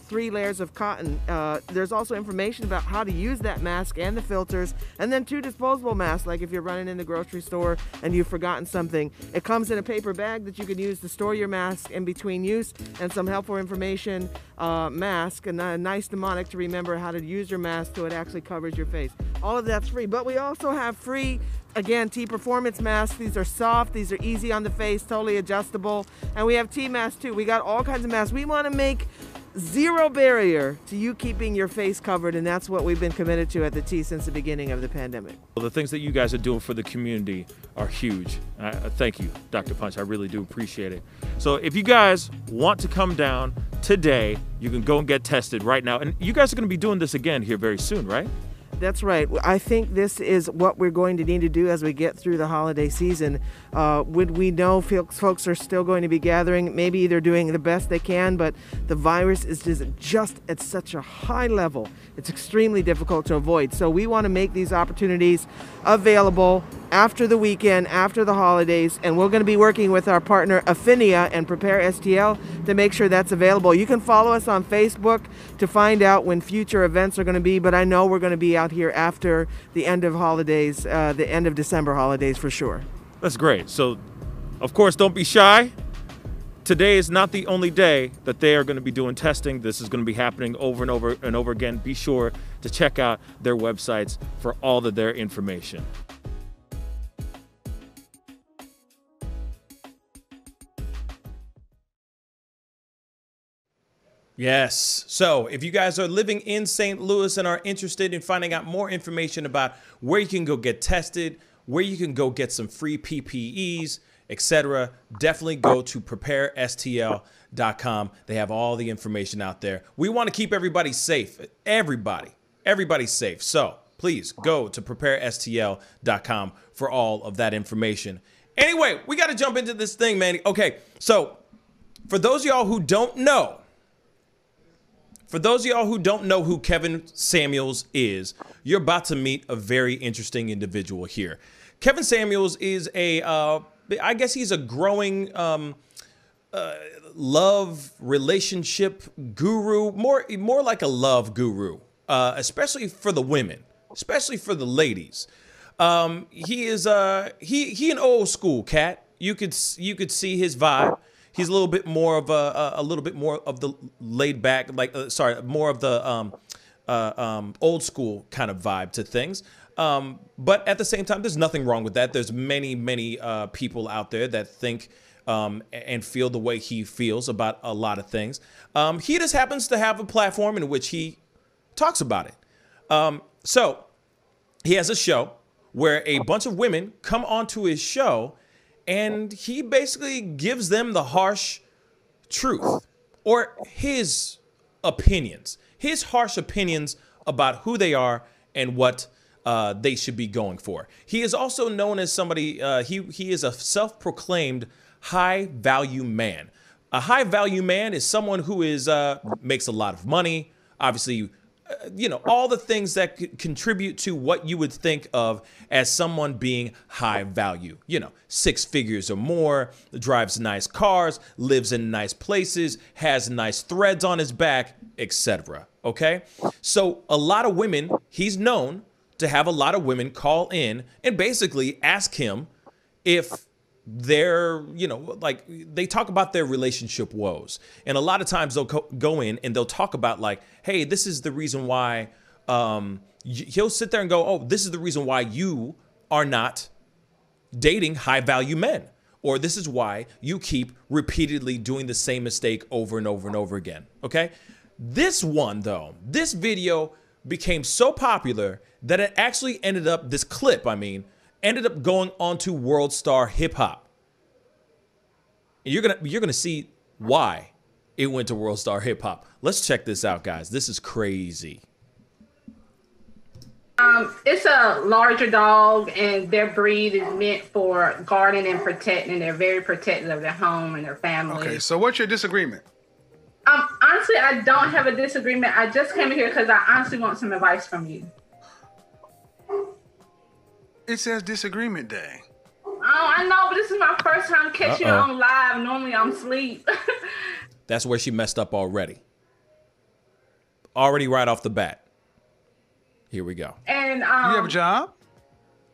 3 layers of cotton. There's also information about how to use that mask and the filters, and then 2 disposable masks, like if you're running in the grocery store and you've forgotten something. It comes in a paper bag that you can use to store your mask in between use, and some helpful information, mask, and a nice mnemonic to remember how to use your mask so it actually covers your face. All of that's free, but we also have free, again, T Performance masks. These are soft, these are easy on the face, totally adjustable. And we have T masks too. We got all kinds of masks. We want to make zero barrier to you keeping your face covered, and that's what we've been committed to at the T since the beginning of the pandemic. Well, the things that you guys are doing for the community are huge. Thank you, Dr. Punch. I really do appreciate it. So if you guys want to come down today, you can go and get tested right now. And you guys are going to be doing this again here very soon, right? That's right. I think this is what we're going to need to do as we get through the holiday season. We know folks are still going to be gathering. Maybe they're doing the best they can, but the virus is just at such a high level. It's extremely difficult to avoid. So we want to make these opportunities available after the weekend, after the holidays, and we're going to be working with our partner Affinia and Prepare STL to make sure that's available. You can follow us on Facebook to find out when future events are going to be, but I know we're going to be out here after the end of holidays, the end of December holidays for sure. That's great. So, of course, don't be shy. Today is not the only day that they are going to be doing testing. This is going to be happening over and over and over again. Be sure to check out their websites for all of their information. Yes. So if you guys are living in St. Louis and are interested in finding out more information about where you can go get tested, where you can go get some free PPEs, etc., definitely go to preparestl.com. They have all the information out there. We want to keep everybody safe. Everybody's safe. So please go to preparestl.com for all of that information. Anyway, we got to jump into this thing, man. Okay, so for those of y'all who don't know, who Kevin Samuels is, you're about to meet a very interesting individual here. Kevin Samuels is I guess he's a growing love relationship guru, more like a love guru, especially for the women, especially for the ladies. He is he an old school cat. You could see his vibe. He's a little bit more of the laid back, like more of the old school kind of vibe to things. But at the same time, there's nothing wrong with that. There's many people out there that think and feel the way he feels about a lot of things. He just happens to have a platform in which he talks about it. So he has a show where a bunch of women come onto his show, and he basically gives them the harsh truth, or his opinions, his harsh opinions about who they are and what they should be going for. He is also known as somebody, he is a self-proclaimed high-value man. A high-value man is someone who is makes a lot of money, obviously, all the things that contribute to what you would think of as someone being high value. 6 figures or more, drives nice cars, lives in nice places, has nice threads on his back, etc. Okay? So a lot of women, he's known to have a lot of women call in and basically ask him if they're, they talk about their relationship woes. And a lot of times they'll go in and they'll talk about like, hey, this is the reason why, he'll sit there and go, oh, this is the reason why you are not dating high value men. Or this is why you keep repeatedly doing the same mistake over and over and over again. Okay. This video became so popular that it actually ended up going onto World Star Hip Hop. And you're gonna see why it went to World Star Hip Hop. Let's check this out, guys. This is crazy. It's a larger dog, and their breed is meant for guarding and protecting. They're very protective of their home and their family. Okay, so what's your disagreement? Honestly, I don't have a disagreement. I just came here because I honestly want some advice from you. It says disagreement day. Oh, I know, but this is my first time catching you on live. Normally I'm asleep. That's where she messed up already. Already right off the bat. Here we go. And you have a job?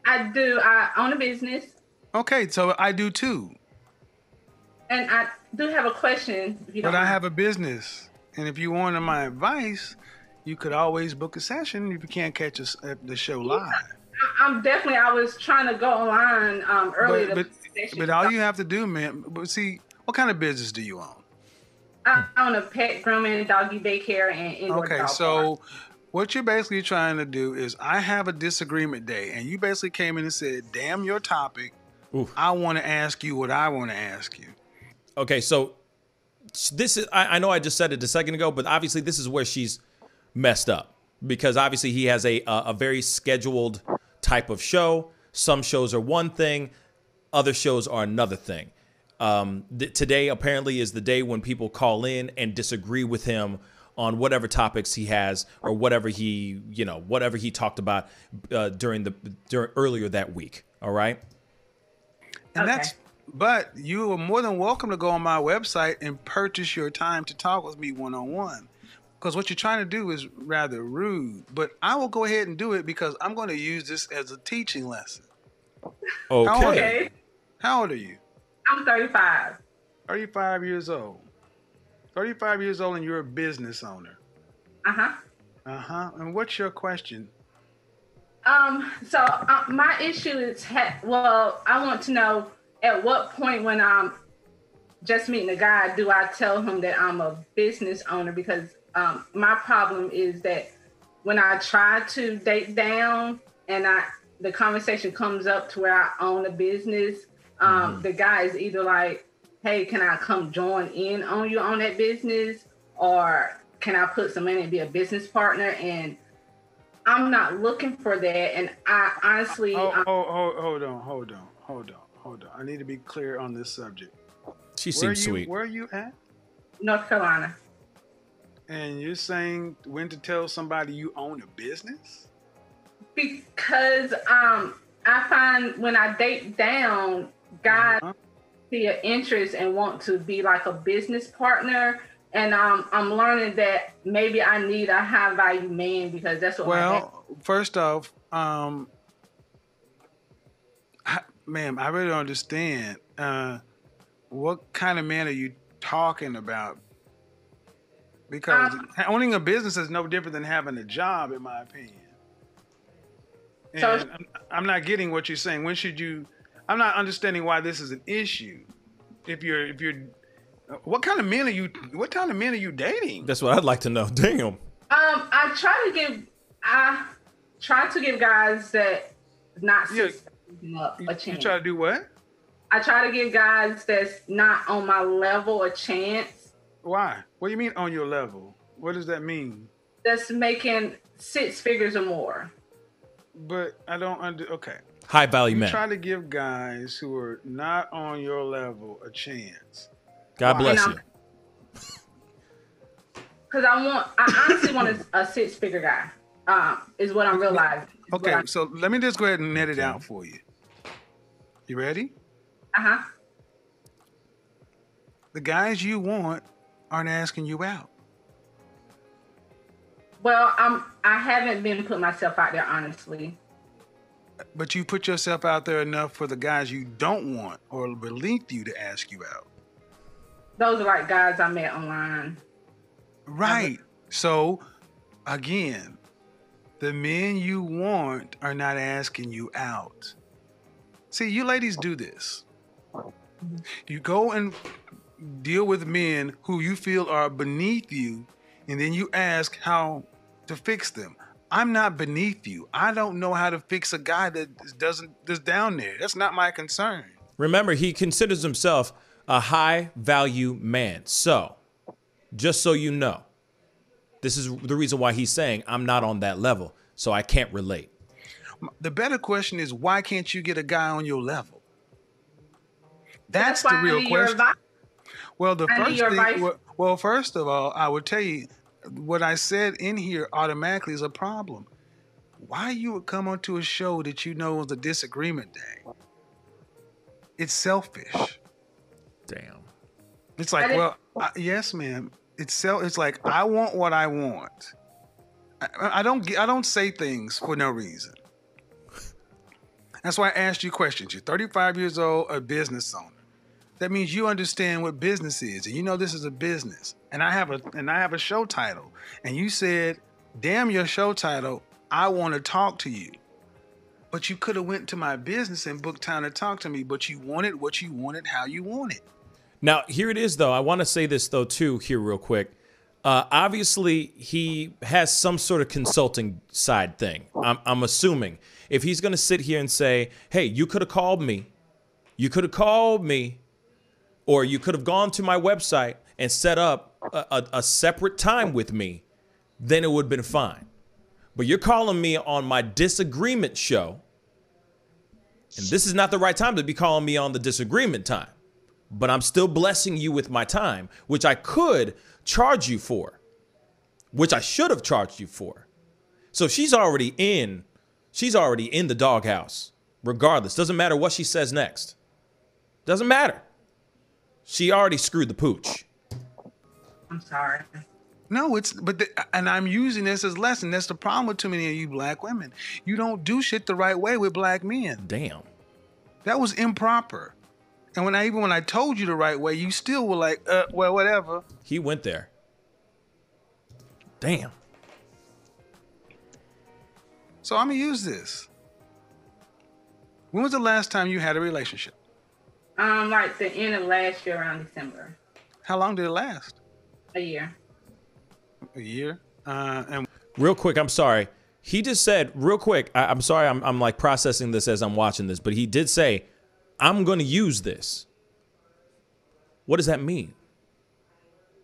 I do. I own a business. Okay, so I do too. And I do have a question. If you don't But I mind. have a business. And if you wanted my advice, you could always book a session if you can't catch us at the show live. I was trying to go online earlier. But all you have to do, man, but see, what kind of business do you own? I own a pet grooming, doggy daycare, and indoor Okay, dog so what you're basically trying to do is I have a disagreement day, and you basically came in and said, damn your topic. I want to ask you what I want to ask you. Okay, so this is, I know I just said it a second ago, but obviously this is where she's messed up, because obviously he has a very scheduled type of show. Some shows are one thing, other shows are another thing. Today apparently is the day when people call in and disagree with him on whatever topics he has, or whatever he talked about during earlier that week. All right. And but you are more than welcome to go on my website and purchase your time to talk with me one-on-one. Because what you're trying to do is rather rude. But I will go ahead and do it because I'm going to use this as a teaching lesson. Okay. How old are you? I'm 35. 35 years old. 35 years old and you're a business owner. Uh-huh. Uh-huh. And what's your question? So my issue is, I want to know at what point when I'm just meeting a guy, do I tell him that I'm a business owner? Because my problem is that when I try to date down and the conversation comes up to where I own a business, the guy is either like, hey, can I come join in on you on that business? Or can I put some money and be a business partner? And I'm not looking for that. And I honestly... Hold on. I need to be clear on this subject. She seems sweet. Where are you at? North Carolina. And you're saying when to tell somebody you own a business? Because I find when I date down, guys see an interest and want to be like a business partner. And I'm learning that maybe I need a high value man because that's what. Well, first off, ma'am, I really don't understand. What kind of man are you talking about? Because owning a business is no different than having a job, in my opinion. And I'm not getting what you're saying. When should you? I'm not understanding why this is an issue. If you're, what kind of men are you? What kind of men are you dating? That's what I'd like to know. Damn. I try to give guys that not a chance. You try to do what? I try to give guys that's not on my level a chance. Why? What do you mean on your level? What does that mean? That's making 6 figures or more. But I don't okay. High value men. Try to give guys who are not on your level a chance. God bless you. Because I honestly want a 6-figure guy. Is what I'm realizing. Okay, so let me just go ahead and net it out for you. You ready? Uh-huh. The guys you want aren't asking you out. Well, I haven't been putting myself out there, honestly. But you put yourself out there enough for the guys you don't want or beneath you to ask you out. Those are like guys I met online. Right. So, again, the men you want are not asking you out. See, you ladies do this. You go and deal with men who you feel are beneath you, and then you ask how to fix them. I'm not beneath you. I don't know how to fix a guy that's down there. That's not my concern. Remember, he considers himself a high value man. So, just so you know, this is the reason why he's saying I'm not on that level, so I can't relate. The better question is, why can't you get a guy on your level? That's the real question. Well, the first thing, well, first of all, I would tell you what I said in here automatically is a problem. Why you would come onto a show that you know is a disagreement day? It's selfish. Damn. It's like, well, yes, ma'am. It's like I want what I want. I don't say things for no reason. That's why I asked you questions. You're 35 years old, a business owner. That means you understand what business is, and you know this is a business. And I have a show title. And you said, "Damn your show title, I want to talk to you." But you could have went to my business and booked time to talk to me, but you wanted what you wanted, how you wanted. Now, here it is, though. I want to say this, though, too, here real quick. Obviously, he has some sort of consulting side thing. I'm assuming. If he's going to sit here and say, hey, you could have called me. You could have called me. Or you could have gone to my website and set up a separate time with me, then it would have been fine. But you're calling me on my disagreement show, and this is not the right time to be calling me on the disagreement time. But I'm still blessing you with my time, which I could charge you for, which I should have charged you for. So she's already in the doghouse, regardless. Doesn't matter what she says next. Doesn't matter. She already screwed the pooch. I'm sorry. No, and I'm using this as a lesson. That's the problem with too many of you black women. You don't do shit the right way with black men. Damn. That was improper. And when I told you the right way, you still were like, well, whatever. He went there. Damn. So I'm gonna use this. When was the last time you had a relationship? Like the end of last year around December. How long did it last? A year. A year? And real quick, I'm sorry. He just said, real quick, I'm sorry, I'm like processing this as I'm watching this, but he did say, I'm going to use this. What does that mean?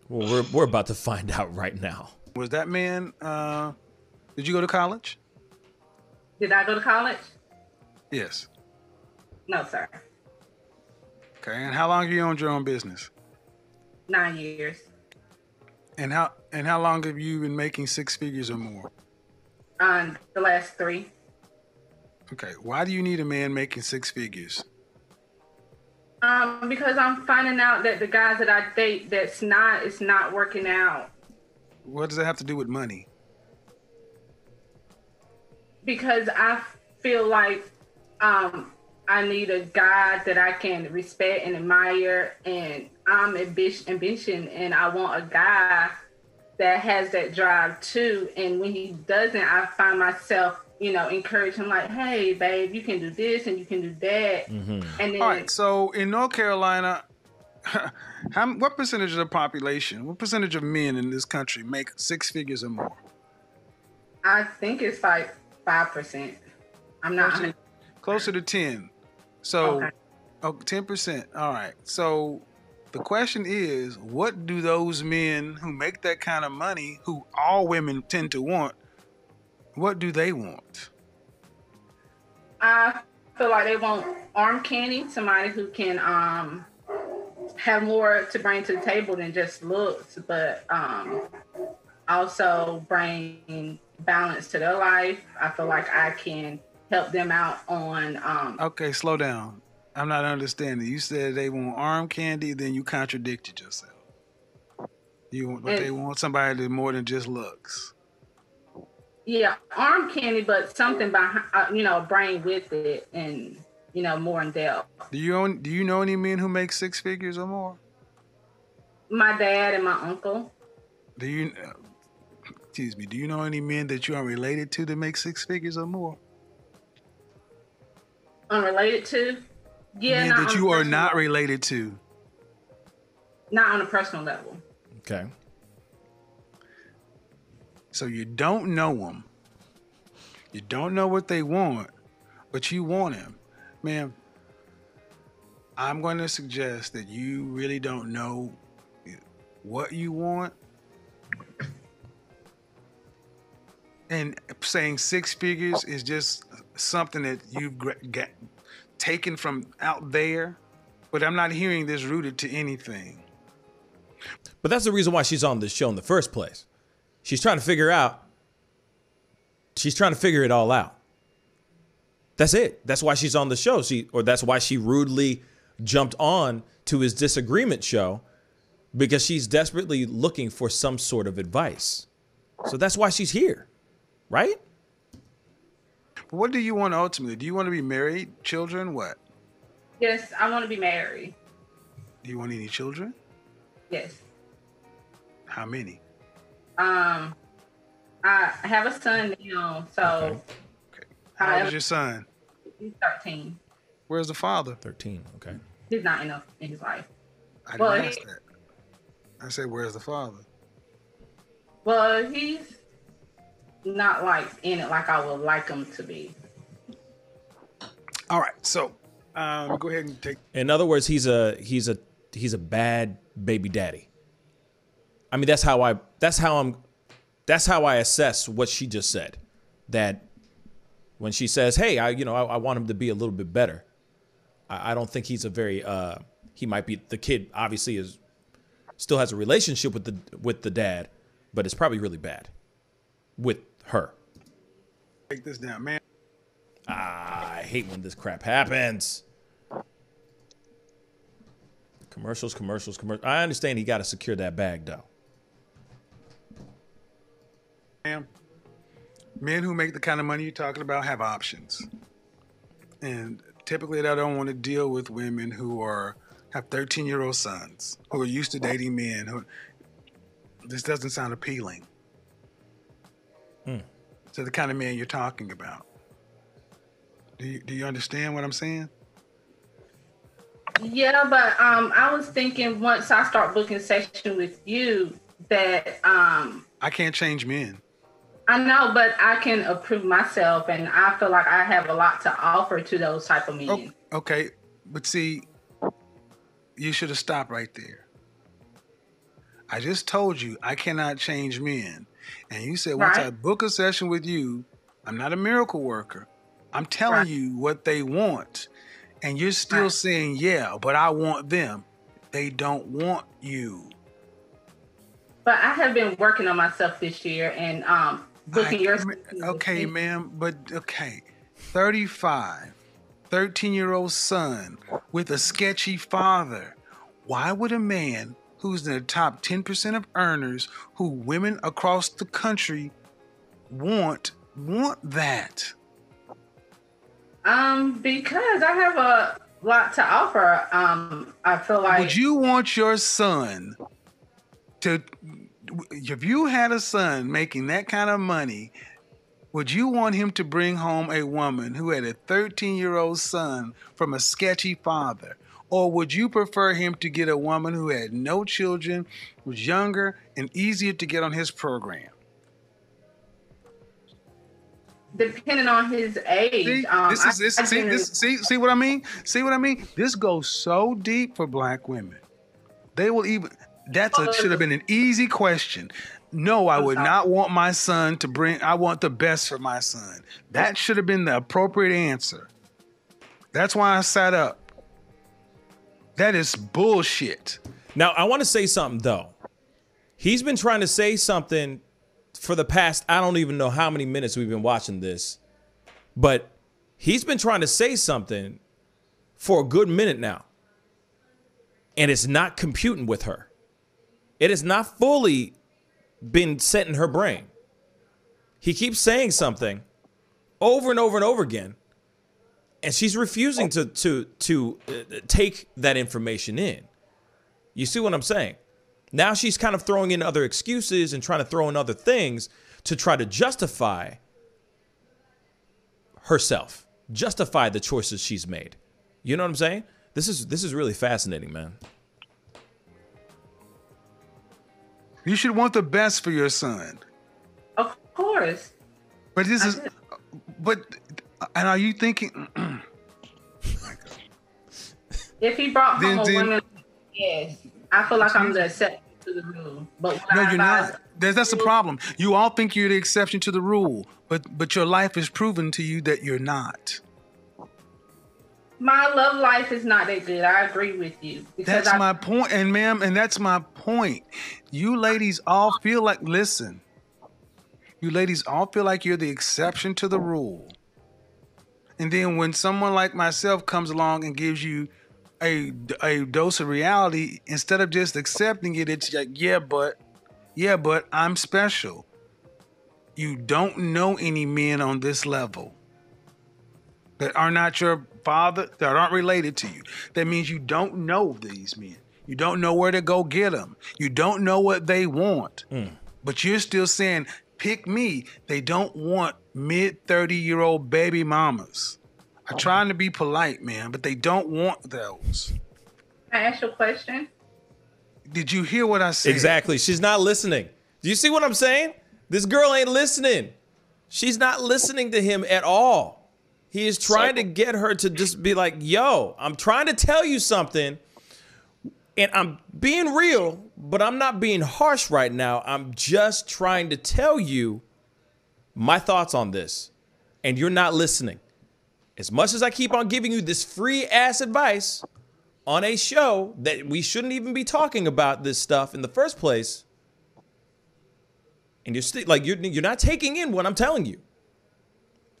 Well, we're about to find out right now. Was that man, did you go to college? Did I go to college? Yes. No, sir. Okay, and how long have you owned your own business? 9 years. And how long have you been making 6 figures or more? The last 3. Okay, why do you need a man making 6 figures? Because I'm finding out that the guys that I date it's not working out. What does that have to do with money? Because I feel like I I need a guy that I can respect and admire, and I'm ambition, and I want a guy that has that drive too. And when he doesn't, I find myself, encourage him like, hey, babe, you can do this and you can do that. And then, All right, so in North Carolina, what percentage of the population, what percentage of men in this country make 6 figures or more? I think it's like 5%. I'm not closer to 10. So, 10%. All right. So the question is, what do those men who make that kind of money, who all women tend to want, what do they want? I feel like they want arm candy, somebody who can have more to bring to the table than just looks, but also bring balance to their life. I feel like I can help them out on Okay, slow down. I'm not understanding. You said they want arm candy, then you contradicted yourself. They want somebody that more than just looks. Yeah, arm candy, but something behind, brain with it, and more in depth. Do you know any men who make 6 figures or more? My dad and my uncle. Do you know any men that you are related to that make 6 figures or more? Unrelated to? Yeah, men that you are not related to. Not on a personal level. Okay. So you don't know them. You don't know what they want, but you want him. Ma'am, I'm going to suggest that you really don't know what you want. And saying 6 figures is just something that you've got taken from out there. But I'm not hearing this rooted to anything. But that's the reason why she's on this show in the first place. She's trying to figure it all out. That's it. That's why she's on the show. That's why she rudely jumped on to his disagreement show, because she's desperately looking for some sort of advice. So that's why she's here, right? But what do you want ultimately? Do you want to be married, children, what? Yes, I want to be married. Do you want any children? Yes. How many? I have a son now, so. Okay. How old is your son? He's 13. Where's the father? 13, okay. He's not enough in his life. I didn't ask that. I said, where's the father? Well, he's not like in it like I would like him to be. All right, so go ahead and take. In other words, he's a bad baby daddy. I mean, that's how I assess what she just said. That when she says, "Hey, I want him to be a little bit better," I don't think he's a very. He might be, the kid obviously still has a relationship with the dad, but it's probably really bad with her. Take this down, man. I hate when this crap happens. Commercials. I understand he got to secure that bag, though. Men who make the kind of money you're talking about have options. And typically they don't want to deal with women who have 13-year-old sons, who are used to dating men. This doesn't sound appealing to the kind of man you're talking about. Do you understand what I'm saying? Yeah, but I was thinking once I start booking session with you that I can't change men. I know, but I can approve myself, and I feel like I have a lot to offer to those type of men. Okay, but see, you should have stopped right there. I just told you I cannot change men. And you said once I book a session with you, I'm not a miracle worker. I'm telling you what they want. And you're still saying, yeah, but I want them. They don't want you. But I have been working on myself this year and booking your... Okay, ma'am, but okay. 35, 13-year-old son with a sketchy father. Why would a man who's in the top 10% of earners, who women across the country want that? Because I have a lot to offer. I feel like. Would you want your son to, if you had a son making that kind of money, would you want him to bring home a woman who had a 13-year-old son from a sketchy father? Or would you prefer him to get a woman who had no children, was younger, and easier to get on his program? Depending on his age. See what I mean? See what I mean? This goes so deep for black women. They will even, should have been an easy question. No, I would not want my son to bring, I want the best for my son. That should have been the appropriate answer. That's why I sat up. That is bullshit. Now, I want to say something, though. He's been trying to say something for the past, I don't even know how many minutes we've been watching this, but he's been trying to say something for a good minute now. And it's not computing with her. It has not fully been set in her brain. He keeps saying something over and over and over again, and she's refusing to take that information in. You see what I'm saying? Now she's kind of throwing in other excuses and trying to throw in other things to try to justify herself, justify the choices she's made. You know what I'm saying? This is really fascinating, man. You should want the best for your son. Of course. But and are you thinking? If he brought home a woman, yes, I feel like I'm the exception to the rule. But no, you're not. That's the problem. You all think you're the exception to the rule, but your life is proven to you that you're not. My love life is not that good. I agree with you. That's my point, and ma'am, and that's my point. You ladies all feel like, listen, you ladies all feel like you're the exception to the rule. And then when someone like myself comes along and gives you a dose of reality, instead of just accepting it, it's like, yeah, but I'm special. You don't know any men on this level that are not your father, that aren't related to you. That means you don't know these men. You don't know where to go get them. You don't know what they want. But you're still saying, pick me. They don't want mid-30-year-old baby mamas. I'm trying to be polite, man, but they don't want those. Can I ask you a question? Did you hear what I said? Exactly. She's not listening. Do you see what I'm saying? This girl ain't listening. She's not listening to him at all. He is trying to get her to just be like, yo, I'm trying to tell you something, and I'm being real, but I'm not being harsh right now. I'm just trying to tell you my thoughts on this, and you're not listening. As much as I keep on giving you this free ass advice on a show that we shouldn't even be talking about this stuff in the first place, and you're still like you're not taking in what I'm telling you.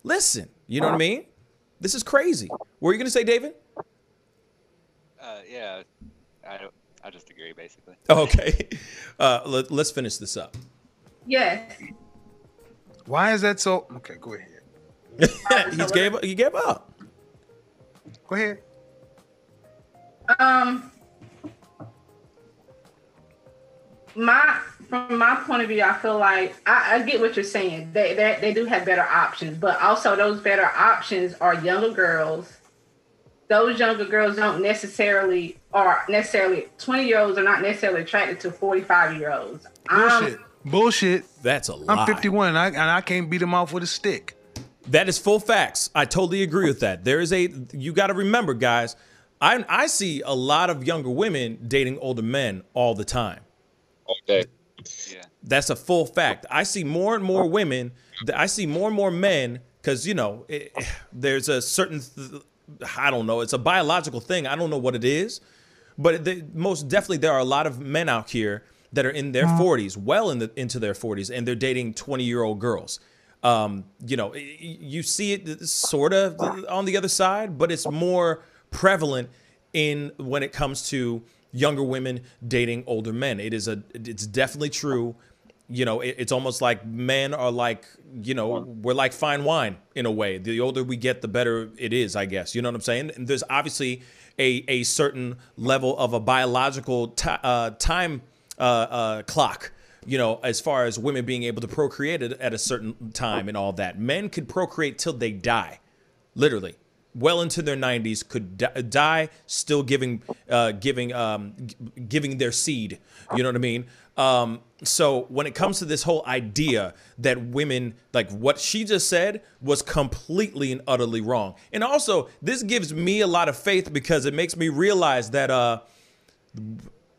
Listen, you know what I mean? This is crazy. What were you gonna say, David? Yeah, I just agree basically. Okay, let's finish this up. Yes. Why is that so? Okay, go ahead. He gave up. Go ahead. From my point of view, I feel like I get what you're saying. They do have better options, but also those better options are younger girls. Those younger girls don't necessarily 20-year-olds are not necessarily attracted to 45-year-olds. Bullshit. That's a lie. I'm 51 and I can't beat them off with a stick. That is full facts. I totally agree with that. You got to remember, guys, I see a lot of younger women dating older men all the time. Okay. Yeah. That's a full fact. I see more and more women. I see more and more men because, there's a certain, I don't know, it's a biological thing. I don't know what it is. But most definitely there are a lot of men out here that are in their 40s, well into their 40s, and they're dating 20-year-old girls. You see it sort of on the other side, but it's more prevalent when it comes to younger women dating older men. It's definitely true. You know, it's almost like men are like, you know, we're like fine wine in a way. The older we get, the better it is, I guess. You know what I'm saying? And there's obviously a certain level of a biological time clock, you know, as far as women being able to procreate at a certain time and all that. Men could procreate till they die, literally. Well into their 90s, could die still giving their seed. You know what I mean? So when it comes to this whole idea that women, like what she just said, was completely and utterly wrong. And also, this gives me a lot of faith because it makes me realize that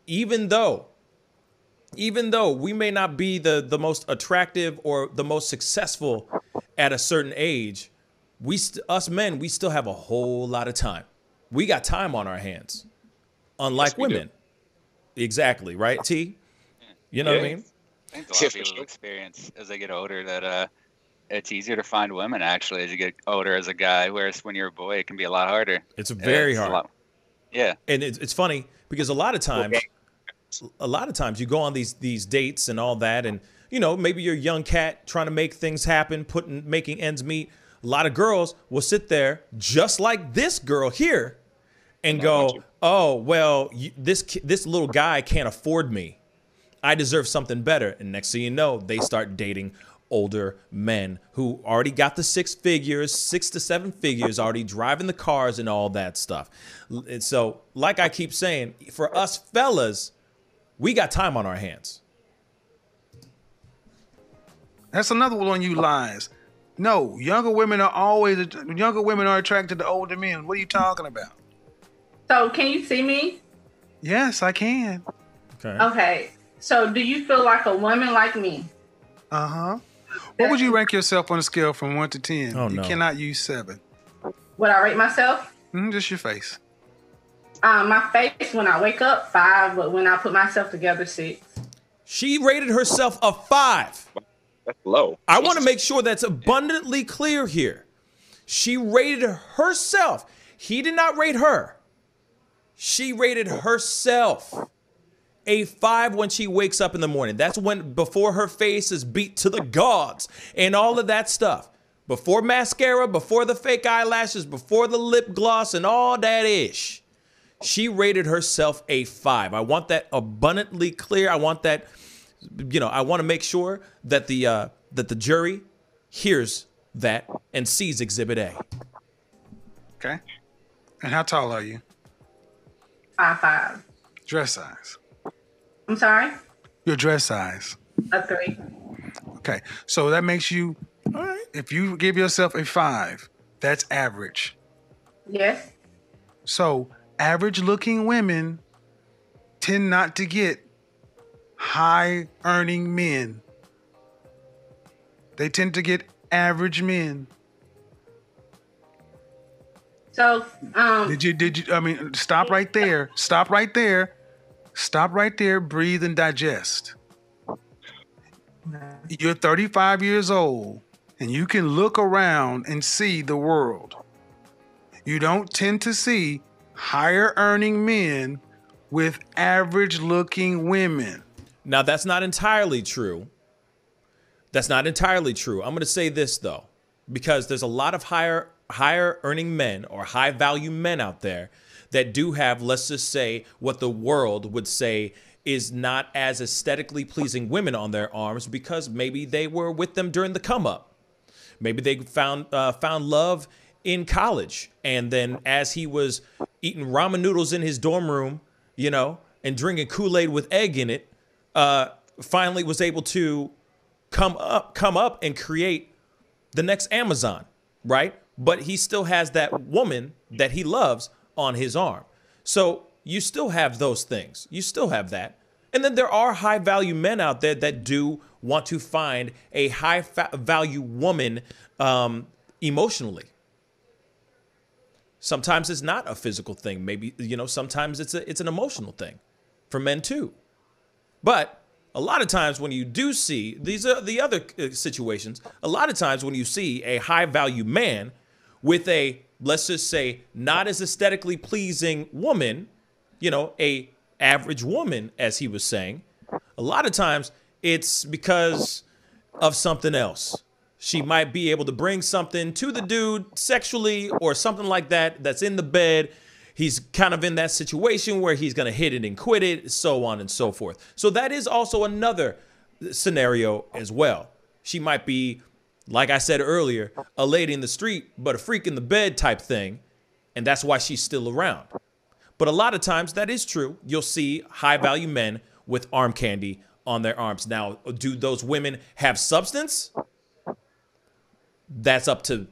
even though we may not be the most attractive or the most successful at a certain age, us men, we still have a whole lot of time. We got time on our hands, unlike women. Exactly, right, T? You know what I mean? I think a lot of people experience as they get older that it's easier to find women actually as you get older as a guy, whereas when you're a boy, it can be a lot harder. It's very hard. Yeah, and it's funny because a lot of times you go on these dates and all that, and you know maybe you're a young cat trying to make things happen, making ends meet. A lot of girls will sit there just like this girl here, and go, "Oh well, this little guy can't afford me. I deserve something better." And next thing you know, they start dating older men who already got the 6 to 7 figures, already driving the cars and all that stuff. And so, like I keep saying, for us fellas, we got time on our hands. That's another one on you lies. No, younger women are attracted to older men. What are you talking about? So can you see me? Yes, I can. Okay. So do you feel like a woman like me? Uh-huh. What would you rank yourself on a scale from 1 to 10? Oh, you no. cannot use 7. Would I rate myself? Just your face. My face when I wake up, 5, but when I put myself together, 6. She rated herself a 5. That's low. I want to make sure that's abundantly clear here. She rated herself. He did not rate her. She rated herself a 5 when she wakes up in the morning. That's when, before her face is beat to the gods and all of that stuff. Before mascara, before the fake eyelashes, before the lip gloss and all that ish. She rated herself a 5. I want that abundantly clear. I want that, you know, I want to make sure that the jury hears that and sees Exhibit A. Okay. And how tall are you? 5'5". Dress size. I'm sorry? Your dress size. A 3. Okay. So that makes you, all right, if you give yourself a 5, that's average. Yes. So average looking women tend not to get high earning men. They tend to get average men. So, did you, I mean, stop right there. Stop right there. Stop right there. Breathe and digest. You're 35 years old and you can look around and see the world. You don't tend to see higher earning men with average looking women. Now, that's not entirely true. That's not entirely true. I'm going to say this, though, because there's a lot of higher earning men or high value men out there that do have, let's just say, what the world would say is not as aesthetically pleasing women on their arms because maybe they were with them during the come up. Maybe they found love in college. And then as he was eating ramen noodles in his dorm room, you know, and drinking Kool-Aid with egg in it, finally was able to come up and create the next Amazon, right? But he still has that woman that he loves on his arm. So you still have those things. You still have that. And then there are high value men out there that do want to find a high value woman emotionally. Sometimes it's not a physical thing. Maybe, you know, sometimes it's an emotional thing for men too. But a lot of times when you do see, these are the other situations, a lot of times when you see a high value man with a, let's just say, not as aesthetically pleasing woman, you know, a average woman, as he was saying, a lot of times it's because of something else. She might be able to bring something to the dude sexually or something like that that's in the bed. He's kind of in that situation where he's going to hit it and quit it, so on and so forth. So that is also another scenario as well. She might be, like I said earlier, a lady in the street, but a freak in the bed type thing. And that's why she's still around. But a lot of times that is true. You'll see high value men with arm candy on their arms. Now, do those women have substance? That's up to,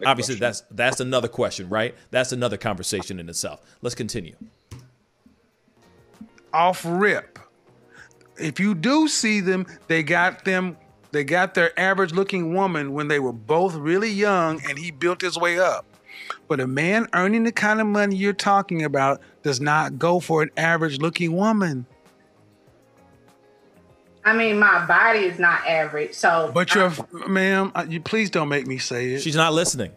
obviously, that's another question, right? That's another conversation in itself. Let's continue. Off rip. If you do see them, they got their average looking woman when they were both really young and he built his way up. But a man earning the kind of money you're talking about does not go for an average looking woman. I mean, my body is not average, so. But ma'am, you please don't make me say it. She's not listening.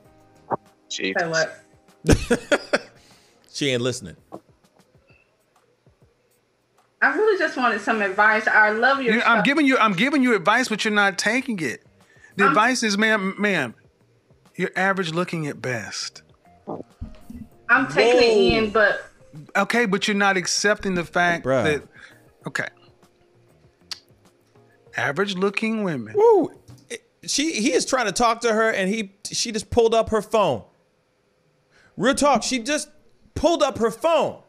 Say what? She ain't listening. I really just wanted some advice. I love your. I'm giving you advice, but you're not taking it. The advice is, ma'am, you're average looking at best. I'm taking it in, but. Okay, but you're not accepting the fact that. Okay. Average looking women. Woo. He is trying to talk to her and she just pulled up her phone. Real talk, she just pulled up her phone.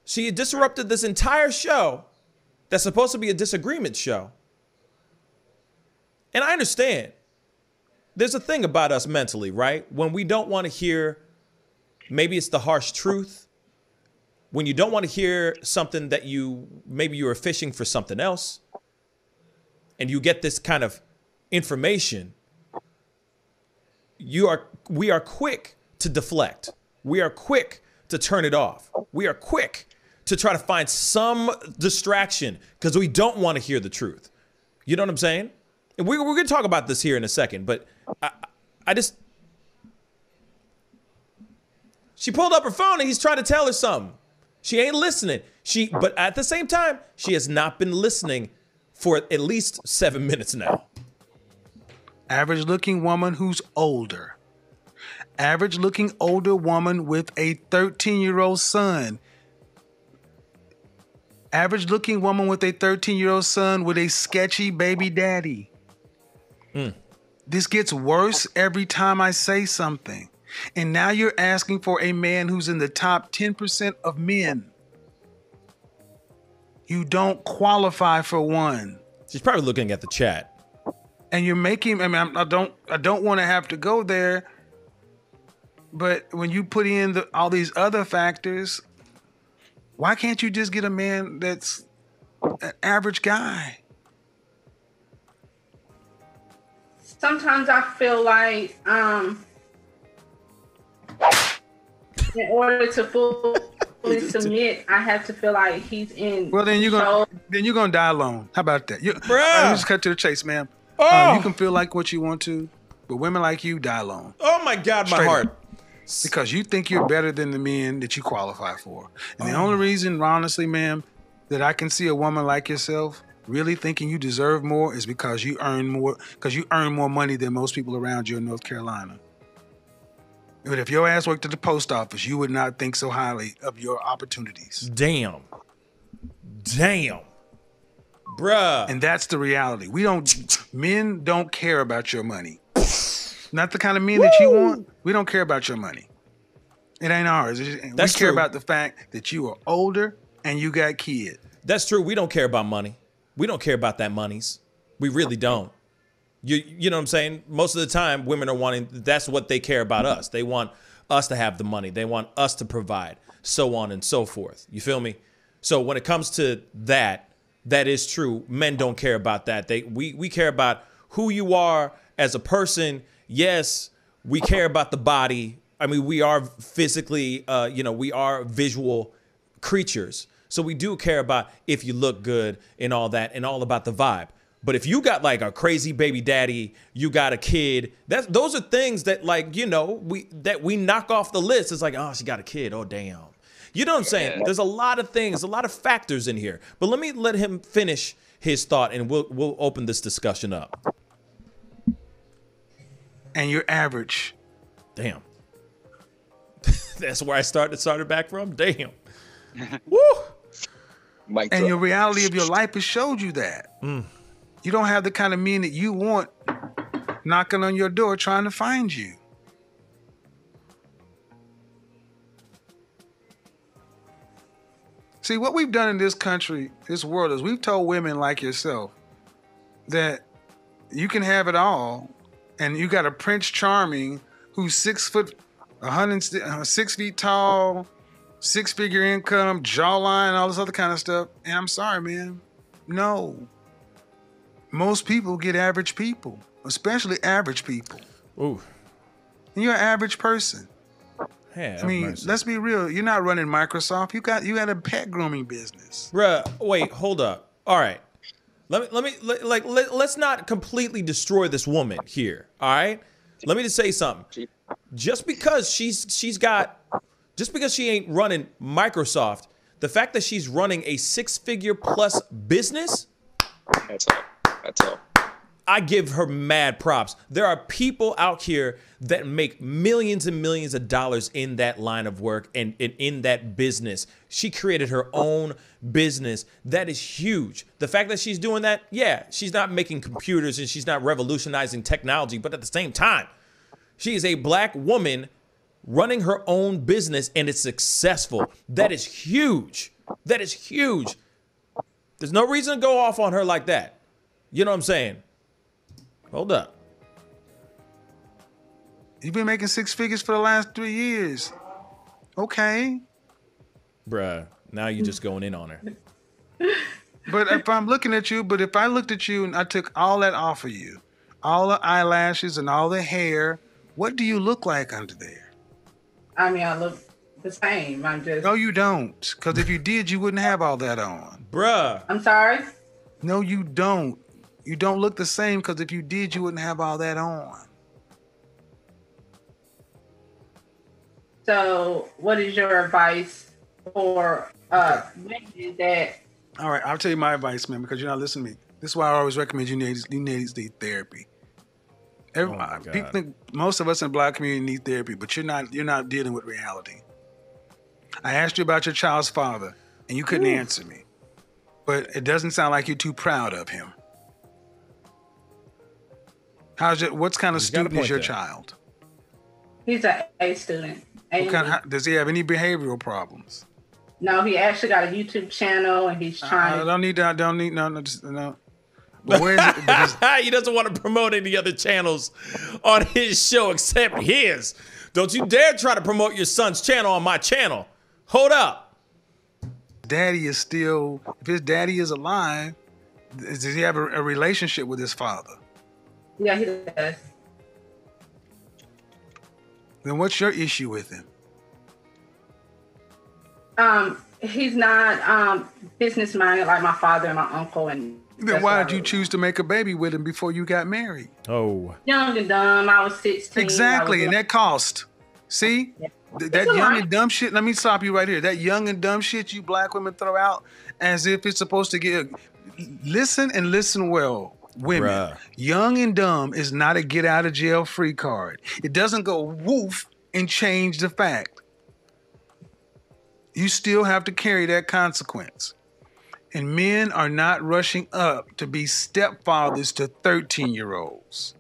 She disrupted this entire show that's supposed to be a disagreement show. And I understand. There's a thing about us mentally, right? When we don't want to hear, maybe it's the harsh truth. When you don't want to hear something that maybe you were fishing for something else. And you get this kind of information, we are quick to deflect. We are quick to turn it off. We are quick to try to find some distraction because we don't want to hear the truth. You know what I'm saying? And we're going to talk about this here in a second, but she pulled up her phone and he's trying to tell her something. She ain't listening. But at the same time, she has not been listening for at least 7 minutes now. Average looking woman who's older. Average looking older woman with a 13-year-old son. Average looking woman with a 13-year-old son with a sketchy baby daddy. This gets worse every time I say something. And now you're asking for a man who's in the top 10% of men. You don't qualify for one. She's probably looking at the chat. And you're making, I don't want to have to go there. But when you put in all these other factors, why can't you just get a man that's an average guy? Sometimes I feel like, in order to fully submit, I have to feel like he's in. Well, then you're gonna die alone. How about that? Let me just cut to the chase, ma'am. You can feel like what you want to, but women like you die alone. Oh my God, my heart. Because you think you're better than the men that you qualify for. And the only reason, honestly, ma'am, that I can see a woman like yourself really thinking you deserve more is because you earn more money than most people around you in North Carolina. But if your ass worked at the post office, you would not think so highly of your opportunities. Damn. Bruh. And that's the reality. Men don't care about your money. Not the kind of men that you want. We don't care about your money. It ain't ours. We care about the fact that you are older and you got kids. That's true. We don't care about money. We don't care about that monies. We really don't. You know what I'm saying? Most of the time, women are wanting, that's what they care about us. They want us to have the money. They want us to provide, so on and so forth. You feel me? So when it comes to that is true. Men don't care about that. We care about who you are as a person. Yes, we care about the body. I mean, we are physically, we are visual creatures. So we do care about if you look good and all that and all about the vibe. But if you got like a crazy baby daddy, you got a kid, those are things that we knock off the list. It's like, oh, she got a kid. Oh, damn. You know what I'm saying? There's a lot of things, a lot of factors in here. But let him finish his thought, and we'll open this discussion up. And you're average. Damn. That's where I started back from. Damn. Woo. And your reality of your life has showed you that. You don't have the kind of men that you want knocking on your door trying to find you. See, what we've done in this country, this world, is we've told women like yourself that you can have it all, and you got a Prince Charming who's 6 feet tall, 6-figure income, jawline, all this other kind of stuff. And I'm sorry, man. No. Most people get average people, especially average people. Ooh. And you're an average person. Yeah, I mean, let's be real. You're not running Microsoft. You got a pet grooming business. Bruh, wait, hold up. All right. Let's not completely destroy this woman here. All right? Let me just say something. Just because she ain't running Microsoft, the fact that she's running a 6-figure plus business, that's all. I give her mad props. There are people out here that make millions and millions of dollars in that line of work and in that business. She created her own business. That is huge. The fact that she's doing that, yeah, she's not making computers and she's not revolutionizing technology, but at the same time, she is a black woman running her own business and it's successful. That is huge. That is huge. There's no reason to go off on her like that. You know what I'm saying? Hold up. You've been making 6 figures for the last 3 years. Okay. Bruh, now you're just going in on her. But if I'm looking at you, if I looked at you and I took all that off of you, all the eyelashes and all the hair, what do you look like under there? I mean, I look the same. I'm just... No, you don't. Because if you did, you wouldn't have all that on. Bruh. I'm sorry? No, you don't. You don't look the same because if you did, you wouldn't have all that on. So, what is your advice for women that? All right, I'll tell you my advice, man, because you're not listening to me. This is why I always recommend you need therapy. People think most of us in the black community need therapy, but you're not dealing with reality. I asked you about your child's father, and you couldn't answer me. But it doesn't sound like you're too proud of him. What kind of student is your child? He's an A student. Does he have any behavioral problems? No, he actually got a YouTube channel and he's trying. No. But where is it? Because he doesn't want to promote any other channels on his show except his. Don't you dare try to promote your son's channel on my channel. Hold up. Daddy is still, if his daddy is alive, does he have a relationship with his father? Yeah, he does. Then what's your issue with him? He's not business minded like my father and my uncle. And then why did you choose to make a baby with him before you got married? Oh. Young and dumb. I was 16. Exactly, and that cost. See? Yeah. That young and dumb shit, let me stop you right here. That young and dumb shit you black women throw out as if it's supposed to get... Listen and listen well. Women, bruh. Young and dumb is not a get out of jail free card. It doesn't go woof and change the fact. You still have to carry that consequence. And men are not rushing up to be stepfathers to 13-year-olds.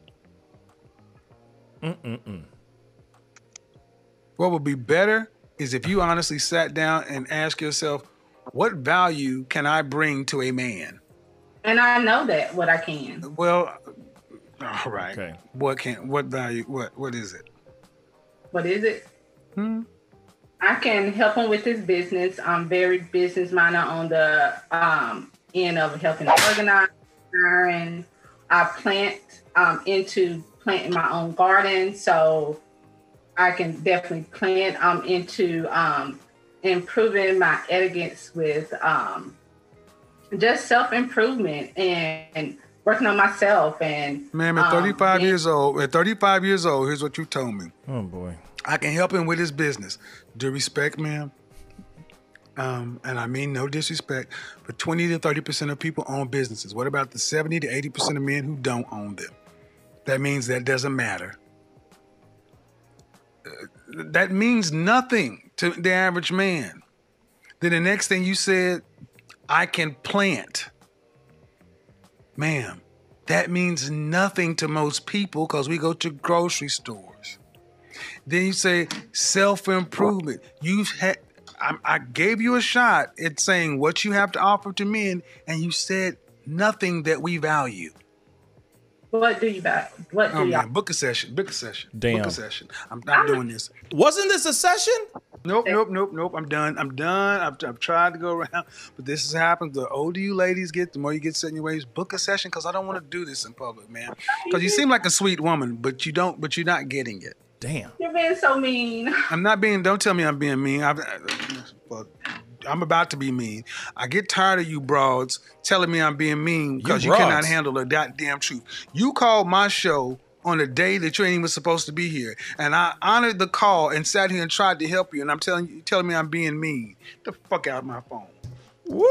What would be better is if you honestly sat down and asked yourself, what value can I bring to a man? And I know that what I can. Well, all right. Okay. What value? What is it? What is it? I can help him with his business. I'm very business minded on the end of helping organize. And I plant into planting my own garden, so I can definitely plant into improving my etiquettes with just self-improvement and working on myself. And ma'am, at 35 years old, here's what you told me. Oh boy. I can help him with his business. Due respect, ma'am, and I mean no disrespect, but 20 to 30% of people own businesses. What about the 70 to 80% of men who don't own them? That means that doesn't matter. That means nothing to the average man. Then the next thing you said, I can plant. Ma'am, that means nothing to most people because we go to grocery stores. Then you say self-improvement. I gave you a shot at saying what you have to offer to men, and you said nothing that we value. What do you value? What do y'all? Book a session. Book a session. Damn. Book a session. I'm not doing this. Wasn't this a session? Nope. I'm done. I've tried to go around, but this has happened. The older you ladies get, the more you get set in your ways. Book a session because I don't want to do this in public, man. Because you seem like a sweet woman, but you don't. But you're not getting it. Damn. You're being so mean. I'm not being. Don't tell me I'm being mean. I'm about to be mean. I get tired of you broads telling me I'm being mean because you cannot handle the goddamn truth. You called my show on a day that you ain't even supposed to be here, and I honored the call and sat here and tried to help you, and I'm telling me I'm being mean. Get the fuck out of my phone. Woo,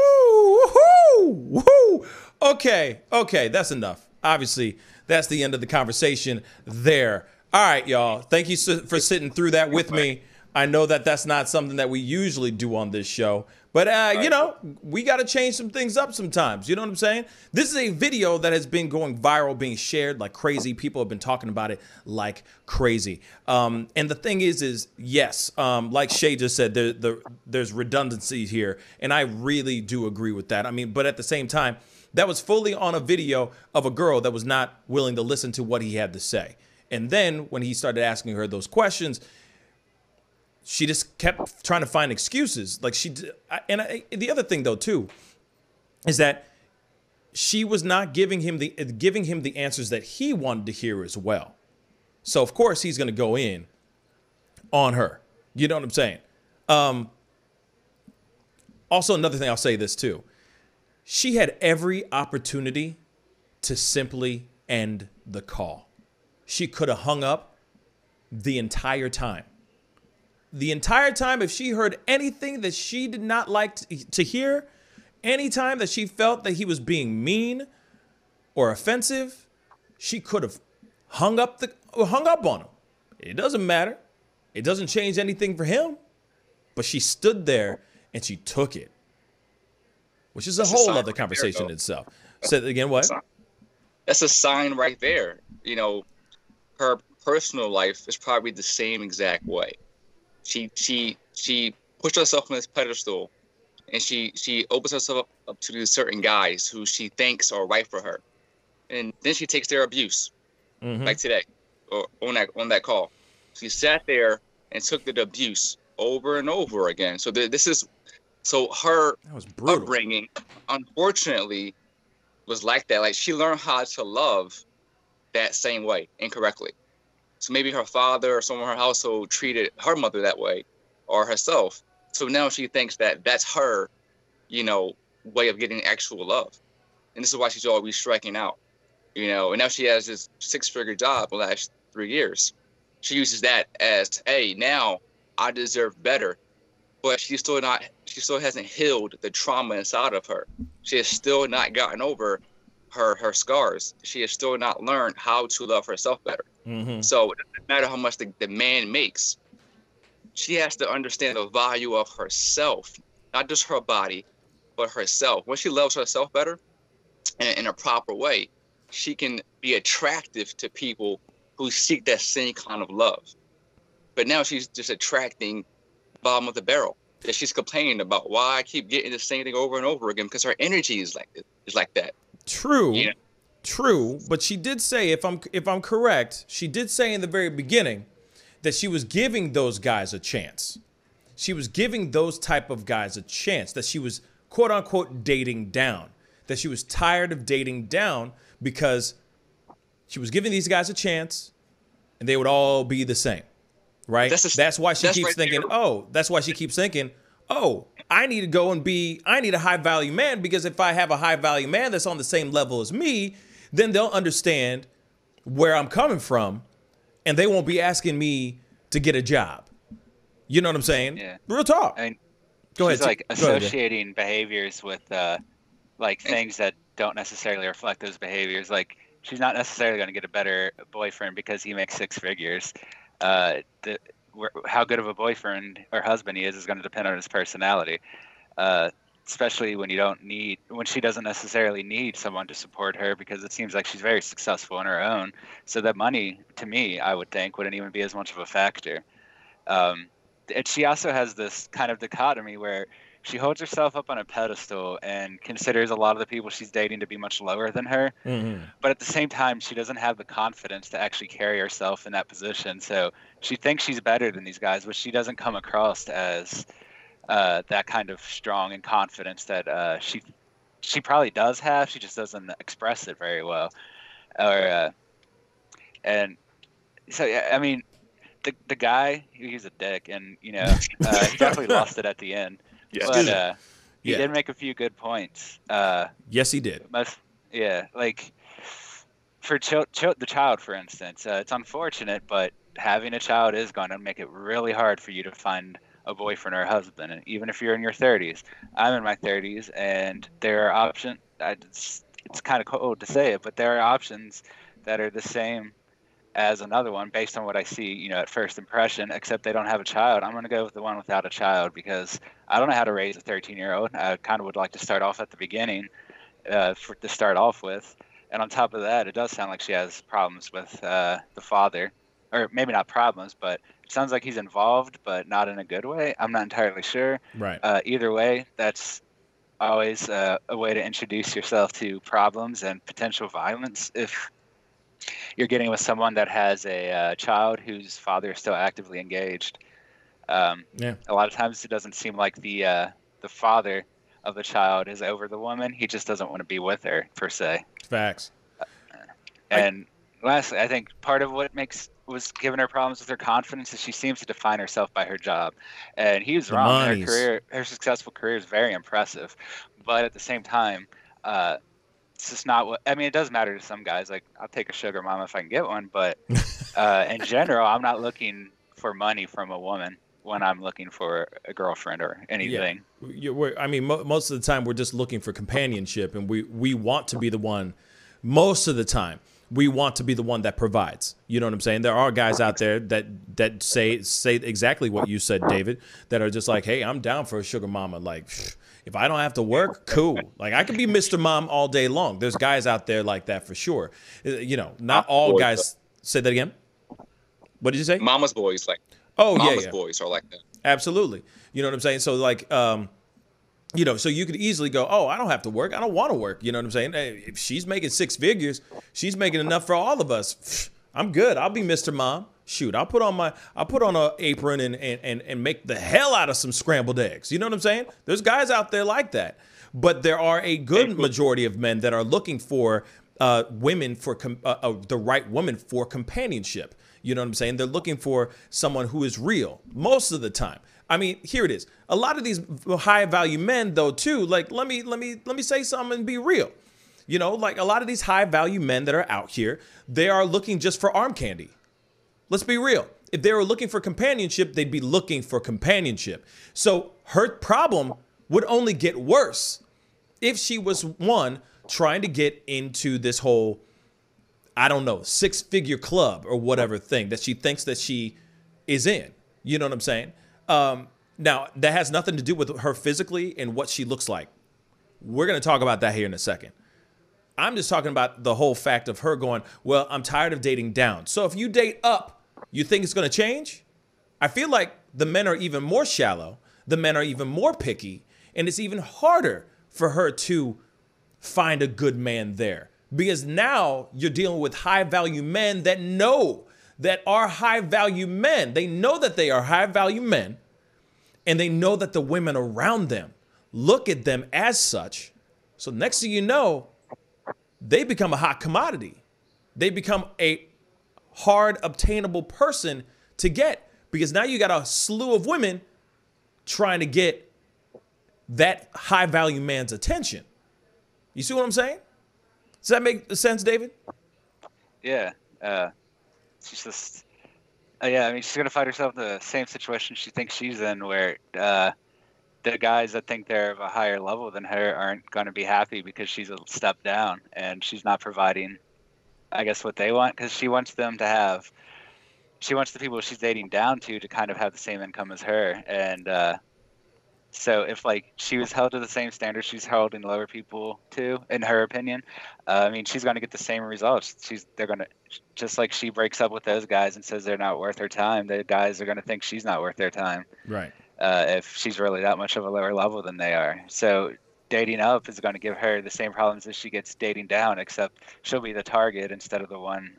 woohoo, woohoo. Okay, that's enough. Obviously, that's the end of the conversation there. All right, y'all. Thank you for sitting through that with me. I know that that's not something that we usually do on this show, but you know, we got to change some things up sometimes. You know what I'm saying? This is a video that has been going viral, being shared like crazy. People have been talking about it like crazy. And the thing is yes, like Shay just said, there's redundancy here, and I really do agree with that. I mean, but at the same time, that was fully on a video of a girl that was not willing to listen to what he had to say. And then when he started asking her those questions, she just kept trying to find excuses. Like the other thing though too, is that she was not giving him the answers that he wanted to hear as well. So of course he's going to go in on her. You know what I'm saying? Also, another thing, I'll say this too. She had every opportunity to simply end the call. She could have hung up the entire time. The entire time, if she heard anything that she did not like to hear, anytime that she felt that he was being mean or offensive, she could have hung up on him. It doesn't matter. It doesn't change anything for him. But she stood there and she took it, which is a whole other conversation in itself. Say that again, what? That's a sign right there. You know, her personal life is probably the same exact way. She pushed herself on this pedestal, and she opens herself up to these certain guys who she thinks are right for her, and then she takes their abuse, like today, or on that call. She sat there and took the abuse over and over again. So her upbringing, unfortunately, was like that. Like she learned how to love that same way incorrectly. So maybe her father or someone in her household treated her mother that way, or herself. So now she thinks that that's her, way of getting actual love. And this is why she's always striking out, And now she has this 6-figure job the last 3 years. She uses that as, hey, now I deserve better. But she still hasn't healed the trauma inside of her. She has still not gotten over her scars. She has still not learned how to love herself better. So it doesn't matter how much the man makes. She has to understand the value of herself, not just her body, but herself. When she loves herself better in a proper way, she can be attractive to people who seek that same kind of love. But now she's just attracting bottom of the barrel. That she's complaining about why I keep getting the same thing over and over again, because her energy is like that. True. Yeah. True, but she did say, if I'm correct, she did say in the very beginning that she was giving those guys a chance. She was giving those type of guys a chance, that she was quote unquote dating down, that she was tired of dating down because she was giving these guys a chance and they would all be the same, right? That's why she keeps thinking, I need to go and I need a high value man, because if I have a high value man that's on the same level as me, then they'll understand where I'm coming from and they won't be asking me to get a job. You know what I'm saying? Yeah. Real talk. I mean, she's like associating behaviors with like things that don't necessarily reflect those behaviors. Like she's not necessarily going to get a better boyfriend because he makes 6 figures. How good of a boyfriend or husband he is going to depend on his personality. Especially when she doesn't necessarily need someone to support her, because it seems like she's very successful on her own. So that money, to me, I would think, wouldn't even be as much of a factor. And she also has this kind of dichotomy where she holds herself up on a pedestal and considers a lot of the people she's dating to be much lower than her. Mm-hmm. But at the same time, she doesn't have the confidence to actually carry herself in that position. So she thinks she's better than these guys, but she doesn't come across as that kind of strong and confidence that she probably does have. She just doesn't express it very well. And so, yeah, I mean, the guy, he's a dick, and he definitely lost it at the end. Yes. But he did make a few good points. Yes, he did. Like for the child, for instance, it's unfortunate, but having a child is going to make it really hard for you to find a boyfriend or a husband. And even if you're in your 30s, I'm in my 30s, and there are options. It's kind of cold to say it, but there are options that are the same as another one based on what I see, at first impression, except they don't have a child. I'm going to go with the one without a child because I don't know how to raise a 13-year-old. I kind of would like to start off at the beginning to start off with. And on top of that, it does sound like she has problems with the father, or maybe not problems, but it sounds like he's involved, but not in a good way. I'm not entirely sure. Right. Either way, that's always a way to introduce yourself to problems and potential violence if you're getting with someone that has a child whose father is still actively engaged. A lot of times it doesn't seem like the father of the child is over the woman. He just doesn't want to be with her, per se. Facts. And lastly, I think part of what was giving her problems with her confidence is she seems to define herself by her job. And he was wrong. Her successful career is very impressive. But at the same time, it's just not what, I mean, it does matter to some guys. Like, I'll take a sugar mama if I can get one. But in general, I'm not looking for money from a woman when I'm looking for a girlfriend or anything. Yeah. Most of the time we're just looking for companionship, and we want to be the one. Most of the time, we want to be the one that provides. You know what I'm saying? There are guys out there that say exactly what you said, David, that are just like, hey, I'm down for a sugar mama. Like, if I don't have to work, cool. Like, I could be Mr. Mom all day long. There's guys out there like that for sure. Not all guys. Say that again. What did you say? Mama's boys, like. Oh, Mama's boys are like that. Absolutely. You know what I'm saying? So, like, so you could easily go, oh, I don't have to work. I don't want to work. You know what I'm saying? Hey, if she's making 6 figures, she's making enough for all of us. I'm good. I'll be Mr. Mom. Shoot, I'll put on an apron and make the hell out of some scrambled eggs. You know what I'm saying? There's guys out there like that. But there are a good majority of men that are looking for women for the right woman for companionship. You know what I'm saying? They're looking for someone who is real most of the time. I mean, here it is. A lot of these high value men, though, too, like, let me say something and be real. Like a lot of these high value men that are out here, they are looking just for arm candy. Let's be real. If they were looking for companionship, they'd be looking for companionship. So her problem would only get worse if she was, one, trying to get into this whole, I don't know, 6-figure club or whatever thing that she thinks that she is in. You know what I'm saying? Now, that has nothing to do with her physically and what she looks like. We're going to talk about that here in a second. I'm just talking about the whole fact of her going, well, I'm tired of dating down. So if you date up, you think it's going to change? I feel like the men are even more shallow. The men are even more picky. And it's even harder for her to find a good man there. Because now you're dealing with high-value men that know that are high-value men. They know that they are high-value men, and they know that the women around them look at them as such. So next thing you know, they become a hot commodity. They become a hard obtainable person to get, because now you got a slew of women trying to get that high-value man's attention. You see what I'm saying? Does that make sense, David? Yeah. She's just, she's going to find herself in the same situation she thinks she's in, where the guys that think they're of a higher level than her aren't going to be happy because she's a step down and she's not providing, I guess, what they want, because she wants them to have, she wants the people she's dating down to kind of have the same income as her. And so if like she was held to the same standards she's held in lower people to, in her opinion, I mean, she's going to get the same results. They're going to, just like she breaks up with those guys and says they're not worth her time, the guys are going to think she's not worth their time. Right. If she's really that much of a lower level than they are. So dating up is going to give her the same problems as she gets dating down, except she'll be the target instead of the one,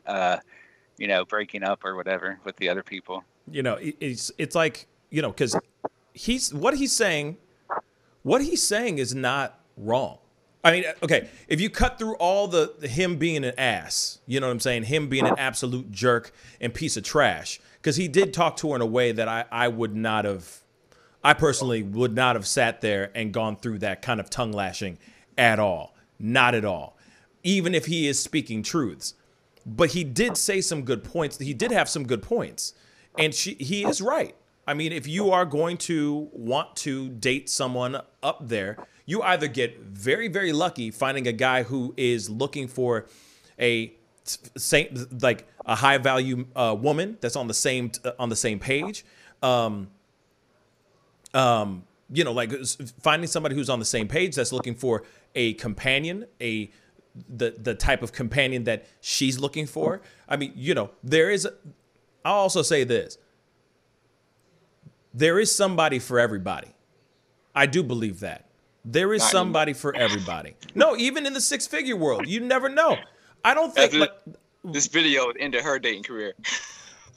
you know, breaking up or whatever with the other people. You know, it's like, you know, because what he's saying is not wrong. I mean, okay, if you cut through all the him being an ass, you know what I'm saying? Him being an absolute jerk and piece of trash, because he did talk to her in a way that I personally would not have sat there and gone through that kind of tongue lashing at all. Not at all. Even if he is speaking truths. But he did say some good points. He did have some good points. And he is right. I mean, if you are going to want to date someone up there, you either get very, very lucky finding a guy who is looking for a high value woman that's on the same page. You know, like finding somebody who's on the same page that's looking for a companion, the type of companion that she's looking for. I mean, you know, I'll also say this. There is somebody for everybody. I do believe that. There is somebody for everybody. No, even in the six-figure world, you never know. I don't think this video ended her dating career.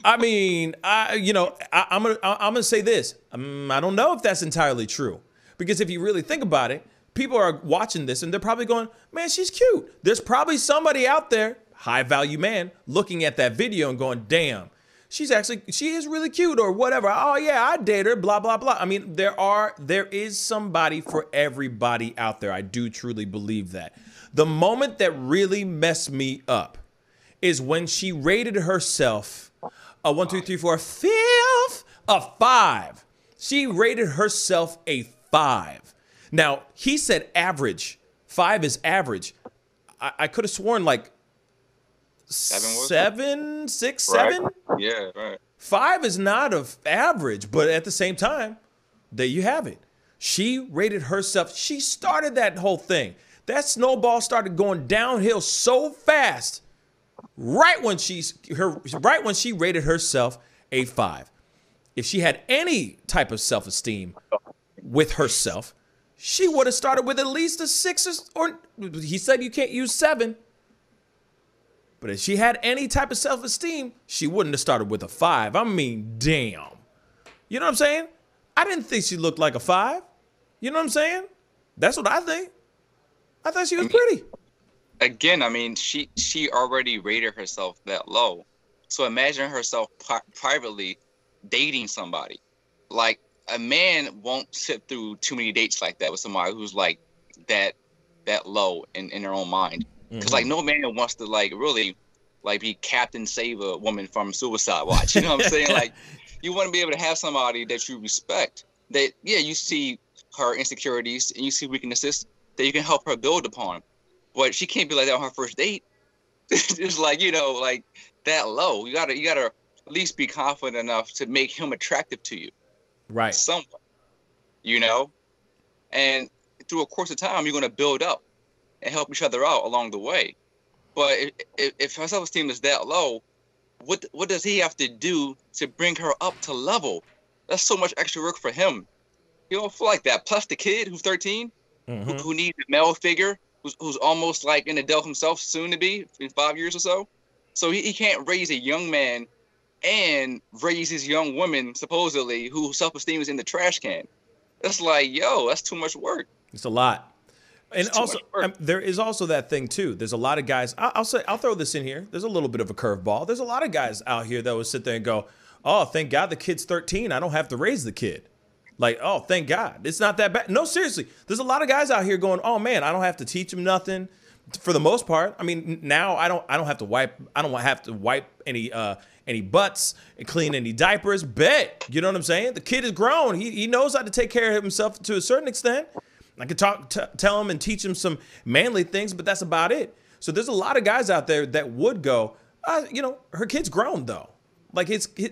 I mean, I'm gonna say this. I don't know if that's entirely true, because if you really think about it, people are watching this and they're probably going, "Man, she's cute." There's probably somebody out there, high value man, looking at that video and going, "Damn, she is really cute," or whatever. "Oh yeah, I date her." Blah blah blah. I mean, there is somebody for everybody out there. I do truly believe that. The moment that really messed me up is when she rated herself a 1, 2, 3, 4, 5, a 5. She rated herself a 5. Now, he said average. 5 is average. I could have sworn like 7, 6, 7. Right. Yeah, right. 5 is not average, but at the same time, there you have it. She rated herself. She started that whole thing. That snowball started going downhill so fast. Right when she rated herself a 5. If she had any type of self-esteem with herself, she would have started with at least a 6, or he said you can't use 7. But if she had any type of self-esteem, she wouldn't have started with a 5. I mean, damn. You know what I'm saying? I didn't think she looked like a 5. You know what I'm saying? That's what I think. I thought she was pretty. Again, I mean, she already rated herself that low. So imagine herself privately dating somebody. Like, a man won't sit through too many dates like that with somebody who's like that low in their own mind. Because like no man wants to like really like be Captain Save a woman from Suicide Watch. You know what I'm saying? Like, you want to be able to have somebody that you respect. That you see her insecurities and you see weaknesses that you can help her build upon. But she can't be like that on her first date. It's like, you know, like that low. You gotta at least be confident enough to make him attractive to you. Right. Somewhat. You know? And through a course of time, you're gonna build up and help each other out along the way. But if her self-esteem is that low, what does he have to do to bring her up to level? That's so much extra work for him. You don't feel like that. Plus the kid who's 13, who needs a male figure, who's almost like an adult himself, soon to be, in 5 years or so. So he can't raise a young man and raise his young woman, supposedly, whose self-esteem is in the trash can. That's like, yo, that's too much work. It's a lot. And also, there is also that thing too. There's a lot of guys. I'll throw this in here. There's a little bit of a curveball. There's a lot of guys out here that would sit there and go, "Oh, thank God the kid's 13. I don't have to raise the kid." Like, oh, thank God. It's not that bad. No, seriously. There's a lot of guys out here going, "Oh man, I don't have to teach him nothing. for the most part. I mean, now I don't have to wipe any butts and clean any diapers. Bet. You know what I'm saying? The kid is grown. He knows how to take care of himself to a certain extent. I could tell him and teach him some manly things, but that's about it. So there's a lot of guys out there that would go, her kid's grown though. Like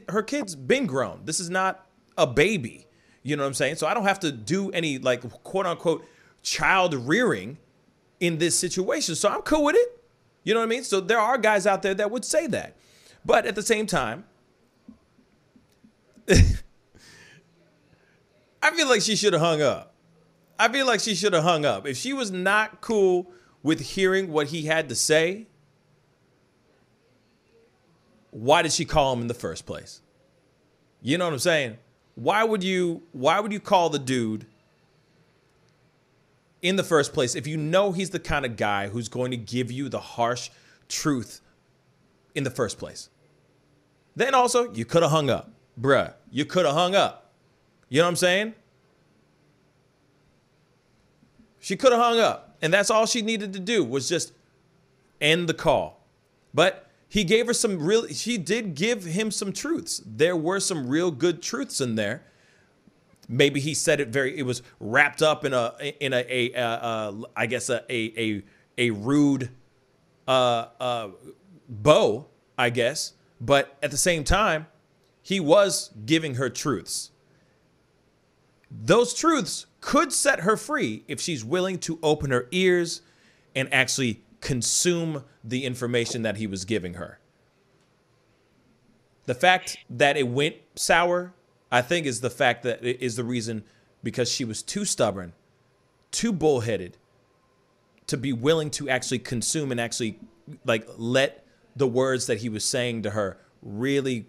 her kid's been grown. This is not a baby. You know what I'm saying? So I don't have to do any like quote unquote child rearing in this situation. So I'm cool with it. You know what I mean? So there are guys out there that would say that. But at the same time, I feel like she should have hung up. If she was not cool with hearing what he had to say, why did she call him in the first place? You know what I'm saying? Why would you call the dude in the first place if you know he's the kind of guy who's going to give you the harsh truth in the first place? Then also, you could have hung up. Bruh, you could have hung up. You know what I'm saying? She could have hung up, and that's all she needed to do was just end the call. But he gave her she did give him some truths. There were some real good truths in there. Maybe he said it was wrapped up in a rude bow, I guess. But at the same time, he was giving her truths. Those truths could set her free if she's willing to open her ears and actually consume the information that he was giving her. The fact that it went sour, I think, is the reason, because she was too stubborn, too bullheaded to be willing to actually consume and actually like let the words that he was saying to her really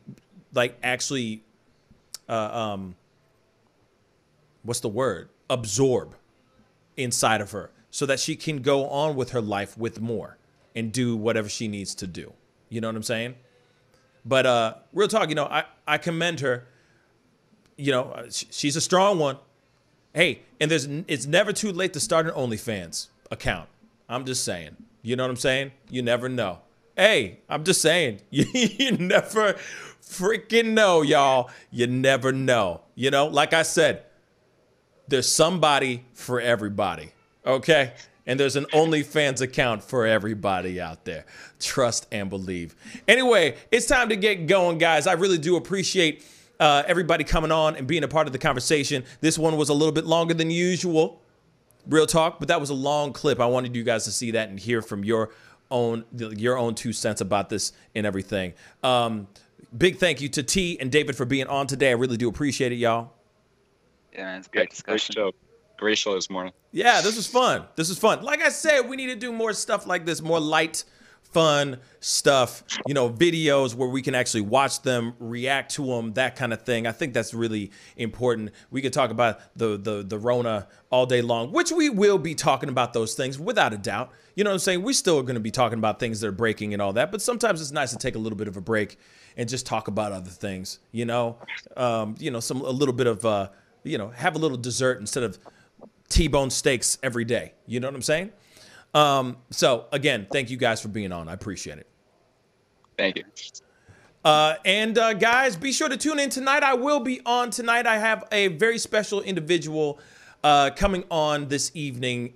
like actually what's the word? Absorb inside of her so that she can go on with her life with more and do whatever she needs to do. You know what I'm saying? But real talk, I commend her. She's a strong one. Hey, and it's never too late to start an OnlyFans account. I'm just saying. You know what I'm saying? You never know. Hey, I'm just saying. You never freaking know, y'all. You never know. Like I said, there's somebody for everybody, okay? And there's an OnlyFans account for everybody out there. Trust and believe. Anyway, it's time to get going, guys. I really do appreciate everybody coming on and being a part of the conversation. This one was a little bit longer than usual, real talk, but that was a long clip. I wanted you guys to see that and hear from your own 2 cents about this and everything. Big thank you to T and David for being on today. I really do appreciate it, y'all. Yeah, man, it's a great discussion. Great show this morning. Yeah, this was fun. Like I said, we need to do more stuff like this, more light, fun stuff, videos where we can actually watch them, react to them, that kind of thing. I think that's really important. We could talk about the Rona all day long, which we will be talking about those things without a doubt. You know what I'm saying? We still are going to be talking about things that are breaking and all that, but sometimes it's nice to take a little bit of a break and just talk about other things, a little bit of, have a little dessert instead of T-bone steaks every day. You know what I'm saying? So again, thank you guys for being on. I appreciate it. Thank you. Guys, be sure to tune in tonight. I will be on tonight. I have a very special individual coming on this evening.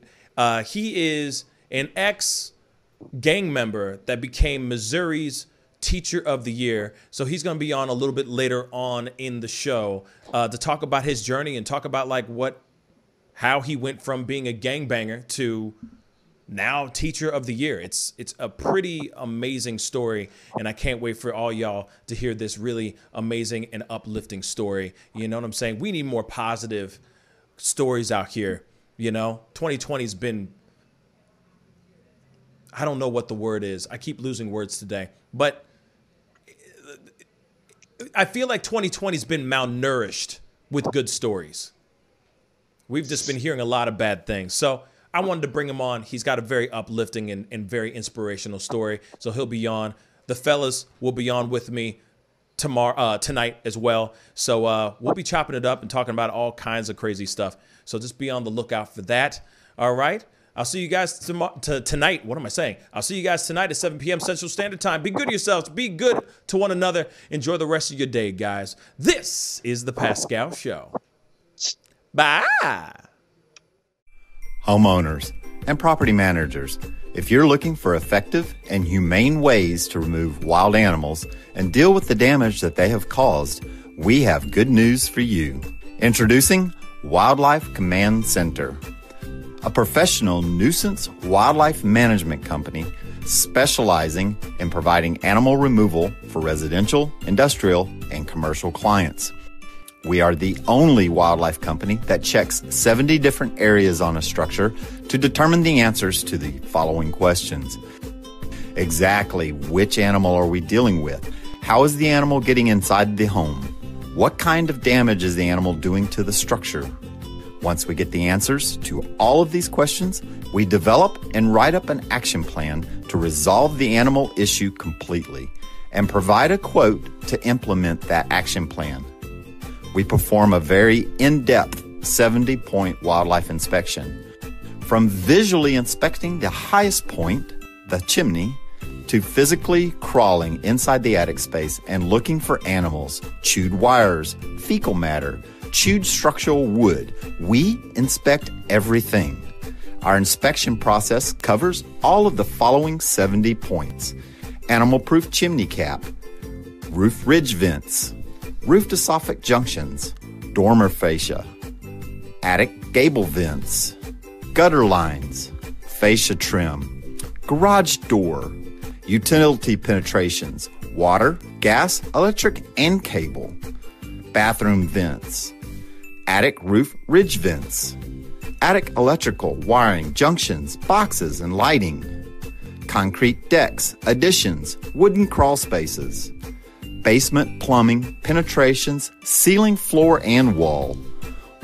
He is an ex-gang member that became Missouri's Teacher of the Year. So he's going to be on a little bit later on in the show to talk about his journey and talk about how he went from being a gangbanger to now Teacher of the Year. It's a pretty amazing story, and I can't wait for all y'all to hear this really amazing and uplifting story. You know what I'm saying? We need more positive stories out here. 2020's been, I don't know what the word is. I keep losing words today, but I feel like 2020's been malnourished with good stories. We've just been hearing a lot of bad things. So I wanted to bring him on. He's got a very uplifting and very inspirational story. So he'll be on. The fellas will be on with me tonight as well. So we'll be chopping it up and talking about all kinds of crazy stuff. So just be on the lookout for that. All right. I'll see you guys tonight. What am I saying? I'll see you guys tonight at 7 p.m. Central Standard Time. Be good to yourselves. Be good to one another. Enjoy the rest of your day, guys. This is The Pascal Show. Bye. Homeowners and property managers, if you're looking for effective and humane ways to remove wild animals and deal with the damage that they have caused, we have good news for you. Introducing Wildlife Command Center, a professional nuisance wildlife management company specializing in providing animal removal for residential, industrial, and commercial clients. We are the only wildlife company that checks 70 different areas on a structure to determine the answers to the following questions. Exactly which animal are we dealing with? How is the animal getting inside the home? What kind of damage is the animal doing to the structure? Once we get the answers to all of these questions, we develop and write up an action plan to resolve the animal issue completely and provide a quote to implement that action plan. We perform a very in-depth 70-point wildlife inspection. From visually inspecting the highest point, the chimney, to physically crawling inside the attic space and looking for animals, chewed wires, fecal matter, chewed structural wood. We inspect everything. Our inspection process covers all of the following 70 points: animal-proof chimney cap, roof ridge vents, roof to soffit junctions, dormer fascia, attic gable vents, gutter lines, fascia trim, garage door, utility penetrations, water, gas, electric, and cable, bathroom vents, attic roof ridge vents, attic electrical, wiring, junctions, boxes, and lighting, concrete decks, additions, wooden crawl spaces, basement plumbing, penetrations, ceiling, floor, and wall.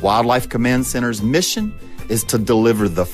Wildlife Command Center's mission is to deliver the